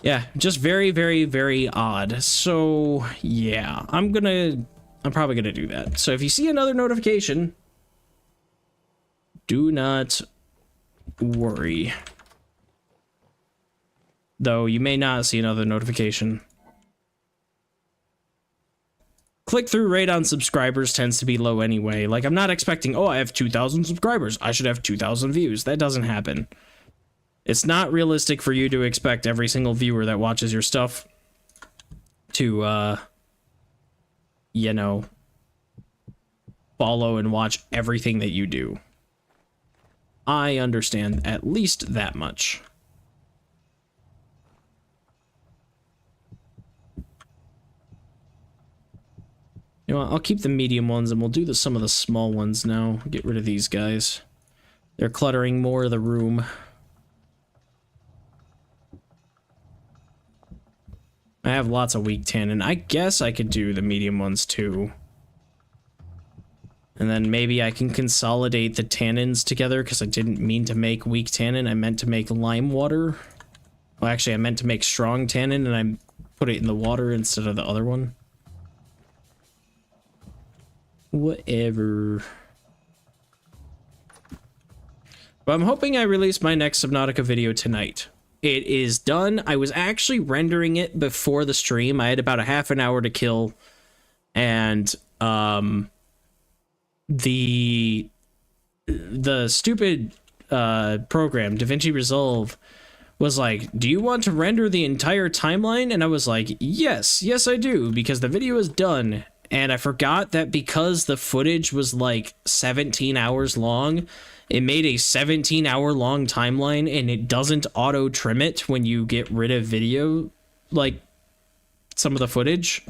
Yeah, just very, very, very odd. So, yeah, I'm probably gonna do that. So if you see another notification, do not worry. Though you may not see another notification. Click-through rate on subscribers tends to be low anyway. Like, I'm not expecting, oh, I have 2,000 subscribers, I should have 2,000 views. That doesn't happen. It's not realistic for you to expect every single viewer that watches your stuff to, you know, follow and watch everything that you do. I understand at least that much. You know what, I'll keep the medium ones and we'll do some of the small ones now. Get rid of these guys. They're cluttering more of the room. I have lots of weak tannin. I guess I could do the medium ones too. And then maybe I can consolidate the tannins together, because I didn't mean to make weak tannin. I meant to make lime water. Well, actually, I meant to make strong tannin, and I put it in the water instead of the other one. Whatever. But I'm hoping I release my next Subnautica video tonight. It is done. I was actually rendering it before the stream. I had about a half an hour to kill. And the stupid program, DaVinci Resolve, was like, do you want to render the entire timeline? And I was like, yes I do, because the video is done. And I forgot that because the footage was like 17 hours long, it made a 17-hour-long timeline, and it doesn't auto-trim it when you get rid of video, like some of the footage.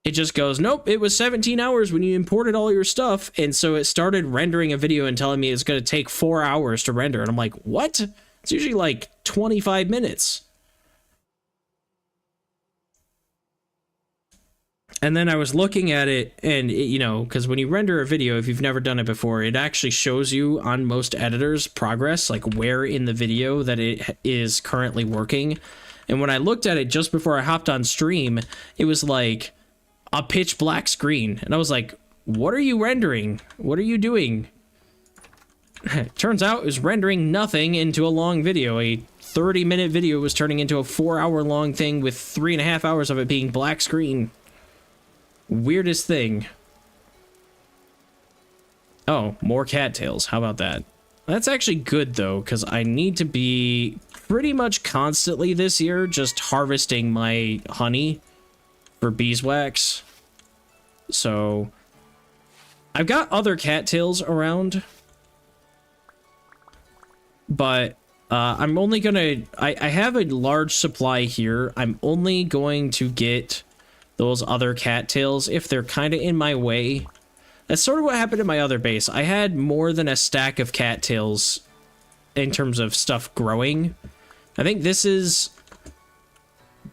It just goes, nope, it was 17 hours when you imported all your stuff, and so it started rendering a video and telling me it's going to take 4 hours to render, and I'm like, what? It's usually like 25 minutes. And then I was looking at it, and it, you know, because when you render a video, if you've never done it before, it actually shows you on most editors progress, like where in the video that it is currently working. And when I looked at it just before I hopped on stream, it was like a pitch black screen. And I was like, what are you rendering? What are you doing? Turns out it was rendering nothing into a long video. A 30-minute video was turning into a 4-hour-long thing with 3.5 hours of it being black screen. Weirdest thing. Oh, more cattails. How about that? That's actually good, though, because I need to be pretty much constantly this year just harvesting my honey for beeswax. So, I've got other cattails around, but I'm only gonna... I have a large supply here. I'm only going to get those other cattails if they're kind of in my way. That's sort of what happened in my other base. I had more than a stack of cattails in terms of stuff growing. I think this is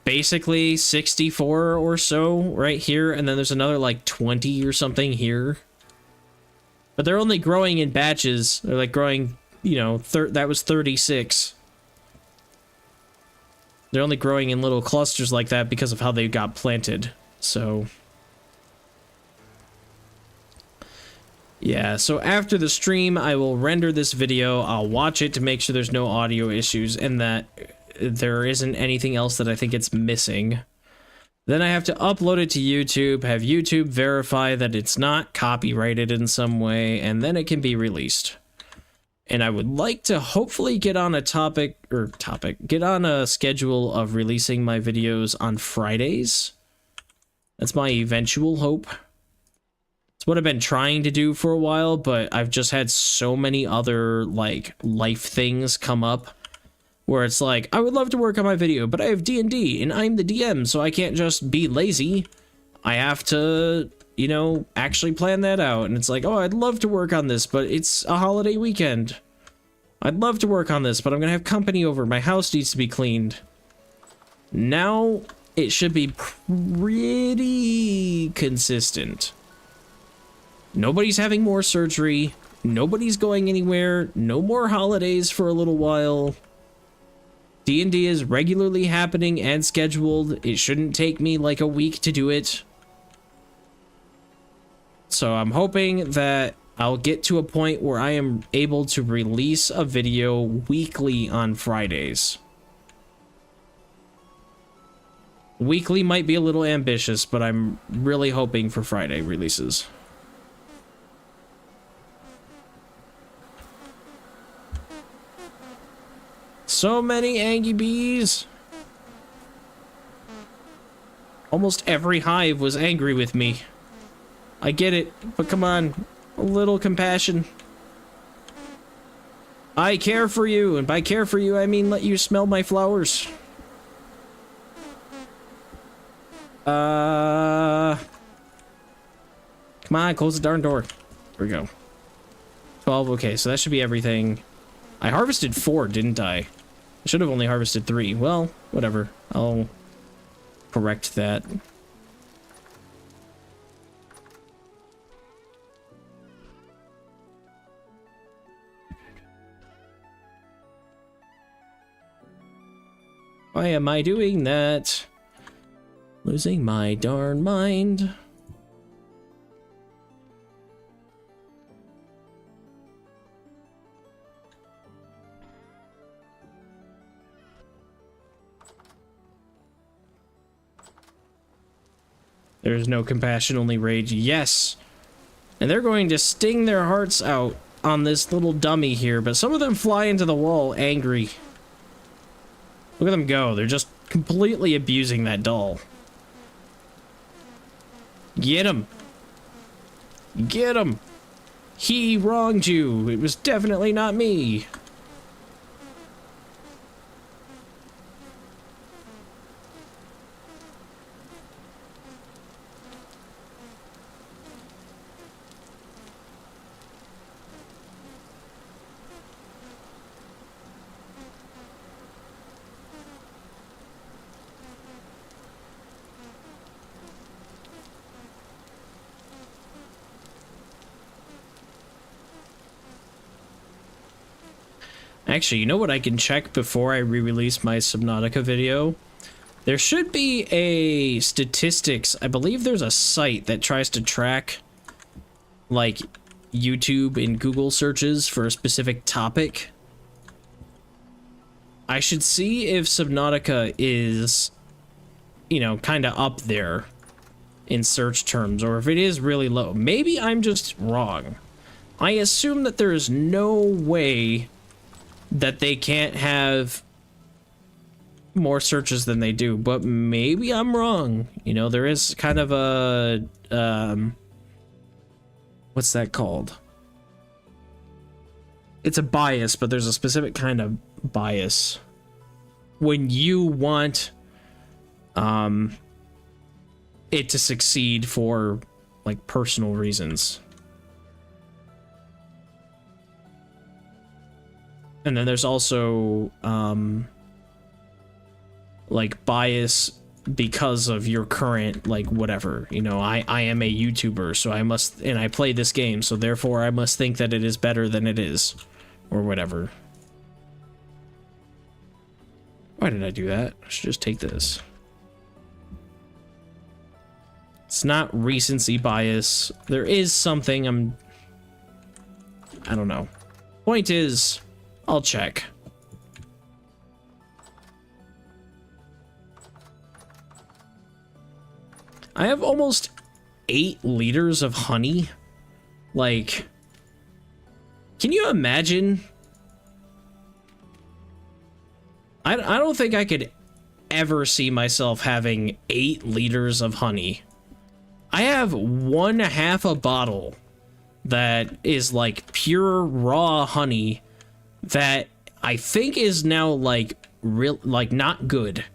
basically 64 or so right here, and then there's another like 20 or something here. But they're only growing in batches. They're like growing, you know, that was 36. They're only growing in little clusters like that because of how they got planted. So, yeah, so after the stream, I will render this video. I'll watch it to make sure there's no audio issues and that there isn't anything else that I think it's missing. Then I have to upload it to YouTube, have YouTube verify that it's not copyrighted in some way, and then it can be released. And I would like to hopefully get on a get on a schedule of releasing my videos on Fridays. That's my eventual hope. It's what I've been trying to do for a while, but I've just had so many other, like, life things come up where it's like, I would love to work on my video, but I have D&D, and I'm the DM, so I can't just be lazy. I have to, you know, actually plan that out. And it's like, oh, I'd love to work on this, but it's a holiday weekend. I'd love to work on this, but I'm gonna have company over. My house needs to be cleaned. Now, it should be pretty consistent. Nobody's having more surgery. Nobody's going anywhere. No more holidays for a little while. D&D is regularly happening and scheduled. It shouldn't take me like a week to do it. So I'm hoping that I'll get to a point where I am able to release a video weekly on Fridays. Weekly might be a little ambitious, but I'm really hoping for Friday releases. So many Angie bees. Almost every hive was angry with me. I get it, but come on, a little compassion. I care for you, and by care for you, I mean let you smell my flowers. Come on, close the darn door. Here we go. 12, okay, so that should be everything. I harvested 4, didn't I? I should have only harvested 3. Well, whatever. I'll correct that. Why am I doing that? Losing my darn mind. There's no compassion, only rage. Yes! And they're going to sting their hearts out on this little dummy here, but some of them fly into the wall angry. Look at them go. They're just completely abusing that doll. Get him! Get him! He wronged you. It was definitely not me. Actually, you know what I can check before I re-release my Subnautica video? There should be a statistics. I believe there's a site that tries to track, like, YouTube and Google searches for a specific topic. I should see if Subnautica is, you know, kind of up there in search terms, or if it is really low. Maybe I'm just wrong. I assume that there is no way that they can't have more searches than they do, but maybe I'm wrong. You know, there is kind of a, what's that called? It's a bias, but there's a specific kind of bias when you want, it to succeed for, like, personal reasons. And then there's also, like, bias because of your current, like, whatever. You know, I am a YouTuber, so I must, and I play this game, so therefore I must think that it is better than it is. Or whatever. Why did I do that? I should just take this. It's not recency bias. There is something I don't know. Point is, I'll check. I have almost 8 liters of honey. Like, can you imagine I don't think I could ever see myself having 8 liters of honey. I have 1/2 a bottle that is like pure raw honey that I think is now like not good.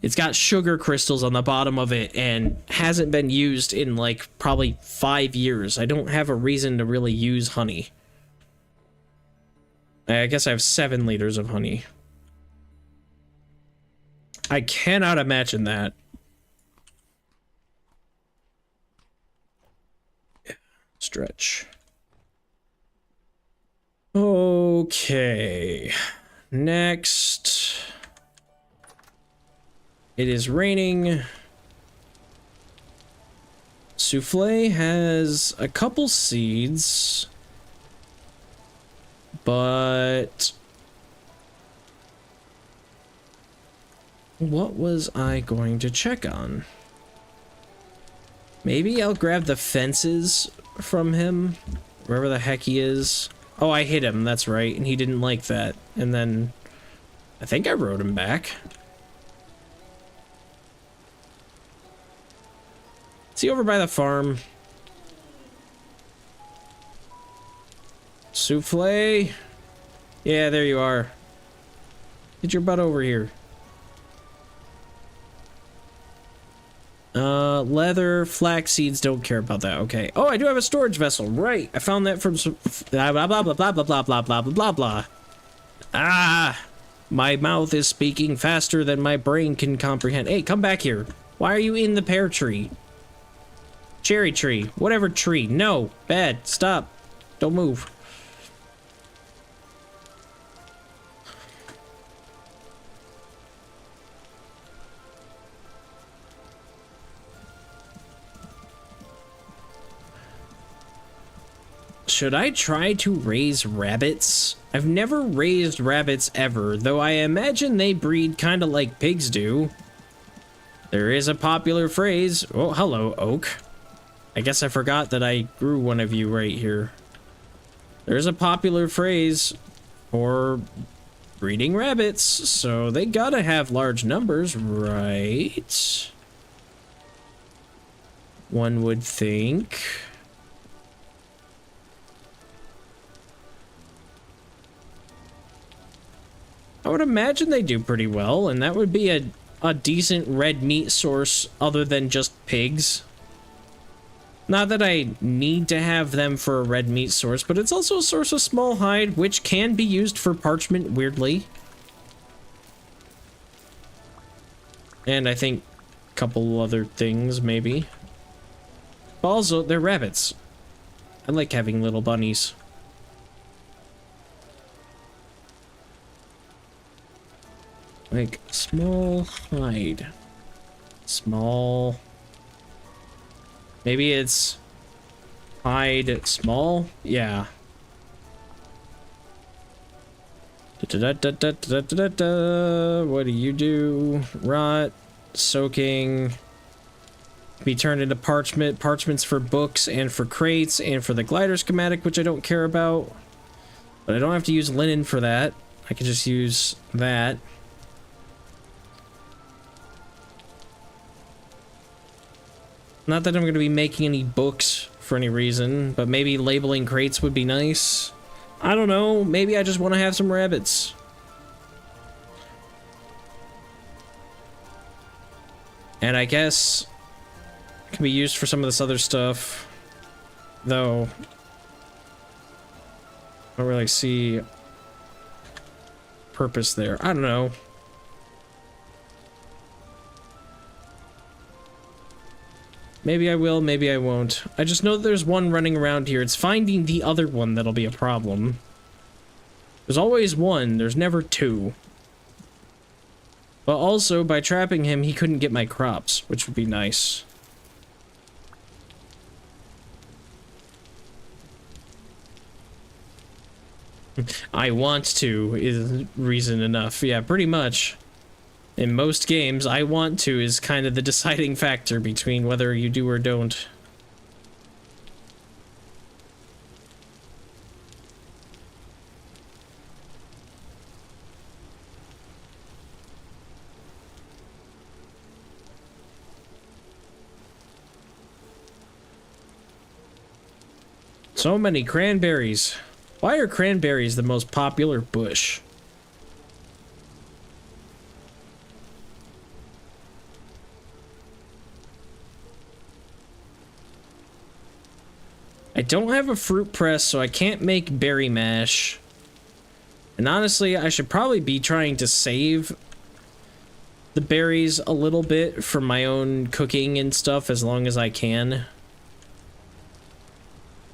It's got sugar crystals on the bottom of it and hasn't been used in like probably 5 years. I don't have a reason to really use honey. I guess I have 7 liters of honey. I cannot imagine that. Stretch. Okay. Next. It is raining. Souffle has a couple seeds, but what was I going to check on? Maybe I'll grab the fences from him, wherever the heck he is. Oh, I hit him, that's right, and he didn't like that. And then I think I rode him back. Is he over by the farm? Souffle? Yeah, there you are. Get your butt over here. Leather, flax seeds, don't care about that. Okay. Oh, I do have a storage vessel. Right. I found that from some blah blah blah blah blah blah blah blah blah blah blah. Ah! My mouth is speaking faster than my brain can comprehend. Hey, come back here. Why are you in the pear tree? Cherry tree. Whatever tree. No. Bad. Stop. Don't move. Should I try to raise rabbits? I've never raised rabbits ever, though I imagine they breed kind of like pigs do. There is a popular phrase. Oh, hello, oak. I guess I forgot that I grew one of you right here. There's a popular phrase for breeding rabbits, so they gotta have large numbers, right? One would think. I would imagine they do pretty well, and that would be a decent red meat source other than just pigs. Not that I need to have them for a red meat source, but it's also a source of small hide, which can be used for parchment, weirdly. And I think a couple other things, maybe. But also, they're rabbits. I like having little bunnies. Like, small hide. Small. Maybe it's hide small? Yeah. Da, da, da, da, da, da, da. What do you do? Rot. Soaking. Be turned into parchment. Parchments for books and for crates and for the glider schematic, which I don't care about. But I don't have to use linen for that. I can just use that. Not that I'm going to be making any books for any reason, but maybe labeling crates would be nice. I don't know, maybe I just want to have some rabbits. And I guess it can be used for some of this other stuff, though I don't really see purpose there. I don't know. Maybe I will, maybe I won't. I just know that there's one running around here. It's finding the other one that'll be a problem. There's always one, there's never two. But also, by trapping him, he couldn't get my crops, which would be nice. I want to is reason enough. Yeah, pretty much. In most games, I want to is kind of the deciding factor between whether you do or don't. So many cranberries. Why are cranberries the most popular bush? I don't have a fruit press, so I can't make berry mash. And honestly, I should probably be trying to save the berries a little bit for my own cooking and stuff as long as I can.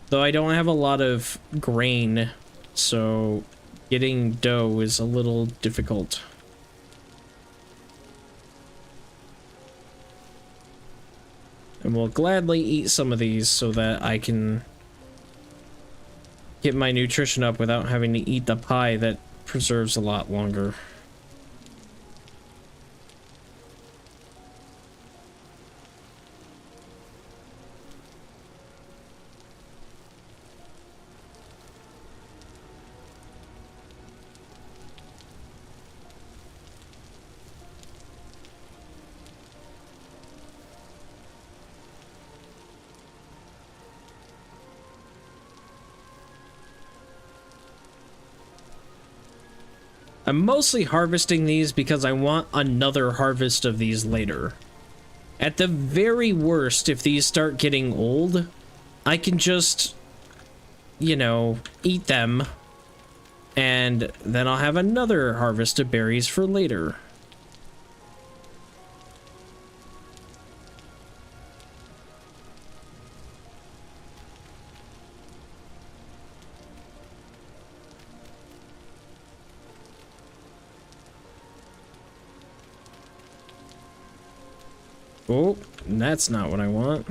Though I don't have a lot of grain, so getting dough is a little difficult. And we'll gladly eat some of these so that I can get my nutrition up without having to eat the pie that preserves a lot longer. I'm mostly harvesting these because I want another harvest of these later. At the very worst, if these start getting old, I can just, you know, eat them, and then I'll have another harvest of berries for later. Oh, that's not what I want.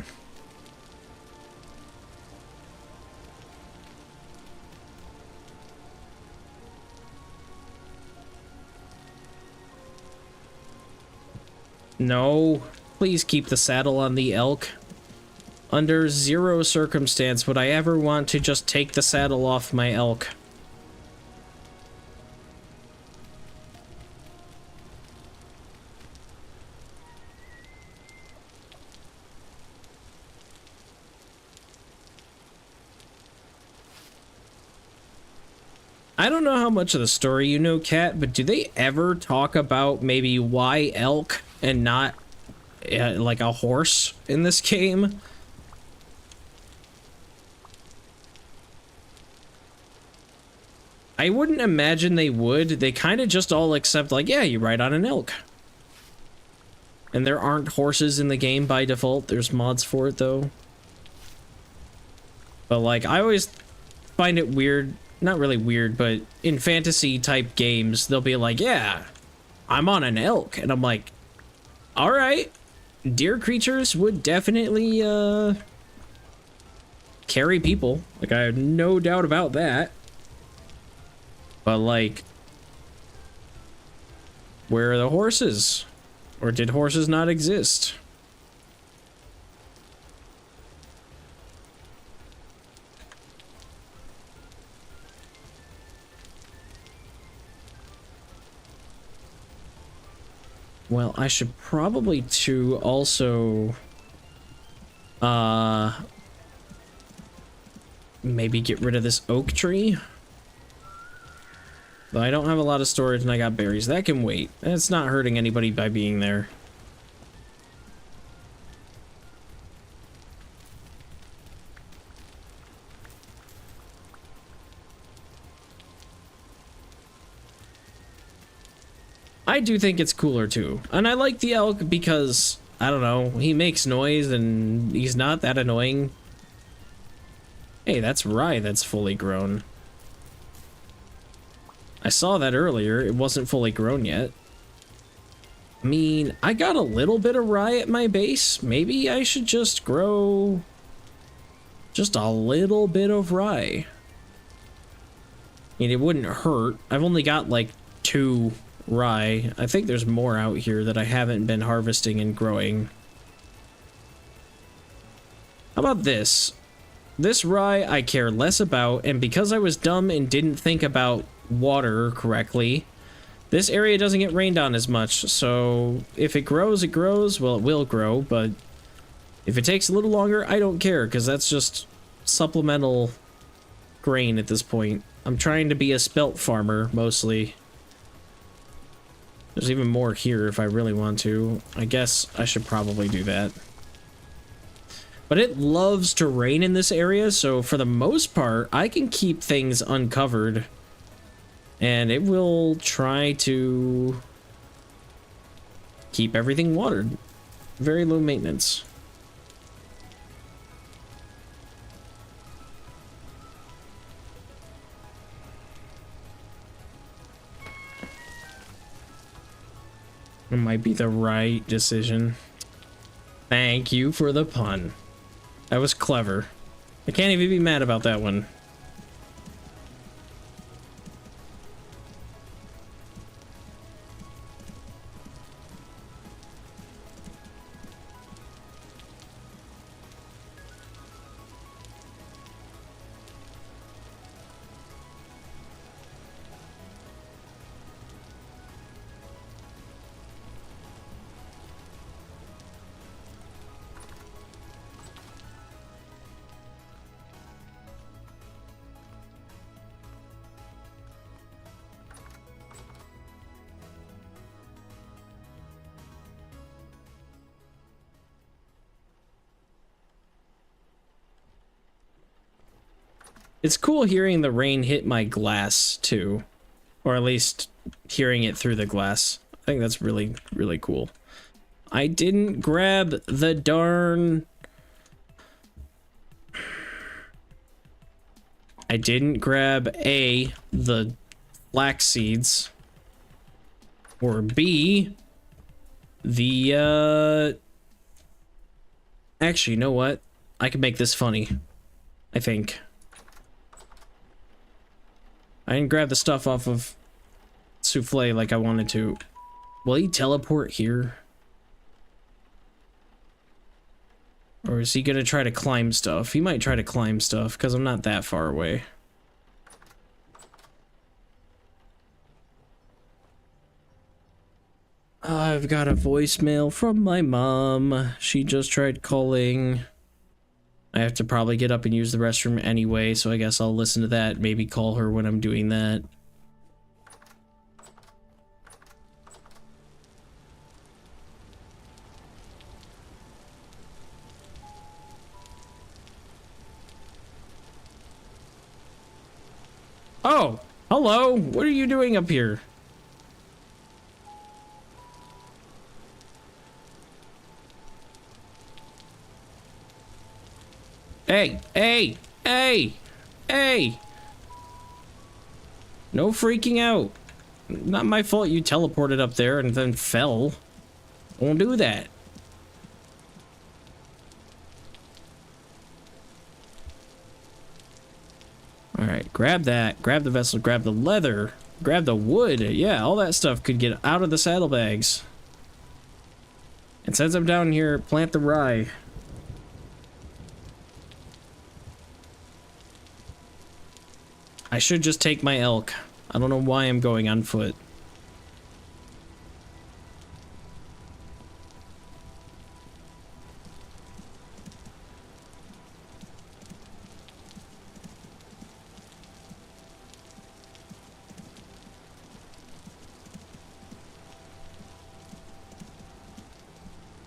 No, please keep the saddle on the elk. Under zero circumstance would I ever want to just take the saddle off my elk. I don't know how much of the story you know, Kat, but do they ever talk about maybe why elk and not like a horse in this game? I wouldn't imagine they would. They kind of just all accept, like, yeah, you ride on an elk. And there aren't horses in the game by default. There's mods for it, though. But, like, I always find it weird. Not really weird, but in fantasy type games, they'll be like, yeah, I'm on an elk. And I'm like, all right, deer creatures would definitely carry people. Like, I have no doubt about that. But, like, where are the horses? Or did horses not exist? Well, I should probably too also maybe get rid of this oak tree. But I don't have a lot of storage and I got berries. That can wait. It's not hurting anybody by being there. I do think it's cooler too. And I like the elk because, I don't know, he makes noise and he's not that annoying. Hey, that's rye that's fully grown. I saw that earlier. It wasn't fully grown yet. I mean, I got a little bit of rye at my base. Maybe I should just grow just a little bit of rye. I mean, it wouldn't hurt. I've only got like 2 rye. I think there's more out here that I haven't been harvesting and growing. How about this? This rye I care less about, and because I was dumb and didn't think about water correctly, this area doesn't get rained on as much, so if it grows, it grows. Well, it will grow, but if it takes a little longer, I don't care, because that's just supplemental grain at this point. I'm trying to be a spelt farmer, mostly. There's even more here if I really want to. I guess I should probably do that. But it loves to rain in this area, so for the most part, I can keep things uncovered. And it will try to keep everything watered. Very low maintenance. It might be the right decision. Thank you for the pun. That was clever. I can't even be mad about that one. It's cool hearing the rain hit my glass, too. Or at least hearing it through the glass. I think that's really, really cool. I didn't grab the darn... I didn't grab A, the flax seeds. Or B, the, Actually, you know what? I can make this funny. I think. I didn't grab the stuff off of Souffle like I wanted to. Will he teleport here? Or is he gonna try to climb stuff? He might try to climb stuff, because I'm not that far away. I've got a voicemail from my mom. She just tried calling. I have to probably get up and use the restroom anyway, so I guess I'll listen to that, maybe call her when I'm doing that. Oh, hello. What are you doing up here? Hey, hey, hey, hey. No freaking out. Not my fault you teleported up there and then fell. Won't do that. Alright, grab that. Grab the vessel, grab the leather, grab the wood. Yeah, all that stuff could get out of the saddlebags. And since I'm down here, plant the rye. I should just take my elk. I don't know why I'm going on foot.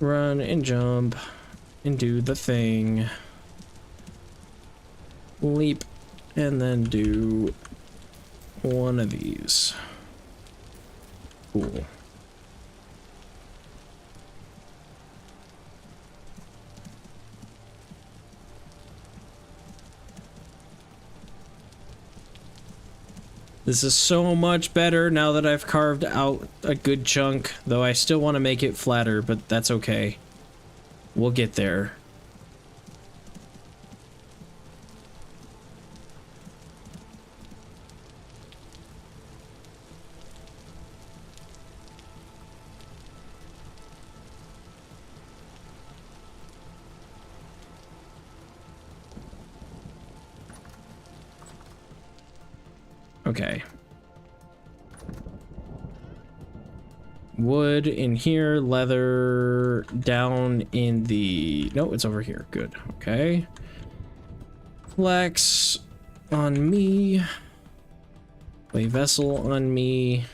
Run and jump and do the thing. Leap. And then do one of these. Cool. This is so much better now that I've carved out a good chunk, though I still want to make it flatter, but that's okay. We'll get there. Okay. Wood in here, leather down in the... No, it's over here. Good. Okay. Flax on me. Play vessel on me.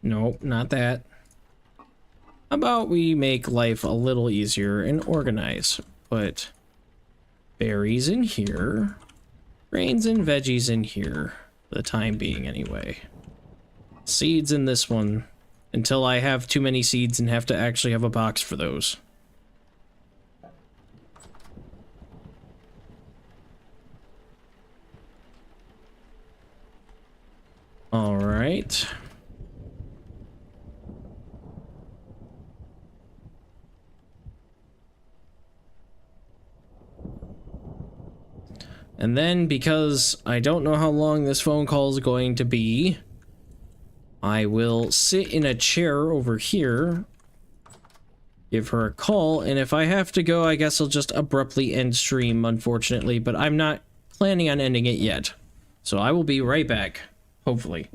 Nope, not that. How about we make life a little easier and organize? Put berries in here, grains and veggies in here, for the time being anyway. Seeds in this one, until I have too many seeds and have to actually have a box for those. All right. And then, because I don't know how long this phone call is going to be, I will sit in a chair over here, give her a call, and if I have to go, I guess I'll just abruptly end stream, unfortunately, but I'm not planning on ending it yet. So I will be right back, hopefully.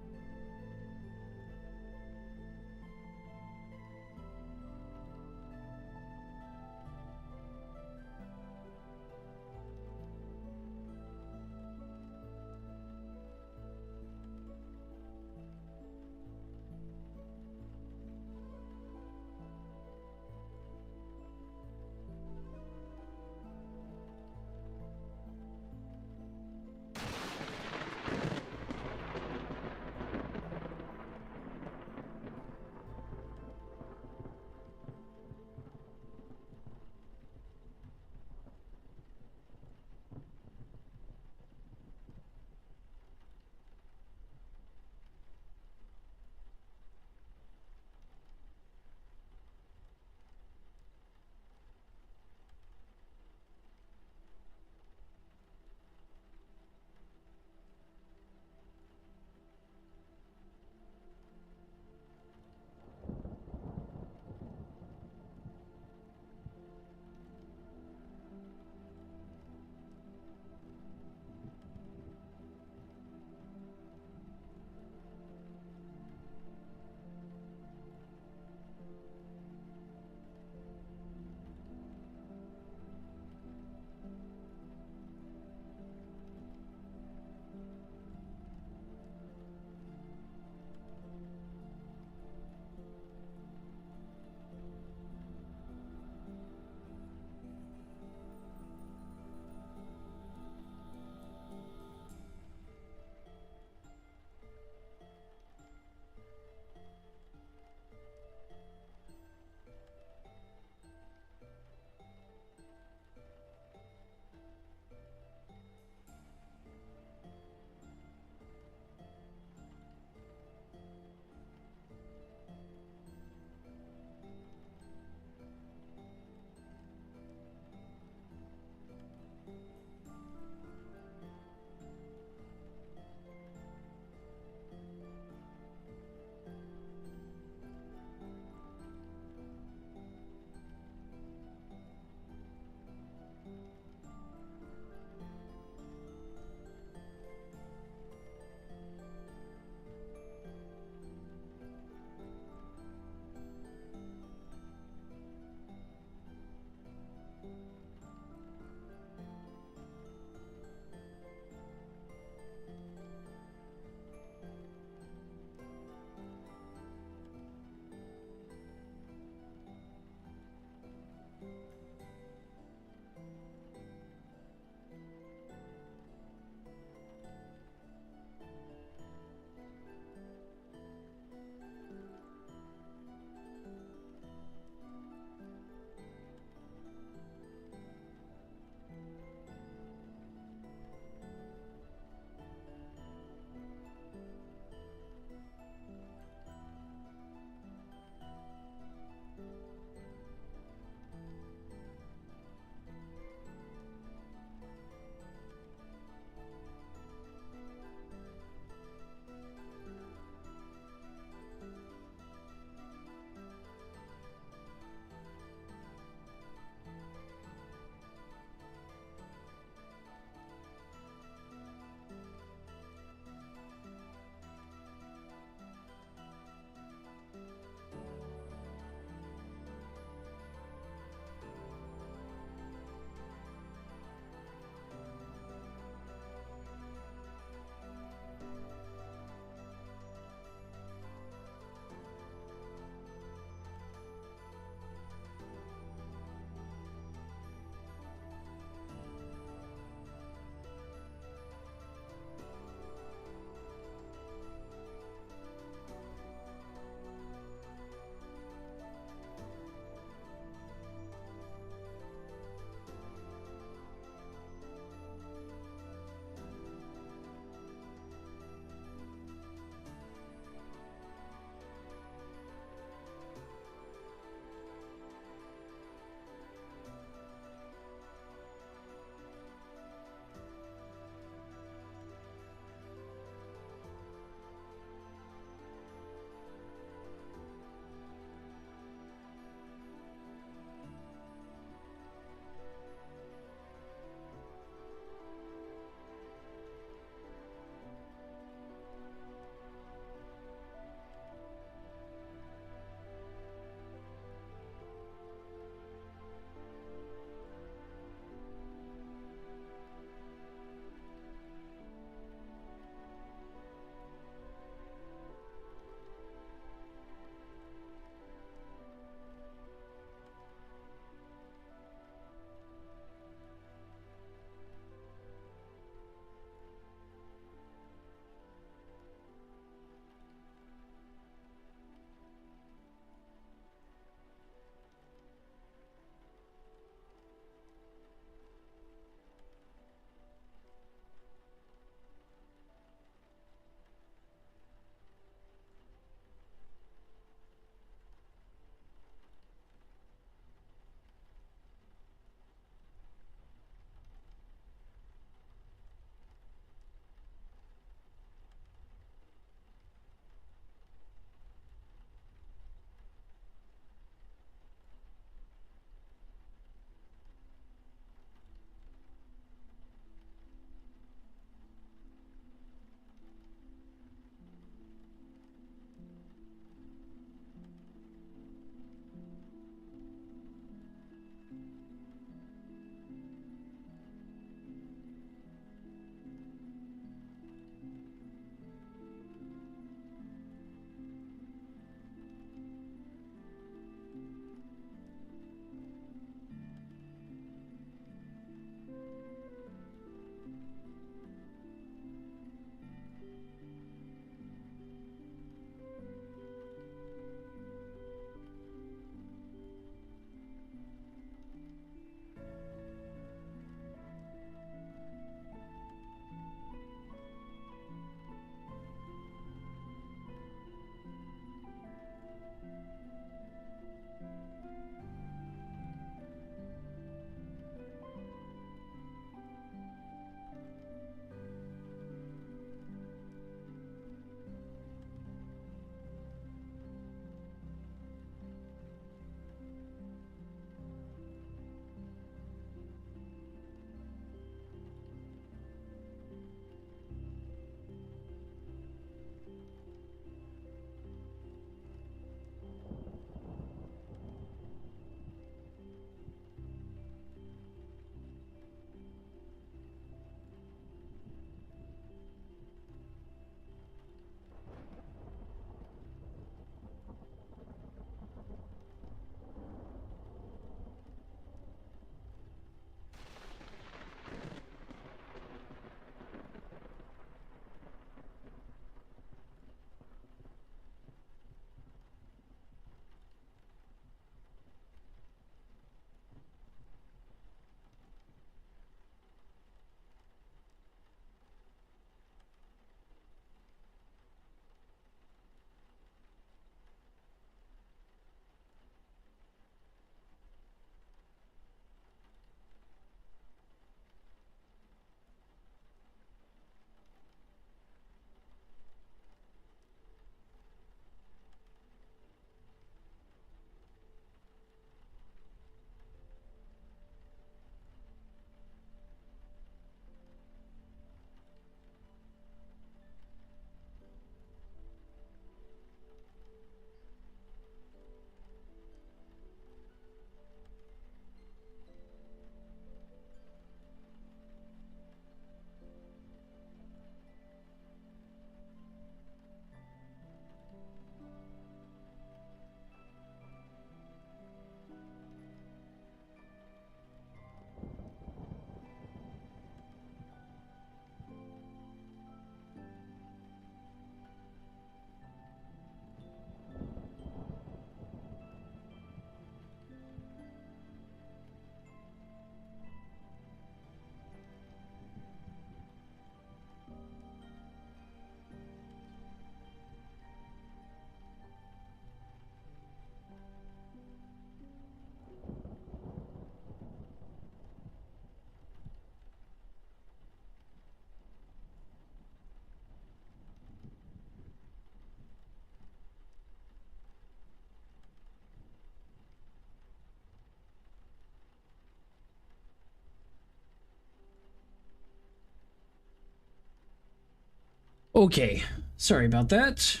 Okay, sorry about that.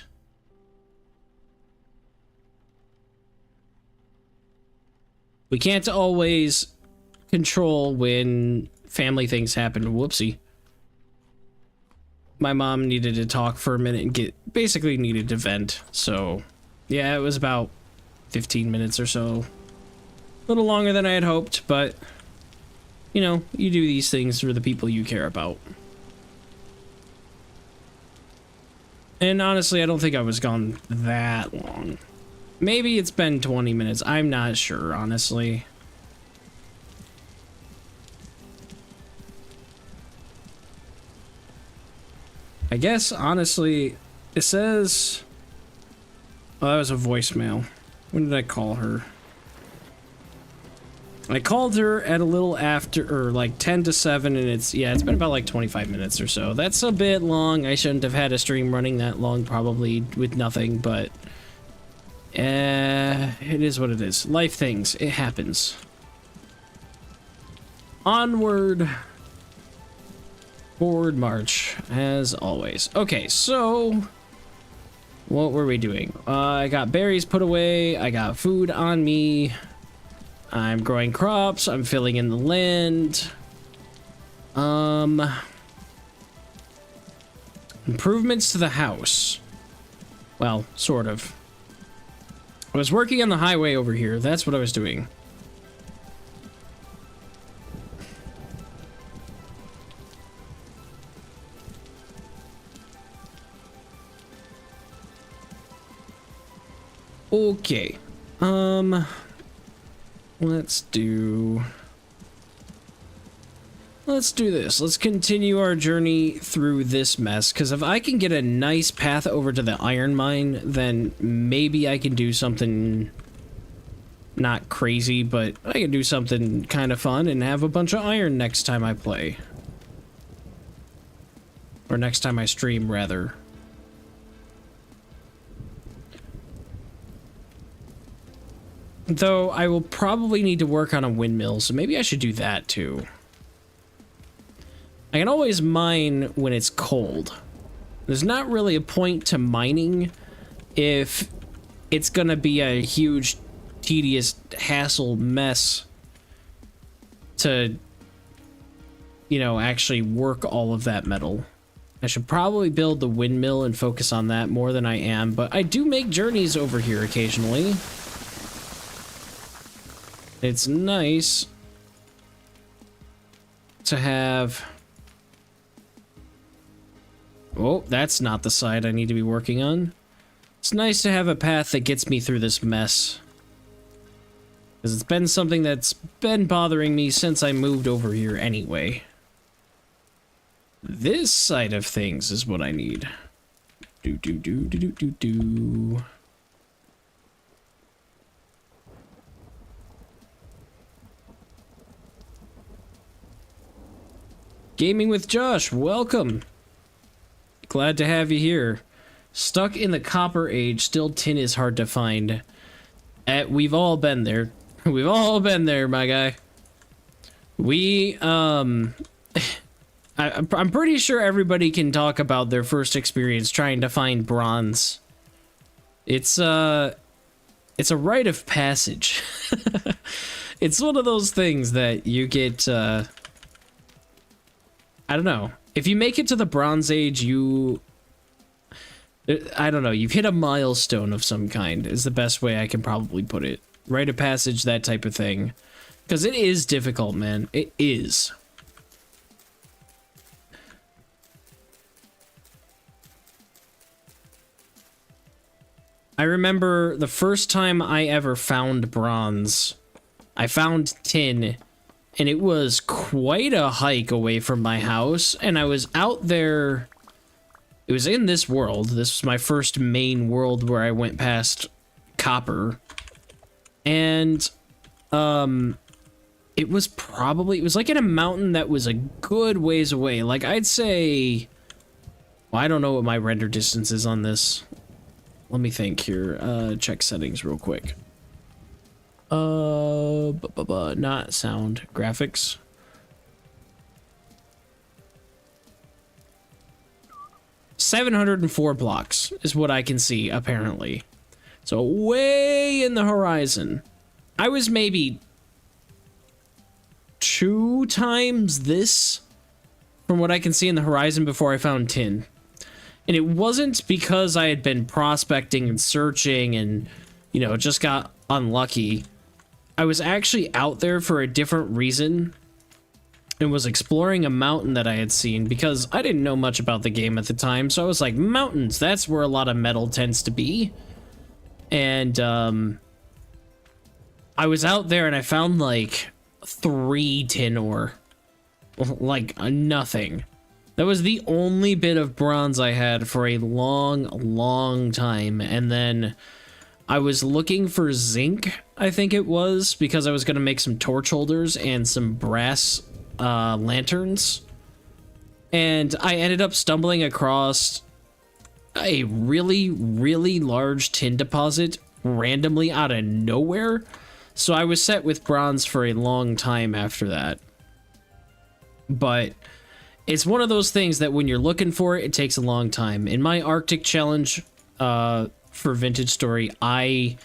We can't always control when family things happen. Whoopsie. My mom needed to talk for a minute and basically needed to vent. So, yeah, it was about 15 minutes or so. A little longer than I had hoped, but, you know, you do these things for the people you care about. And honestly, I don't think I was gone that long. Maybe it's been 20 minutes. I'm not sure, honestly. I guess, honestly, it says... Oh, that was a voicemail. When did I call her? I called her at a little after, or like 10 to 7, and it's been about like 25 minutes or so. That's a bit long. I shouldn't have had a stream running that long, probably, with nothing, but... it is what it is. Life things. It happens. Onward. Forward march, as always. Okay, so... What were we doing? I got berries put away. I got food on me. I'm growing crops. I'm filling in the land. Improvements to the house. Well, sort of. I was working on the highway over here. That's what I was doing. Okay. Let's do this. Let's continue our journey through this mess, because if I can get a nice path over to the iron mine, then maybe I can do something not crazy, but I can do something kind of fun and have a bunch of iron next time I play. Or next time I stream, rather. Though I will probably need to work on a windmill, so maybe I should do that too. I can always mine when it's cold. There's not really a point to mining if it's gonna be a huge, tedious, hassle mess to, you know, actually work all of that metal. I should probably build the windmill and focus on that more than I am, but I do make journeys over here occasionally. It's nice to have... Oh, that's not the side I need to be working on. It's nice to have a path that gets me through this mess. Because it's been something that's been bothering me since I moved over here anyway. This side of things is what I need. Do. Gaming with Josh, welcome. Glad to have you here. Stuck in the copper age, still tin is hard to find. We've all been there. We've all been there, my guy. I'm pretty sure everybody can talk about their first experience trying to find bronze. It's a rite of passage. It's one of those things that you get, I don't know. If you make it to the Bronze Age, I don't know, you've hit a milestone of some kind, is the best way I can probably put it. Rite of passage, that type of thing. Because it is difficult, man. It is. I remember the first time I ever found bronze, I found tin, and it was quite a hike away from my house, and I was out there. It was in this world. This was my first main world where I went past copper. And, it was like in a mountain that was a good ways away. Like, I'd say, well, I don't know what my render distance is on this. Let me think here. Check settings real quick. Not sound, graphics. 704 blocks is what I can see, apparently. So way in the horizon. I was maybe 2 times this from what I can see in the horizon before I found tin. And it wasn't because I had been prospecting and searching and, you know, just got unlucky. I was actually out there for a different reason and was exploring a mountain that I had seen because I didn't know much about the game at the time. So I was like, mountains, that's where a lot of metal tends to be. And I was out there and I found like 3 tin ore. Like nothing. That was the only bit of bronze I had for a long time. And then I was looking for zinc, I think it was, because I was going to make some torch holders and some brass lanterns. And I ended up stumbling across a really large tin deposit randomly out of nowhere. So I was set with bronze for a long time after that. But it's one of those things that when you're looking for it, it takes a long time. In my Arctic challenge for Vintage Story, I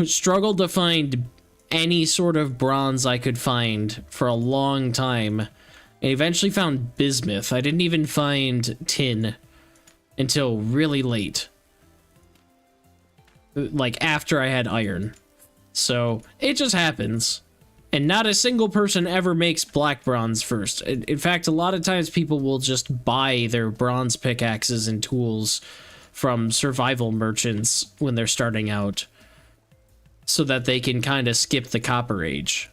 struggled to find any sort of bronze I could find for a long time. I eventually found bismuth. I didn't even find tin until really late. Like after I had iron. So it just happens. And not a single person ever makes black bronze first. In fact, a lot of times people will just buy their bronze pickaxes and tools from survival merchants when they're starting out, so that they can kind of skip the copper age.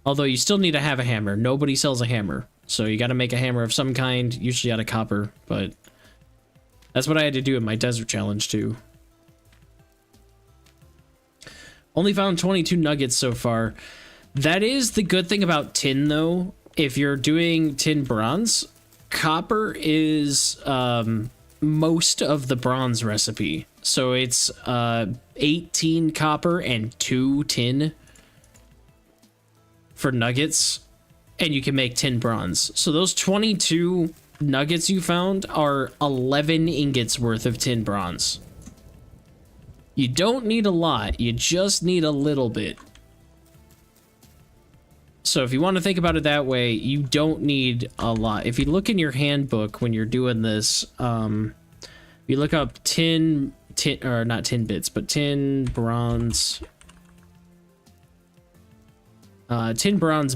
Although you still need to have a hammer. Nobody sells a hammer. So you got to make a hammer of some kind, usually out of copper. But that's what I had to do in my desert challenge too. Only found 22 nuggets so far. That is the good thing about tin, though. If you're doing tin bronze, copper is most of the bronze recipe. So it's 18 copper and 2 tin for nuggets, and you can make tin bronze. So those 22 nuggets you found are 11 ingots worth of tin bronze. You don't need a lot, you just need a little bit. So if you want to think about it that way, you don't need a lot. If you look in your handbook when you're doing this, you look up tin, or not tin bits, but tin bronze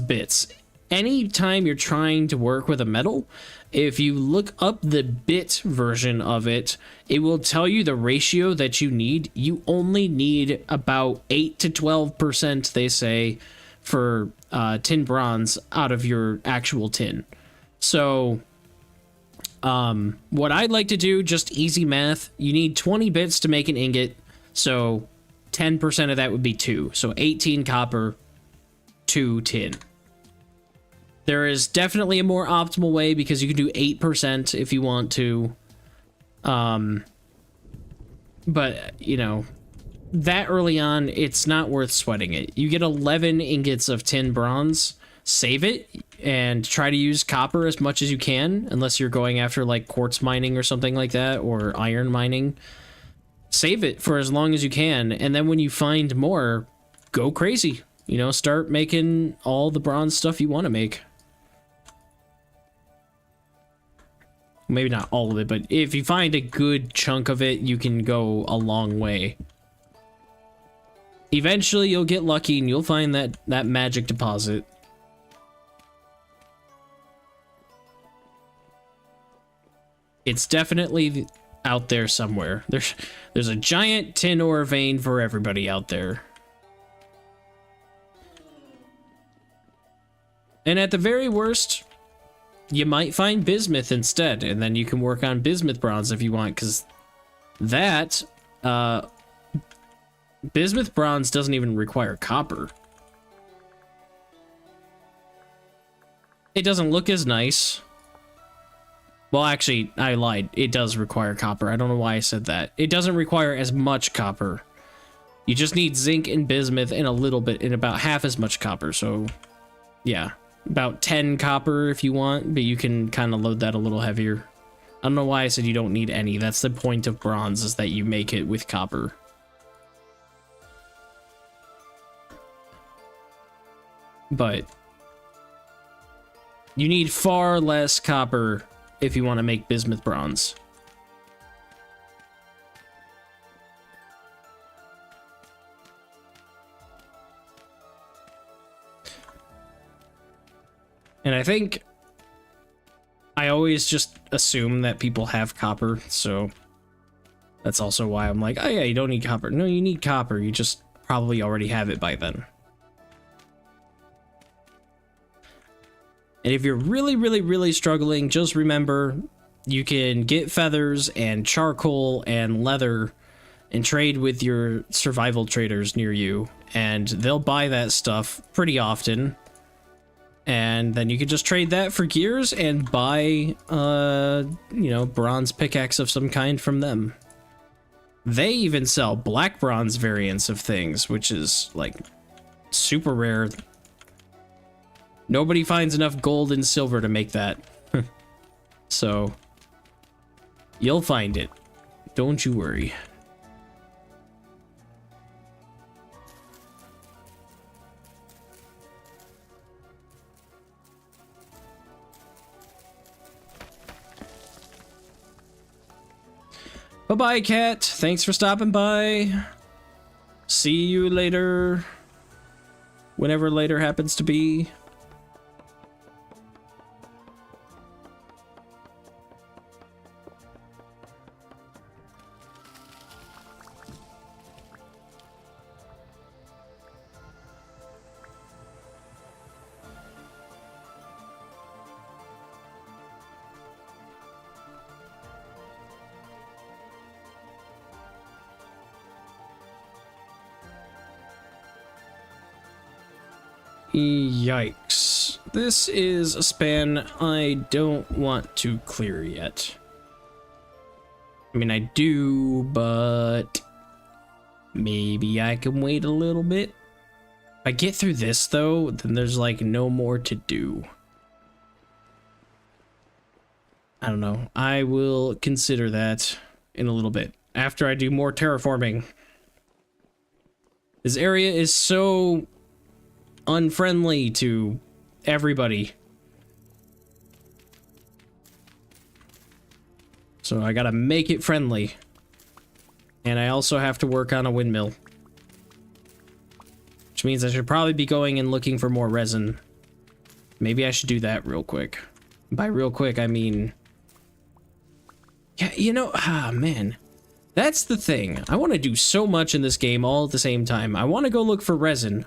bits. Anytime you're trying to work with a metal, if you look up the bit version of it, it will tell you the ratio that you need. You only need about 8 to 12%, they say, for tin bronze out of your actual tin. So what I'd like to do, just easy math, you need 20 bits to make an ingot, so 10% of that would be 2. So 18 copper, 2 tin. There is definitely a more optimal way because you can do 8% if you want to. But, you know, that early on, it's not worth sweating it. You get 11 ingots of tin bronze, save it, and try to use copper as much as you can, unless you're going after, like, quartz mining or something like that, or iron mining. Save it for as long as you can, and then when you find more, go crazy. You know, start making all the bronze stuff you want to make. Maybe not all of it, but if you find a good chunk of it, you can go a long way. Eventually, you'll get lucky and you'll find that magic deposit. It's definitely out there somewhere. There's a giant tin ore vein for everybody out there. And at the very worst, you might find bismuth instead, and then you can work on bismuth bronze if you want, because that, bismuth bronze doesn't even require copper. It doesn't look as nice. Well, actually, I lied. It does require copper. I don't know why I said that. It doesn't require as much copper. You just need zinc and bismuth and a little bit, and about half as much copper, so yeah. About 10 copper if you want, but you can kind of load that a little heavier. I don't know why I said you don't need any. That's the point of bronze, is that you make it with copper. But you need far less copper if you want to make bismuth bronze. And I think I always just assume that people have copper, so that's also why I'm like, oh yeah, you don't need copper. No, you need copper. You just probably already have it by then. And if you're really, really, really struggling, just remember you can get feathers and charcoal and leather and trade with your survival traders near you, and they'll buy that stuff pretty often. And then you can just trade that for gears and buy, you know, bronze pickaxe of some kind from them. They even sell black bronze variants of things, which is, like, super rare. Nobody finds enough gold and silver to make that. So, you'll find it. Don't you worry. Bye-bye, cat. Thanks for stopping by. See you later. Whenever later happens to be. Yikes. This is a span I don't want to clear yet. I mean, I do, but maybe I can wait a little bit. If I get through this, though, then there's, like, no more to do. I don't know. I will consider that in a little bit, after I do more terraforming. This area is so unfriendly to everybody. So I gotta make it friendly. And I also have to work on a windmill. Which means I should probably be going and looking for more resin. Maybe I should do that real quick. By real quick, I mean... yeah, you know, man. That's the thing. I want to do so much in this game all at the same time. I want to go look for resin.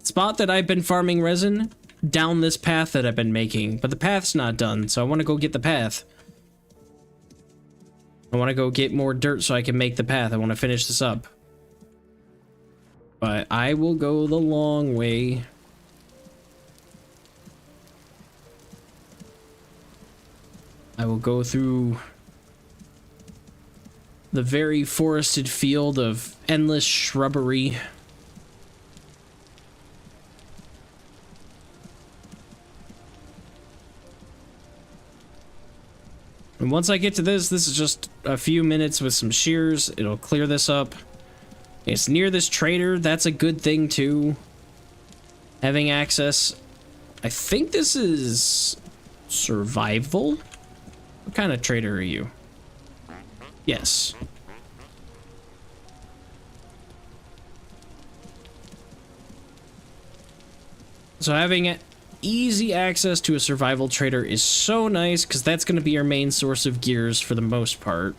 Spot that I've been farming resin down this path that I've been making, but the path's not done, so I want to go get the path. I want to go get more dirt so I can make the path. I want to finish this up. But I will go the long way. I will go through the very forested field of endless shrubbery. And once I get to this is just a few minutes with some shears. It'll clear this up. It's near this trader. That's a good thing, too. Having access. I think this is survival? What kind of trader are you? Yes. So having easy access to a survival trader is so nice, because that's going to be our main source of gears for the most part.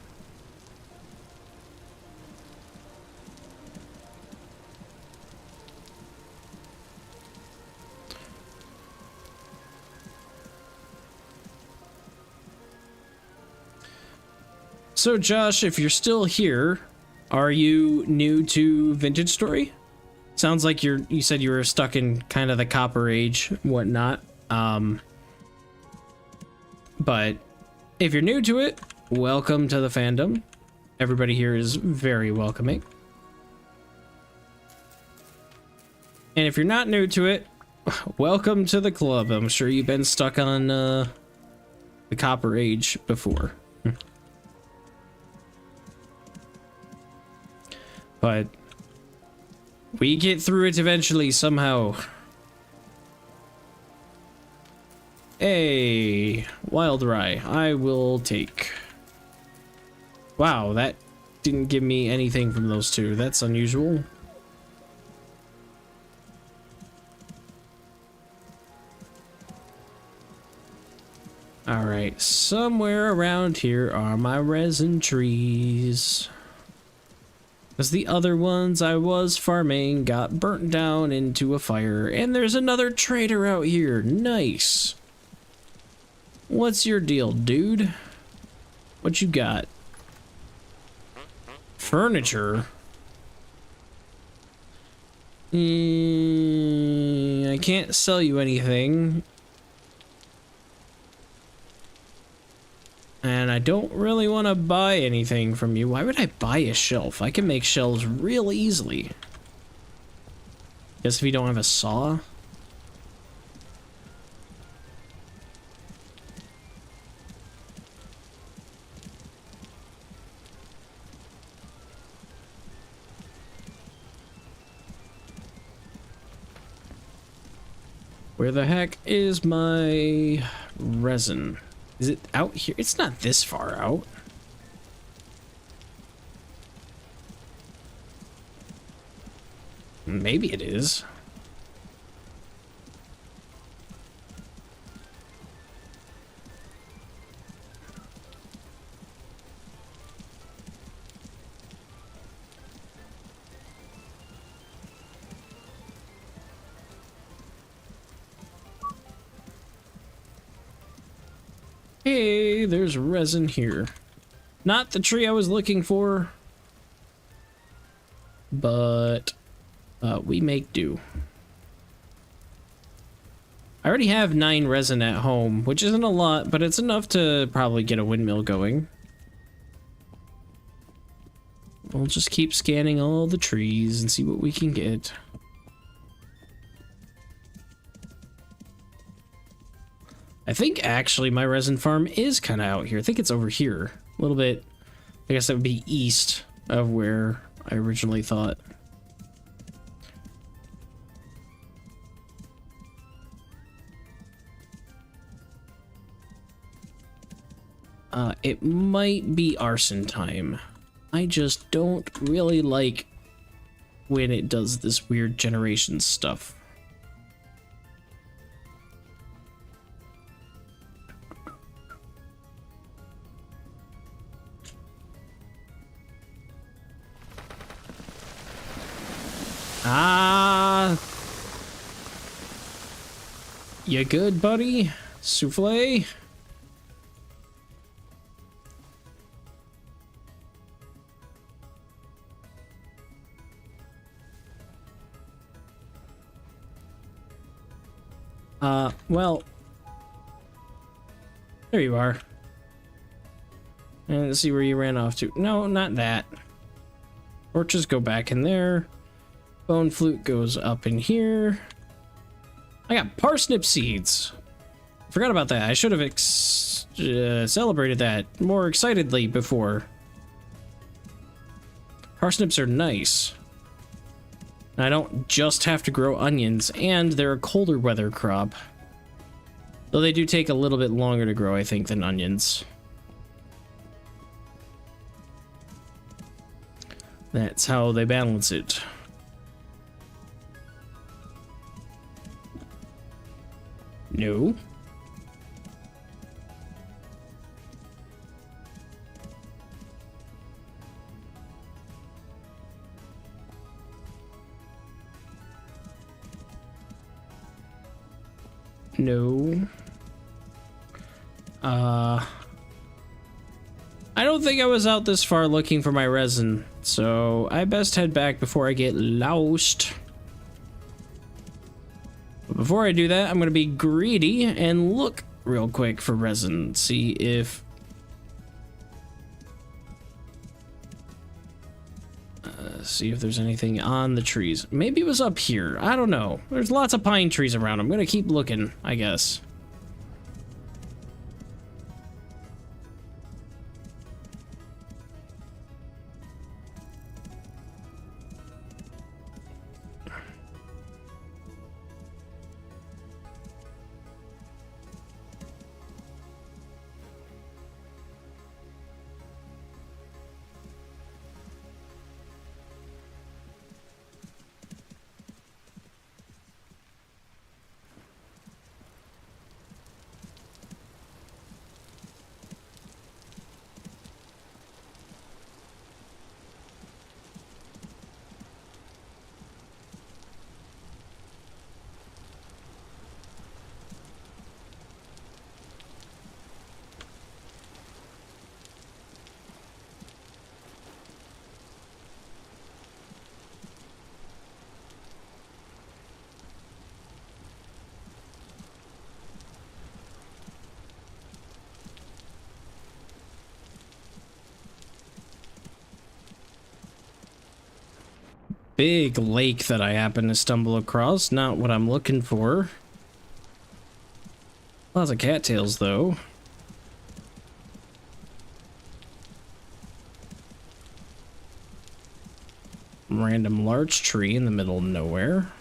So Josh, if you're still here, are you new to Vintage Story? Sounds like you said you were stuck in kind of the Copper Age, whatnot. But if you're new to it, welcome to the fandom. Everybody here is very welcoming. And if you're not new to it, welcome to the club. I'm sure you've been stuck on the Copper Age before. But we get through it eventually somehow. Hey, wild rye, I will take. Wow, that didn't give me anything from those two. That's unusual. Alright, somewhere around here are my resin trees. Because the other ones I was farming got burnt down into a fire. And there's another trader out here. Nice. What's your deal, dude? What you got? Furniture? I can't sell you anything. And I don't really want to buy anything from you. Why would I buy a shelf? I can make shelves real easily. Guess if you don't have a saw. Where the heck is my resin? Is it out here? It's not this far out. Maybe it is. Hey, there's resin here. Not the tree I was looking for, but we make do. I already have 9 resin at home, which isn't a lot, but it's enough to probably get a windmill going. We'll just keep scanning all the trees and see what we can get. I think actually my resin farm is kind of out here. I think it's over here. A little bit, I guess that would be east of where I originally thought. It might be arson time. I just don't really like when it does this weird generation stuff. Ah, you good, buddy? Souffle? Well, there you are. And let's see where you ran off to. No, not that. Torches go back in there. Bone flute goes up in here. I got parsnip seeds. Forgot about that. I should have celebrated that more excitedly before. Parsnips are nice. I don't just have to grow onions, and they're a colder weather crop. Though they do take a little bit longer to grow, I think, than onions. That's how they balance it. No. No. I don't think I was out this far looking for my resin, so I best head back before I get lost. But before I do that, I'm gonna be greedy and look real quick for resin. See if there's anything on the trees. Maybe it was up here. I don't know. There's lots of pine trees around. I'm gonna keep looking, I guess. big lake that I happen to stumble across. Not what I'm looking for. Lots of cattails, though. Random larch tree in the middle of nowhere.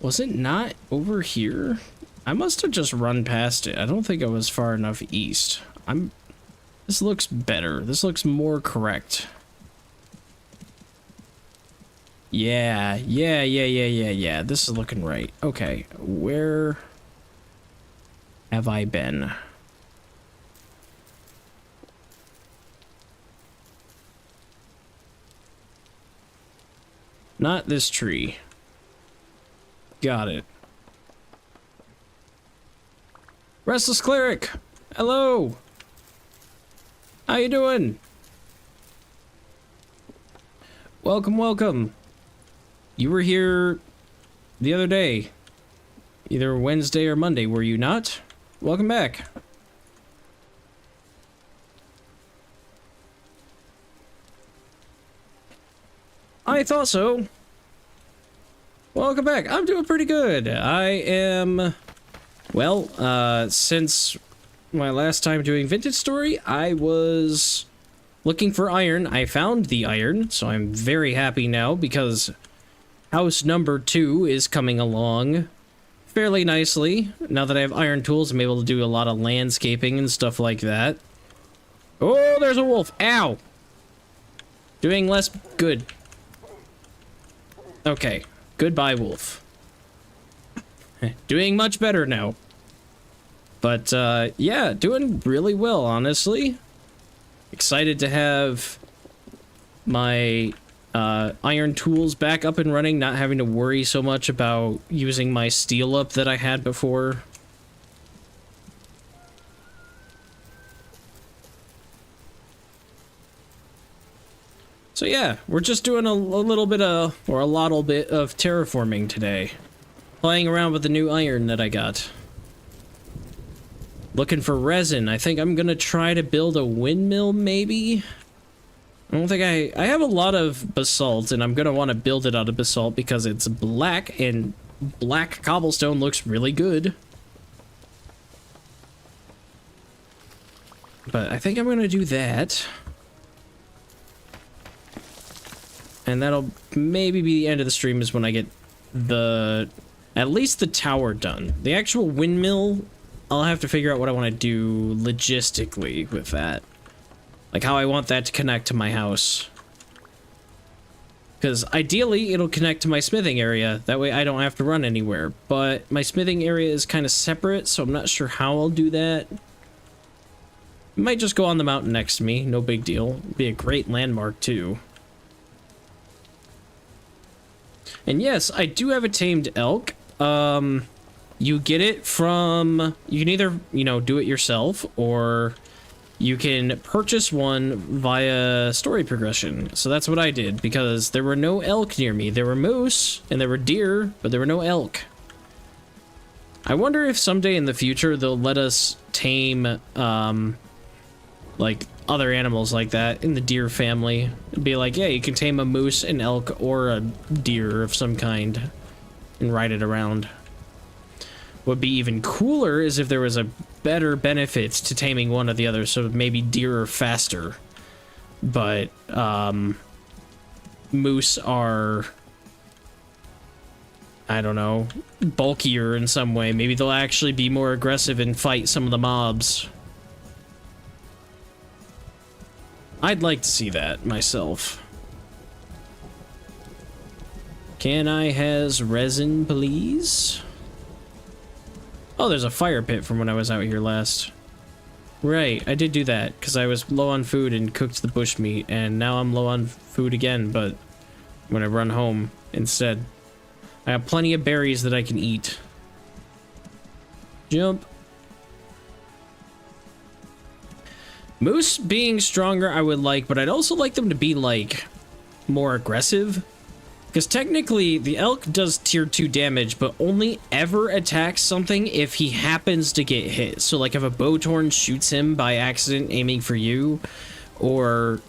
Was it not over here? I must have just run past it. I don't think I was far enough east. This looks better. This looks more correct. Yeah. This is looking right. Okay, where have I been? Not this tree. Got it. Restless Cleric! Hello! How you doing? Welcome, welcome. You were here the other day. Either Wednesday or Monday, were you not? Welcome back. I thought so. Welcome back. I'm doing pretty good. I am... Well, since my last time doing Vintage Story, I was looking for iron. I found the iron, so I'm very happy now because house number 2 is coming along fairly nicely. Now that I have iron tools, I'm able to do a lot of landscaping and stuff like that. Oh, there's a wolf. Ow! Doing less good. Okay. Goodbye, wolf. Doing much better now. But, yeah, doing really well, honestly. Excited to have my iron tools back up and running, not having to worry so much about using my steel up that I had before. So yeah, we're just doing a little bit of, or a lot bit of terraforming today. Playing around with the new iron that I got. Looking for resin. I think I'm gonna try to build a windmill, maybe? I don't think I have a lot of basalt, and I'm gonna want to build it out of basalt because it's black, and black cobblestone looks really good. But I think I'm gonna do that. And that'll maybe be the end of the stream is when I get at least the tower done. The actual windmill, I'll have to figure out what I want to do logistically with that. Like how I want that to connect to my house. Because ideally, it'll connect to my smithing area. That way I don't have to run anywhere. But my smithing area is kind of separate, so I'm not sure how I'll do that. Might just go on the mountain next to me. No big deal. Be a great landmark, too. And yes, I do have a tamed elk. You get it from... You can either, you know, do it yourself, or you can purchase one via story progression. So that's what I did, because there were no elk near me. There were moose, and there were deer, but there were no elk. I wonder if someday in the future they'll let us tame, like, other animals like that in the deer family. It'd be like, yeah, you can tame a moose, an elk, or a deer of some kind and ride it around. What'd be even cooler is if there was a better benefit to taming one or the other, so maybe deer are faster. But, moose are, I don't know, bulkier in some way. Maybe they'll actually be more aggressive and fight some of the mobs. I'd like to see that myself. Can I has resin, please? Oh, there's a fire pit from when I was out here last. Right, I did do that, because I was low on food and cooked the bushmeat, and now I'm low on food again, but I'm gonna run home instead. I have plenty of berries that I can eat. Jump. Moose being stronger I would like, but I'd also like them to be, like, more aggressive. Because technically, the elk does tier 2 damage, but only ever attacks something if he happens to get hit. So, like, if a Bowtorn shoots him by accident aiming for you, or,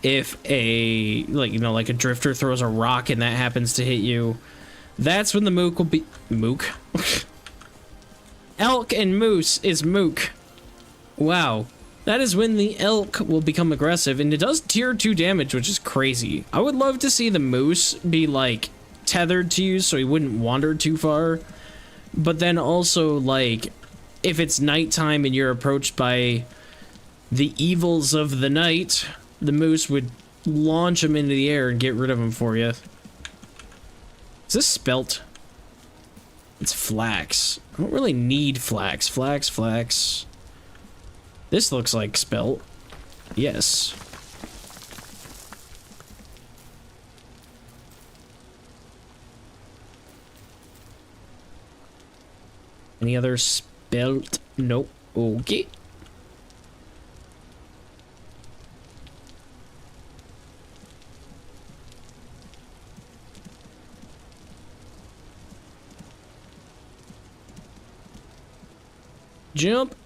if a, like, you know, like a drifter throws a rock and that happens to hit you, that's when the mook will be... Mook? Elk and moose is mook. Wow. That is when the elk will become aggressive, and it does tier 2 damage, which is crazy. I would love to see the moose be, like, tethered to you so he wouldn't wander too far. But then also, like, if it's nighttime and you're approached by the evils of the night, the moose would launch him into the air and get rid of him for you. Is this spelt? It's flax. I don't really need flax. Flax. This looks like spelt. Yes. Any other spelt? Nope. Okay. Jump.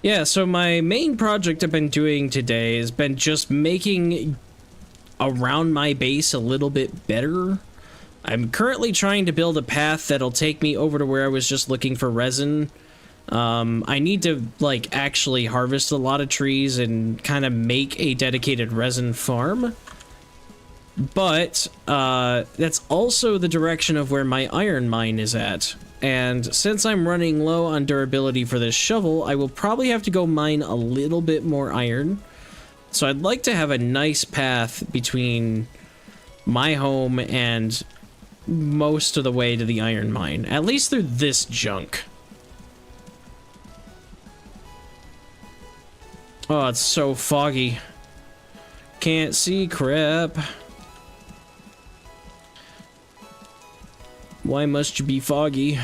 Yeah, so my main project I've been doing today has been just making around my base a little bit better. I'm currently trying to build a path that'll take me over to where I was just looking for resin. I need to, like, actually harvest a lot of trees and kind of make a dedicated resin farm. But, that's also the direction of where my iron mine is at. And since I'm running low on durability for this shovel, I will probably have to go mine a little bit more iron. So I'd like to have a nice path between my home and most of the way to the iron mine. At least through this junk. Oh, it's so foggy. Can't see crap. Why must you be foggy? I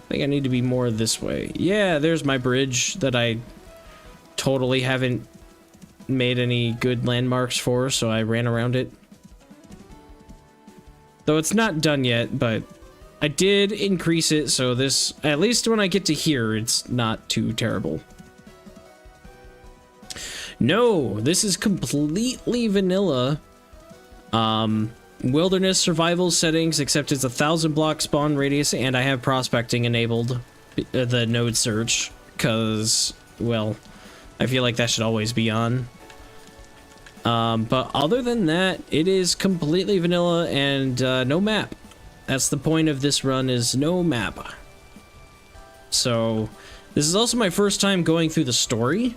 think I need to be more this way. Yeah, there's my bridge that I totally haven't made any good landmarks for, so I ran around it. Though it's not done yet, but I did increase it, so this, at least when I get to here, it's not too terrible. No, this is completely vanilla. Wilderness survival settings, except it's 1,000 block spawn radius, and I have prospecting enabled, the node search, because, well, I feel like that should always be on. But other than that, it is completely vanilla and no map. That's the point of this run, is no map. So, this is also my first time going through the story.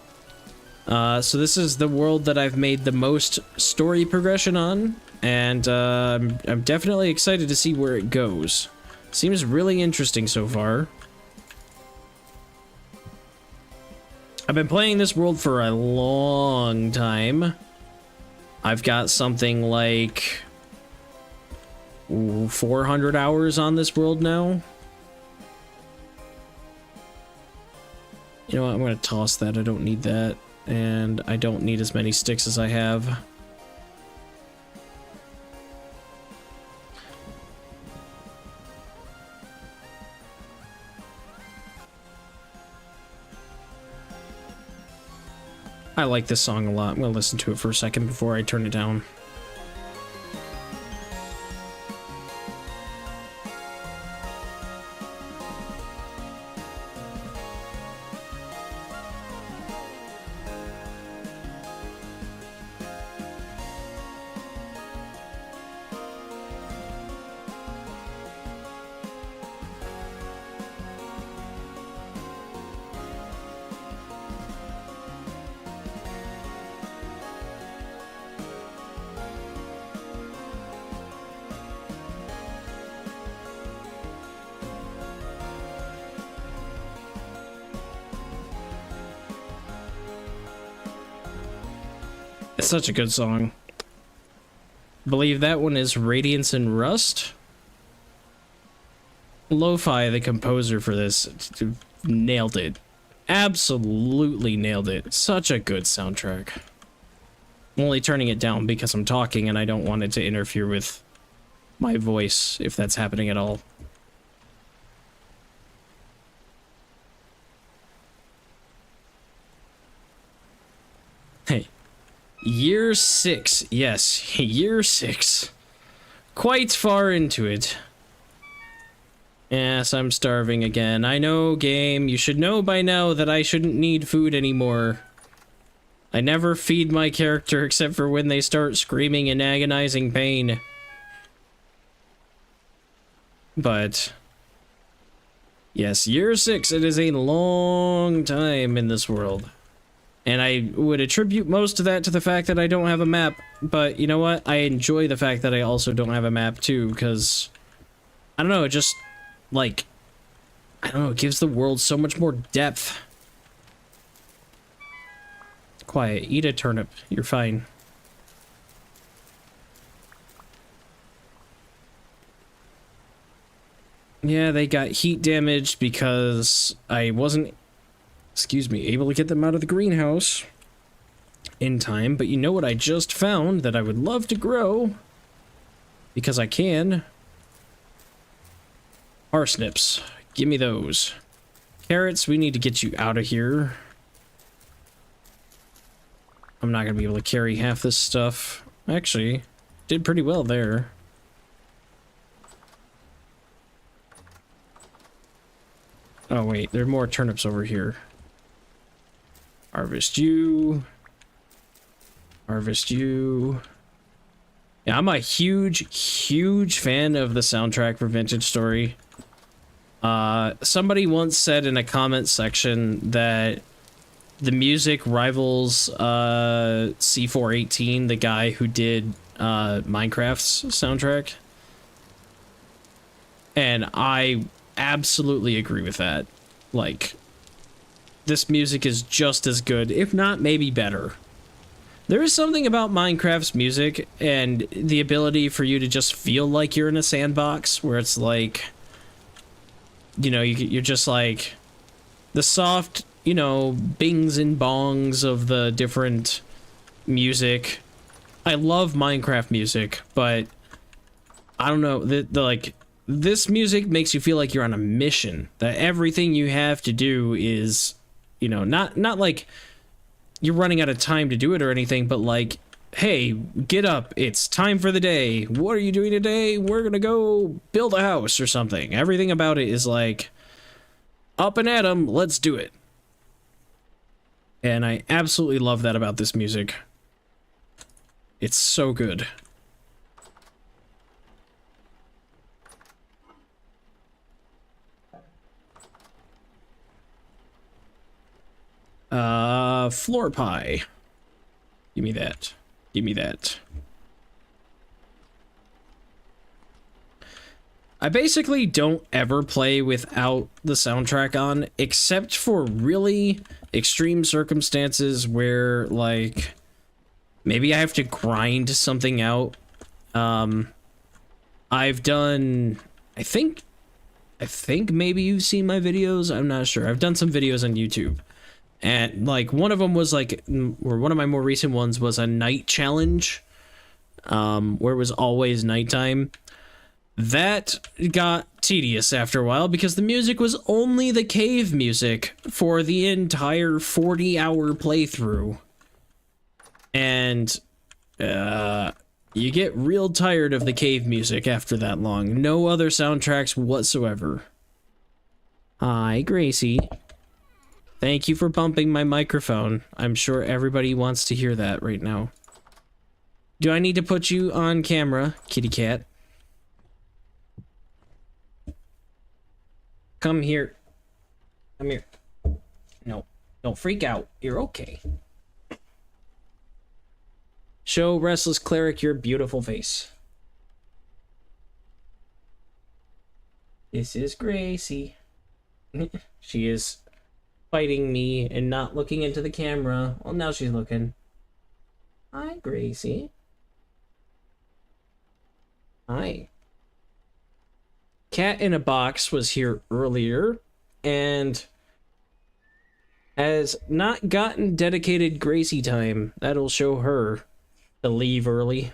So this is the world that I've made the most story progression on, and I'm definitely excited to see where it goes. Seems really interesting so far. I've been playing this world for a long time. I've got something like 400 hours on this world now. You know what, I'm gonna toss that, I don't need that. And I don't need as many sticks as I have. I like this song a lot. I'm gonna listen to it for a second before I turn it down. It's such a good song. I believe that one is Radiance and Rust. Lo-Fi, the composer for this, nailed it. Absolutely nailed it. Such a good soundtrack. I'm only turning it down because I'm talking and I don't want it to interfere with my voice, if that's happening at all. Hey. Year 6. Yes, year 6. Quite far into it. Yes, I'm starving again. I know, game. You should know by now that I shouldn't need food anymore. I never feed my character except for when they start screaming in agonizing pain. But... yes, year 6. It is a long time in this world. And I would attribute most of that to the fact that I don't have a map. But you know what? I enjoy the fact that I also don't have a map too, because... I don't know, it just... like... I don't know, it gives the world so much more depth. Quiet, eat a turnip. You're fine. Yeah, they got heat damaged because I wasn't... excuse me, able to get them out of the greenhouse in time, but you know what I just found that I would love to grow, because I can? Parsnips. Give me those. Carrots, we need to get you out of here. I'm not going to be able to carry half this stuff. Actually, did pretty well there. Oh wait, there are more turnips over here. Harvest you. Harvest you. Yeah, I'm a huge fan of the soundtrack for Vintage Story. Somebody once said in a comment section that the music rivals C418, the guy who did Minecraft's soundtrack. And I absolutely agree with that. Like, this music is just as good, if not maybe better. There is something about Minecraft's music and the ability for you to just feel like you're in a sandbox, where it's like, you know, you're just like, the soft, you know, bings and bongs of the different music. I love Minecraft music, but I don't know, the like, this music makes you feel like you're on a mission, that everything you have to do is, you know, not like you're running out of time to do it or anything, but like, hey, get up, it's time for the day. What are you doing today? We're gonna go build a house or something. Everything about it is like, up and at 'em, let's do it. And I absolutely love that about this music. It's so good. Floor pie. Give me that. Give me that. I basically don't ever play without the soundtrack on, except for really extreme circumstances where, like, maybe I have to grind something out. I've done, I think maybe you've seen my videos, I'm not sure. I've done some videos on YouTube. And, like, one of them was, like, or one of my more recent ones was a night challenge, where it was always nighttime. That got tedious after a while because the music was only the cave music for the entire 40-hour playthrough. And, you get real tired of the cave music after that long. No other soundtracks whatsoever. Hi, Gracie. Thank you for bumping my microphone. I'm sure everybody wants to hear that right now. Do I need to put you on camera, kitty cat? Come here. Come here. No, don't freak out. You're okay. Show Restless Cleric your beautiful face. This is Gracie. She is fighting me and not looking into the camera. Well, now she's looking. Hi, Gracie. Hi. Cat in a Box was here earlier, and has not gotten dedicated Gracie time. That'll show her to leave early.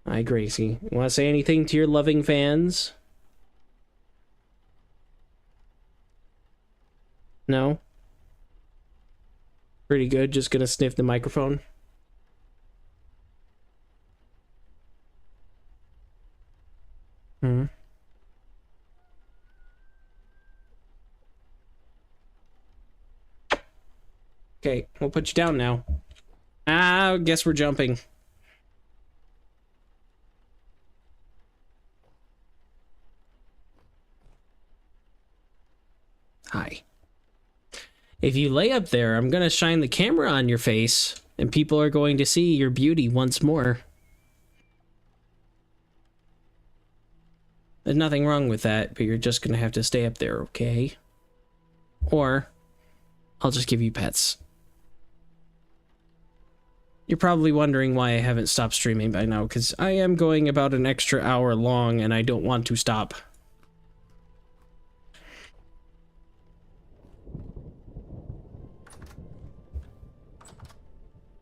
Hi, Gracie. Want to say anything to your loving fans? No? Pretty good, just gonna sniff the microphone. Hmm. Okay, we'll put you down now. I guess we're jumping. Hi. If you lay up there, I'm gonna shine the camera on your face, and people are going to see your beauty once more. There's nothing wrong with that, but you're just gonna have to stay up there, okay? Or, I'll just give you pets. You're probably wondering why I haven't stopped streaming by now, because I am going about an extra hour long, and I don't want to stop.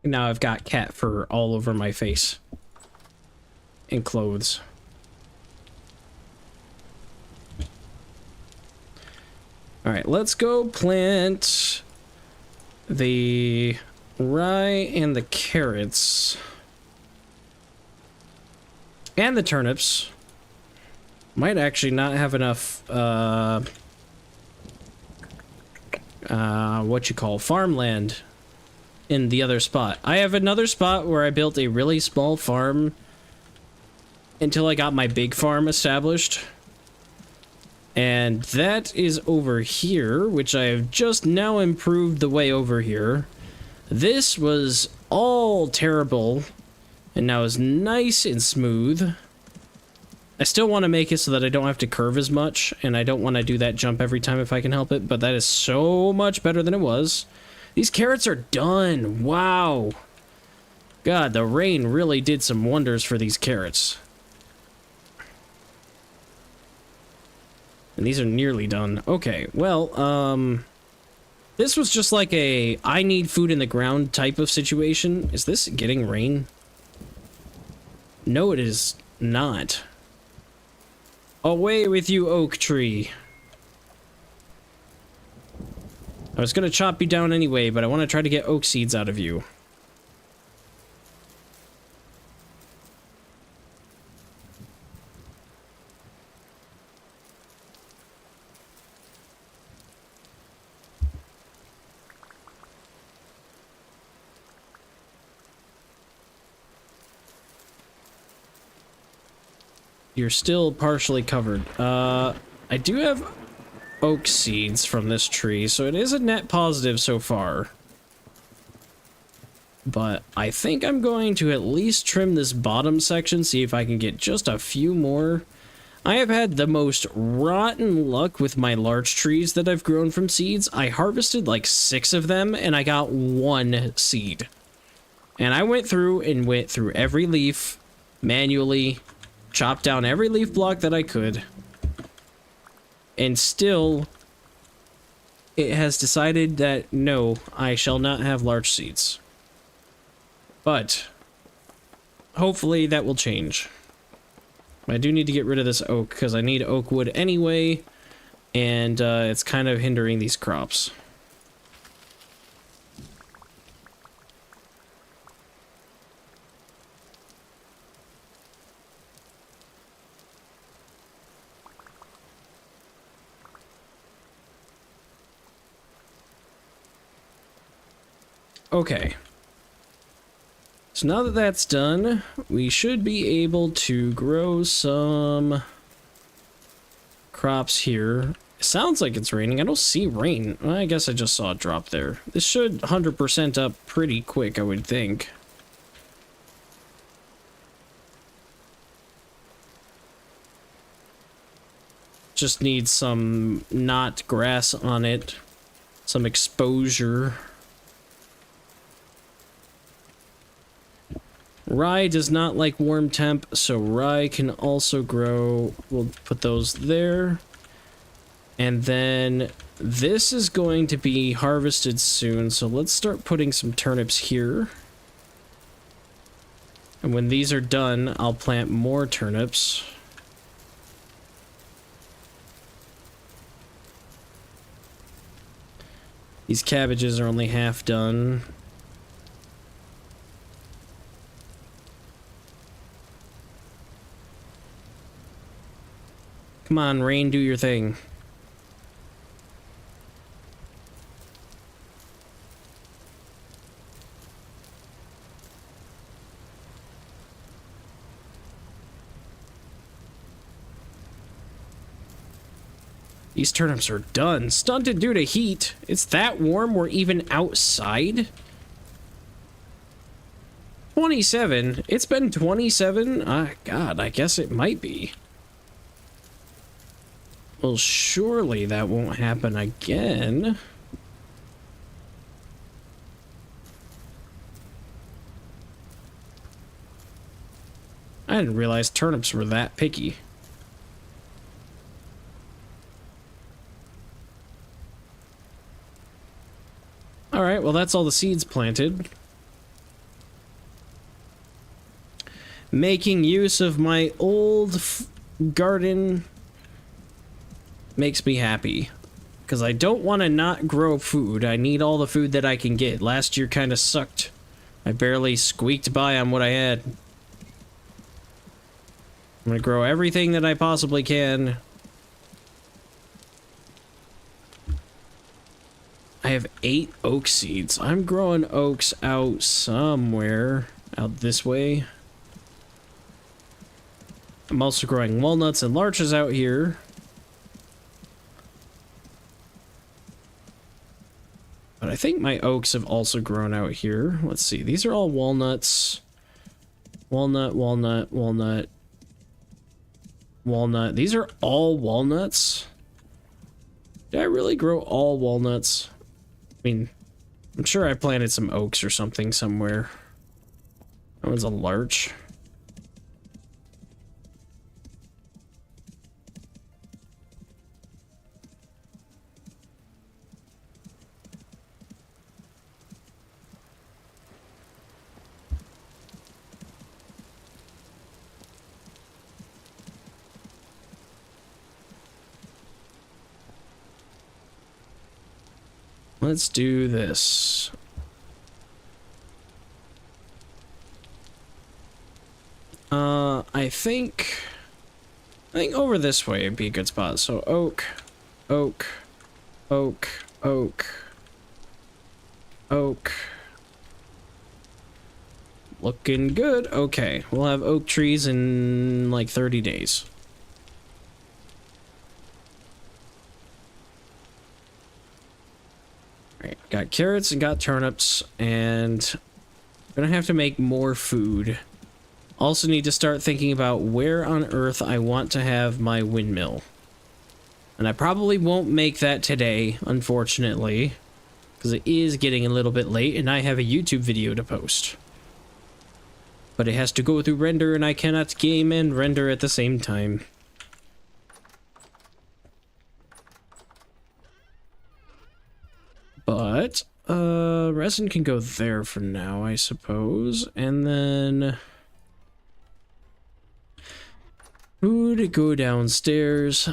Now I've got cat fur all over my face. And clothes. Alright, let's go plant the rye and the carrots. And the turnips. Might actually not have enough, what you call farmland in the other spot. I have another spot where I built a really small farm until I got my big farm established. And that is over here, which I have just now improved the way over here. This was all terrible, and now is nice and smooth. I still want to make it so that I don't have to curve as much, and I don't want to do that jump every time if I can help it, but that is so much better than it was. These carrots are done. Wow. God, the rain really did some wonders for these carrots. And these are nearly done. Okay, well, this was just like a I need food in the ground type of situation. Is this getting rain? No, it is not. Away with you, oak tree. I was gonna chop you down anyway, but I want to try to get oak seeds out of you. You're still partially covered. I do have oak seeds from this tree, so it is a net positive so far. But I think I'm going to at least trim this bottom section, see if I can get just a few more. I have had the most rotten luck with my large trees that I've grown from seeds. I harvested like 6 of them, and I got 1 seed. And I went through every leaf manually, chopped down every leaf block that I could. And still, it has decided that no, I shall not have large seeds. But hopefully that will change. I do need to get rid of this oak because I need oak wood anyway, and it's kind of hindering these crops. Okay. So now that that's done, we should be able to grow some crops here. It sounds like it's raining. I don't see rain. Well, I guess I just saw a drop there. This should 100% up pretty quick, I would think. Just needs some not grass on it. Some exposure. Rye does not like warm temp, so rye can also grow. We'll put those there. And then this is going to be harvested soon, so let's start putting some turnips here. And when these are done, I'll plant more turnips. These cabbages are only half done. Come on, rain, do your thing. These turnips are done. Stunted due to heat. It's that warm we're even outside? 27? It's been 27? God, I guess it might be. Well, surely that won't happen again. I didn't realize turnips were that picky. Alright, well that's all the seeds planted. Making use of my old garden makes me happy. Because I don't want to not grow food. I need all the food that I can get. Last year kind of sucked. I barely squeaked by on what I had. I'm going to grow everything that I possibly can. I have 8 oak seeds. I'm growing oaks out somewhere. Out this way. I'm also growing walnuts and larches out here. But I think my oaks have also grown out here. Let's see. These are all walnuts. Walnut, walnut, walnut. Walnut. These are all walnuts? Did I really grow all walnuts? I mean, I'm sure I planted some oaks or something somewhere. That one's a larch. Let's do this. I think over this way would be a good spot. So oak, oak, oak, oak, oak. Looking good. Okay, we'll have oak trees in like 30 days. Alright, got carrots and got turnips, and I'm gonna have to make more food. Also need to start thinking about where on earth I want to have my windmill. And I probably won't make that today, unfortunately, because it is getting a little bit late and I have a YouTube video to post. But it has to go through render and I cannot game and render at the same time. But, resin can go there for now, I suppose. And then food, go downstairs.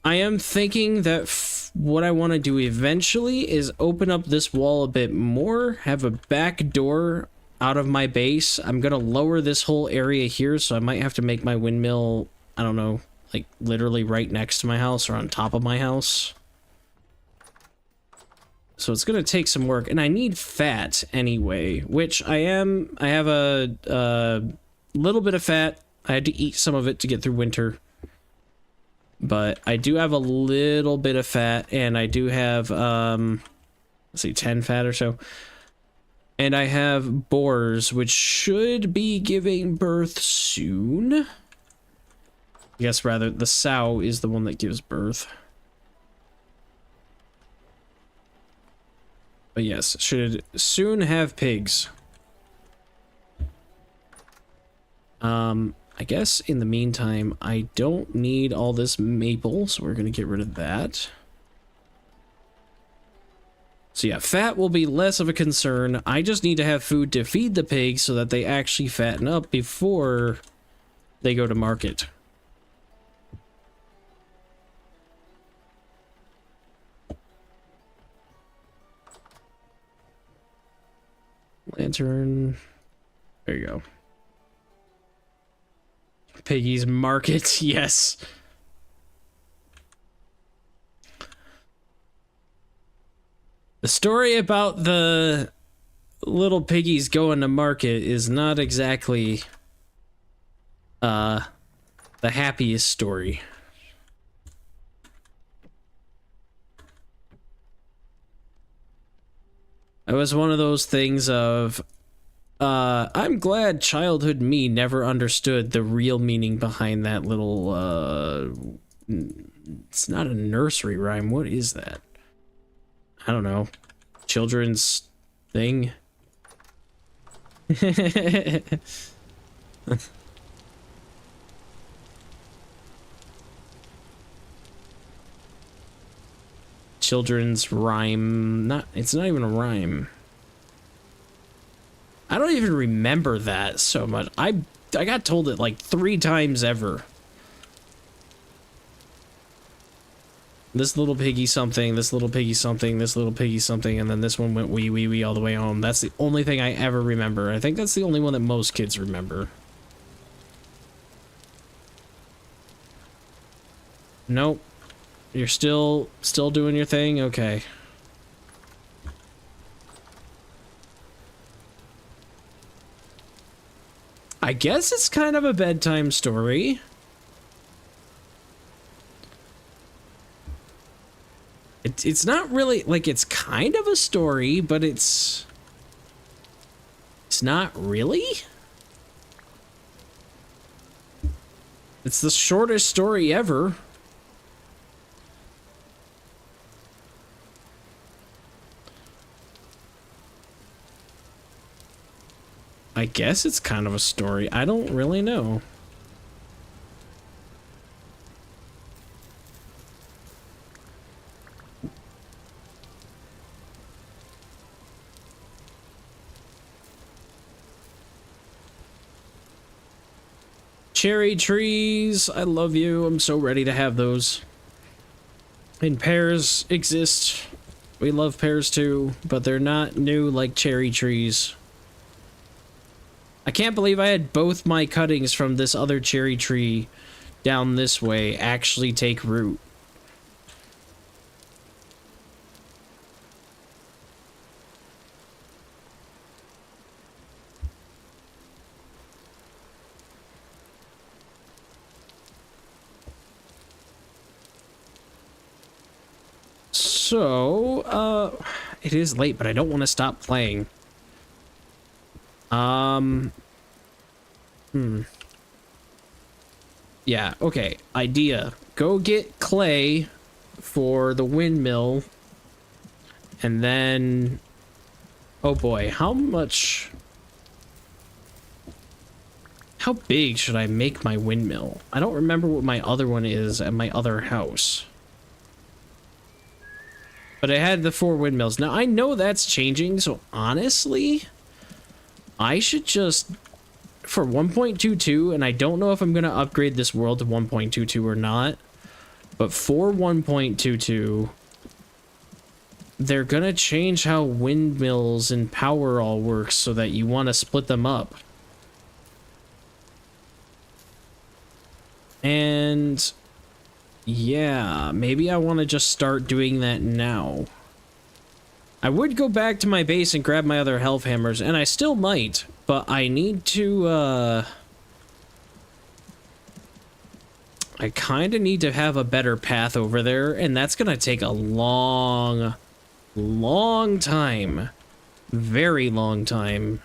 I am thinking that what I want to do eventually is open up this wall a bit more, have a back door out of my base. I'm going to lower this whole area here, so I might have to make my windmill, I don't know, like literally right next to my house or on top of my house. So it's going to take some work, and I need fat anyway, which I have a little bit of fat. I had to eat some of it to get through winter. But I do have a little bit of fat, and I do have, let's see, 10 fat or so. And I have boars, which should be giving birth soon. I guess rather, the sow is the one that gives birth. But yes, should soon have pigs. I guess in the meantime, I don't need all this maple, so we're going to get rid of that. So yeah, fat will be less of a concern. I just need to have food to feed the pigs so that they actually fatten up before they go to market. Lantern. There you go. Piggy's Market, yes. The story about the little piggies going to market is not exactly the happiest story. It was one of those things of I'm glad childhood me never understood the real meaning behind that little it's not a nursery rhyme. What is that? I don't know. Children's thing. Children's rhyme. It's not even a rhyme. I don't even remember that so much. I got told it like 3 times ever. This little piggy something, this little piggy something, this little piggy something, and then this one went wee wee wee all the way home. That's the only thing I ever remember. I think that's the only one that most kids remember. Nope. You're still doing your thing? Okay. I guess it's kind of a bedtime story. It's not really, like, it's kind of a story, but it's not really. It's the shortest story ever. I guess it's kind of a story. I don't really know. Cherry trees, I love you. I'm so ready to have those. And pears exist. We love pears too, but they're not new like cherry trees. I can't believe I had both my cuttings from this other cherry tree down this way actually take root. So, it is late, but I don't want to stop playing. Yeah, okay. Idea. Go get clay for the windmill. And then... Oh boy, how big should I make my windmill? I don't remember what my other one is at my other house. But I had the 4 windmills. Now, I know that's changing, so honestly, I should just, for 1.22, and I don't know if I'm going to upgrade this world to 1.22 or not, but for 1.22, they're going to change how windmills and power all works so that you want to split them up. And... yeah, maybe I want to just start doing that now. I would go back to my base and grab my other health hammers, and I still might, but I need to, I kind of need to have a better path over there, and that's going to take a long time. Very long time.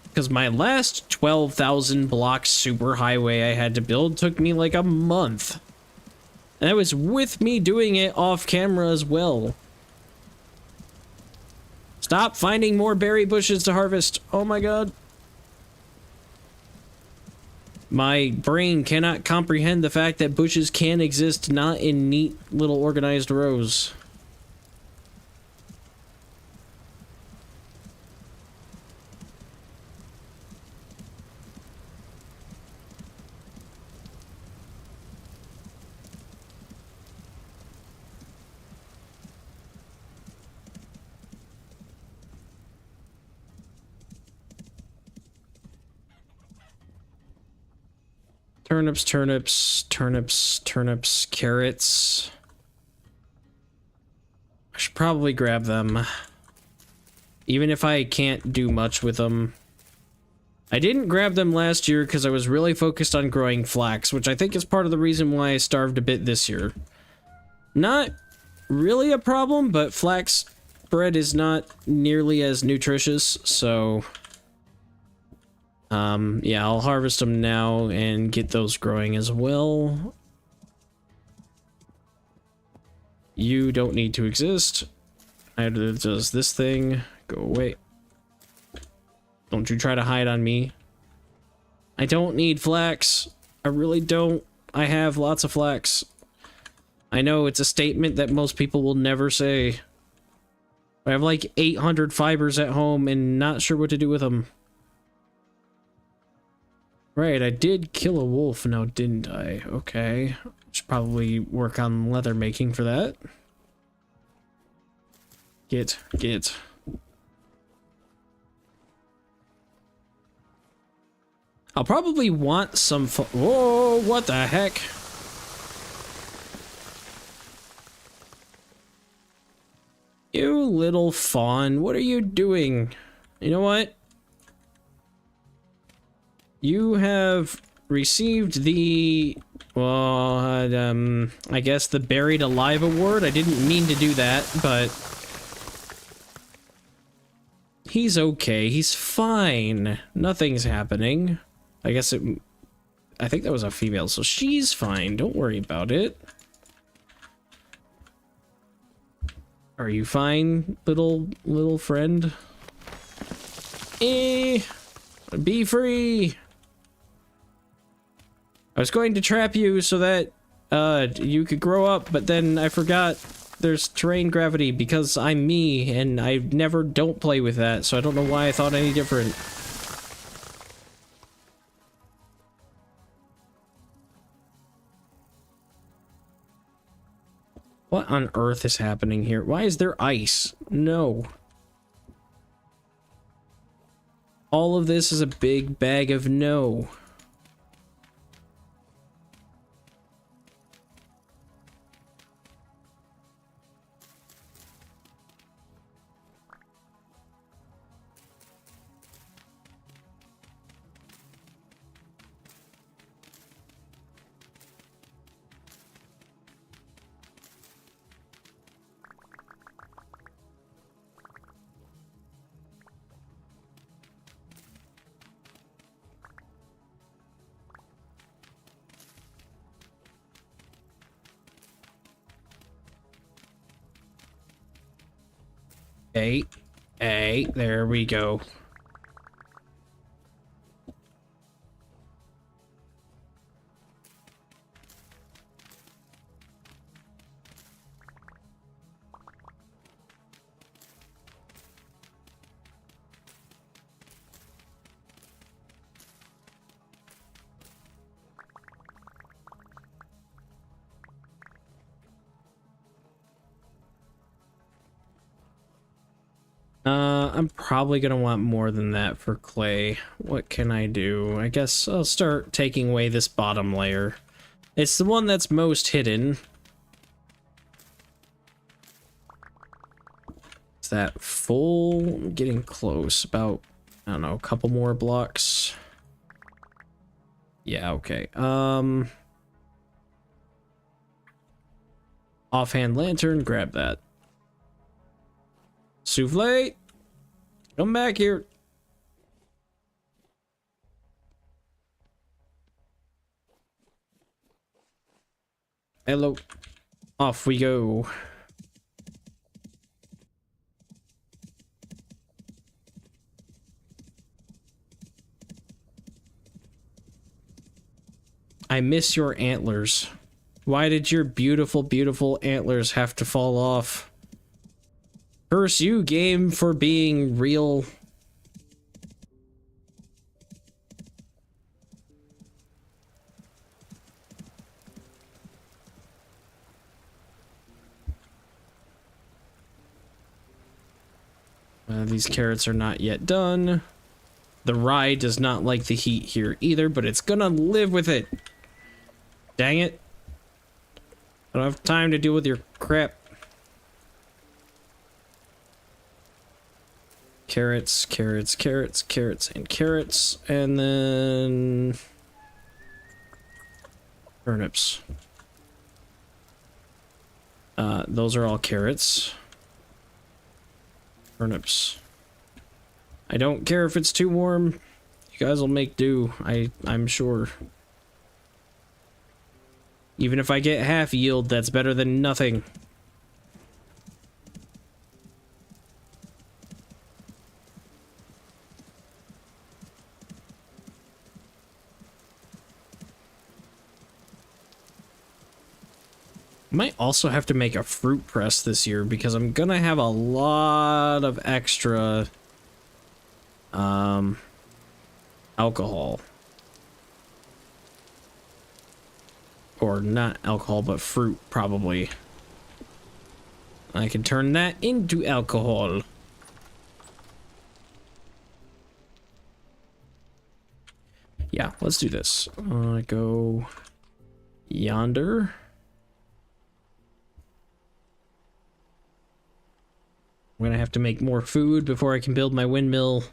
Because my last 12,000 block superhighway I had to build took me like a month. And that was with me doing it off camera as well. Stop finding more berry bushes to harvest. Oh my god. My brain cannot comprehend the fact that bushes can exist not in neat little organized rows. Turnips, turnips, turnips, turnips, carrots. I should probably grab them. Even if I can't do much with them. I didn't grab them last year because I was really focused on growing flax, which I think is part of the reason why I starved a bit this year. Not really a problem, but flax bread is not nearly as nutritious, so... yeah, I'll harvest them now and get those growing as well. You don't need to exist. Neither does this thing. Go away. Don't you try to hide on me. I don't need flax. I really don't. I have lots of flax. I know it's a statement that most people will never say. I have like 800 fibers at home and not sure what to do with them. Right, I did kill a wolf now, didn't I? Okay. Should probably work on leather making for that. Get. I'll probably want some whoa, what the heck? You little fawn, what are you doing? You know what? You have received the, well, I guess the Buried Alive Award. I didn't mean to do that, but... he's okay. He's fine. Nothing's happening. I guess it... I think that was a female, so she's fine. Don't worry about it. Are you fine, little friend? Be free! I was going to trap you so that you could grow up, but then I forgot there's terrain gravity because I'm me and I never don't play with that, so I don't know why I thought any different. What on earth is happening here? Why is there ice? No. All of this is a big bag of no. Hey, there we go. I'm probably gonna want more than that for clay. What can I do? I guess I'll start taking away this bottom layer. It's the one that's most hidden. Is that full? I'm getting close. About, I don't know, a couple more blocks. Yeah, okay. Offhand lantern, grab that. Souffle! Come back here. Hello. Off we go. I miss your antlers. Why did your beautiful, beautiful antlers have to fall off? Curse you, game, for being real. These carrots are not yet done. The rye does not like the heat here either, but it's gonna live with it. Dang it. I don't have time to deal with your crap. Carrots, carrots, carrots, carrots, and carrots. And then... turnips. Those are all carrots. Turnips. I don't care if it's too warm. You guys will make do, I'm sure. Even if I get half yield, that's better than nothing. Might also have to make a fruit press this year because I'm gonna have a lot of extra alcohol. Or not alcohol, but fruit, probably. I can turn that into alcohol. Yeah, let's do this. Go yonder. I'm gonna have to make more food before I can build my windmill.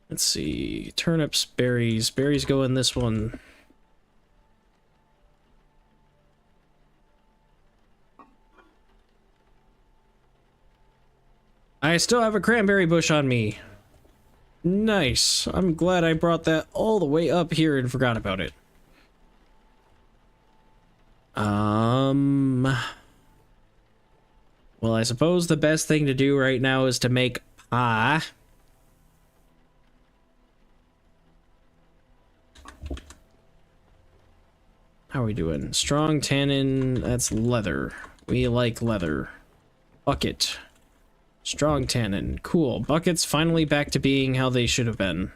Let's see. Turnips, berries. Berries go in this one. I still have a cranberry bush on me. Nice. I'm glad I brought that all the way up here and forgot about it. Well, I suppose the best thing to do right now is to make pie. How are we doing? Strong tannin, that's leather. We like leather. Bucket. Strong tannin, cool. Buckets finally back to being how they should have been.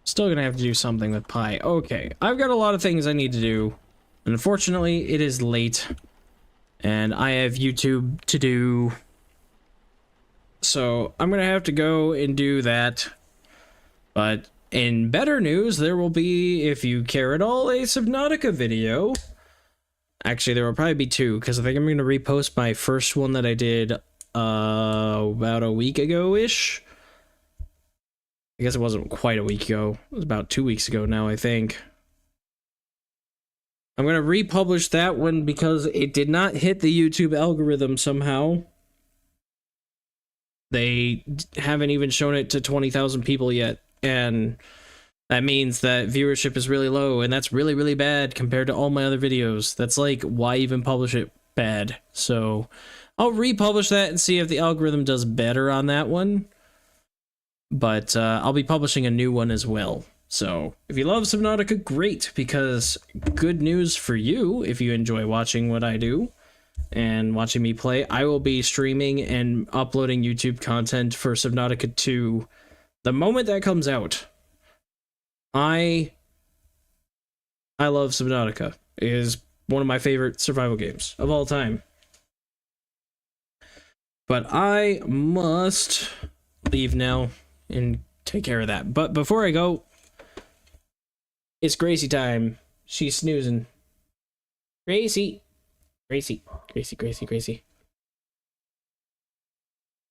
Still gonna have to do something with pie. Okay, I've got a lot of things I need to do. Unfortunately, it is late. And I have YouTube to do. So I'm gonna have to go and do that. But in better news, there will be, if you care at all, a Subnautica video. Actually, there will probably be two, because I think I'm gonna repost my first one that I did about a week ago-ish. I guess it wasn't quite a week ago. It was about 2 weeks ago now, I think. I'm going to republish that one because it did not hit the YouTube algorithm somehow. They haven't even shown it to 20,000 people yet. And that means that viewership is really low. And that's really, really bad compared to all my other videos. That's like, why even publish it bad? So I'll republish that and see if the algorithm does better on that one. But I'll be publishing a new one as well. So if you love Subnautica, great, because good news for you if you enjoy watching what I do and watching me play. I will be streaming and uploading YouTube content for Subnautica 2 the moment that comes out. I love Subnautica. It is one of my favorite survival games of all time. But I must leave now and take care of that. But before I go, it's Gracie time. She's snoozing. Gracie. Gracie. Gracie, Gracie, Gracie.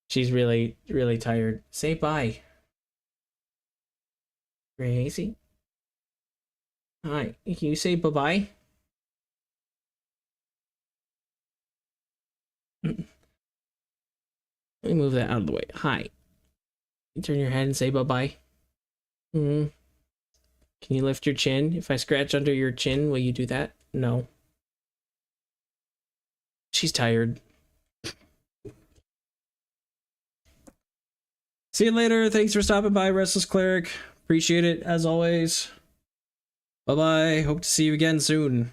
She's really, really tired. Say bye. Gracie. Hi. Can you say bye-bye? Let me move that out of the way. Hi. You turn your head and say bye-bye. Hmm. Can you lift your chin? If I scratch under your chin, will you do that? No. She's tired. See you later. Thanks for stopping by, Restless Cleric. Appreciate it, as always. Bye-bye. Hope to see you again soon.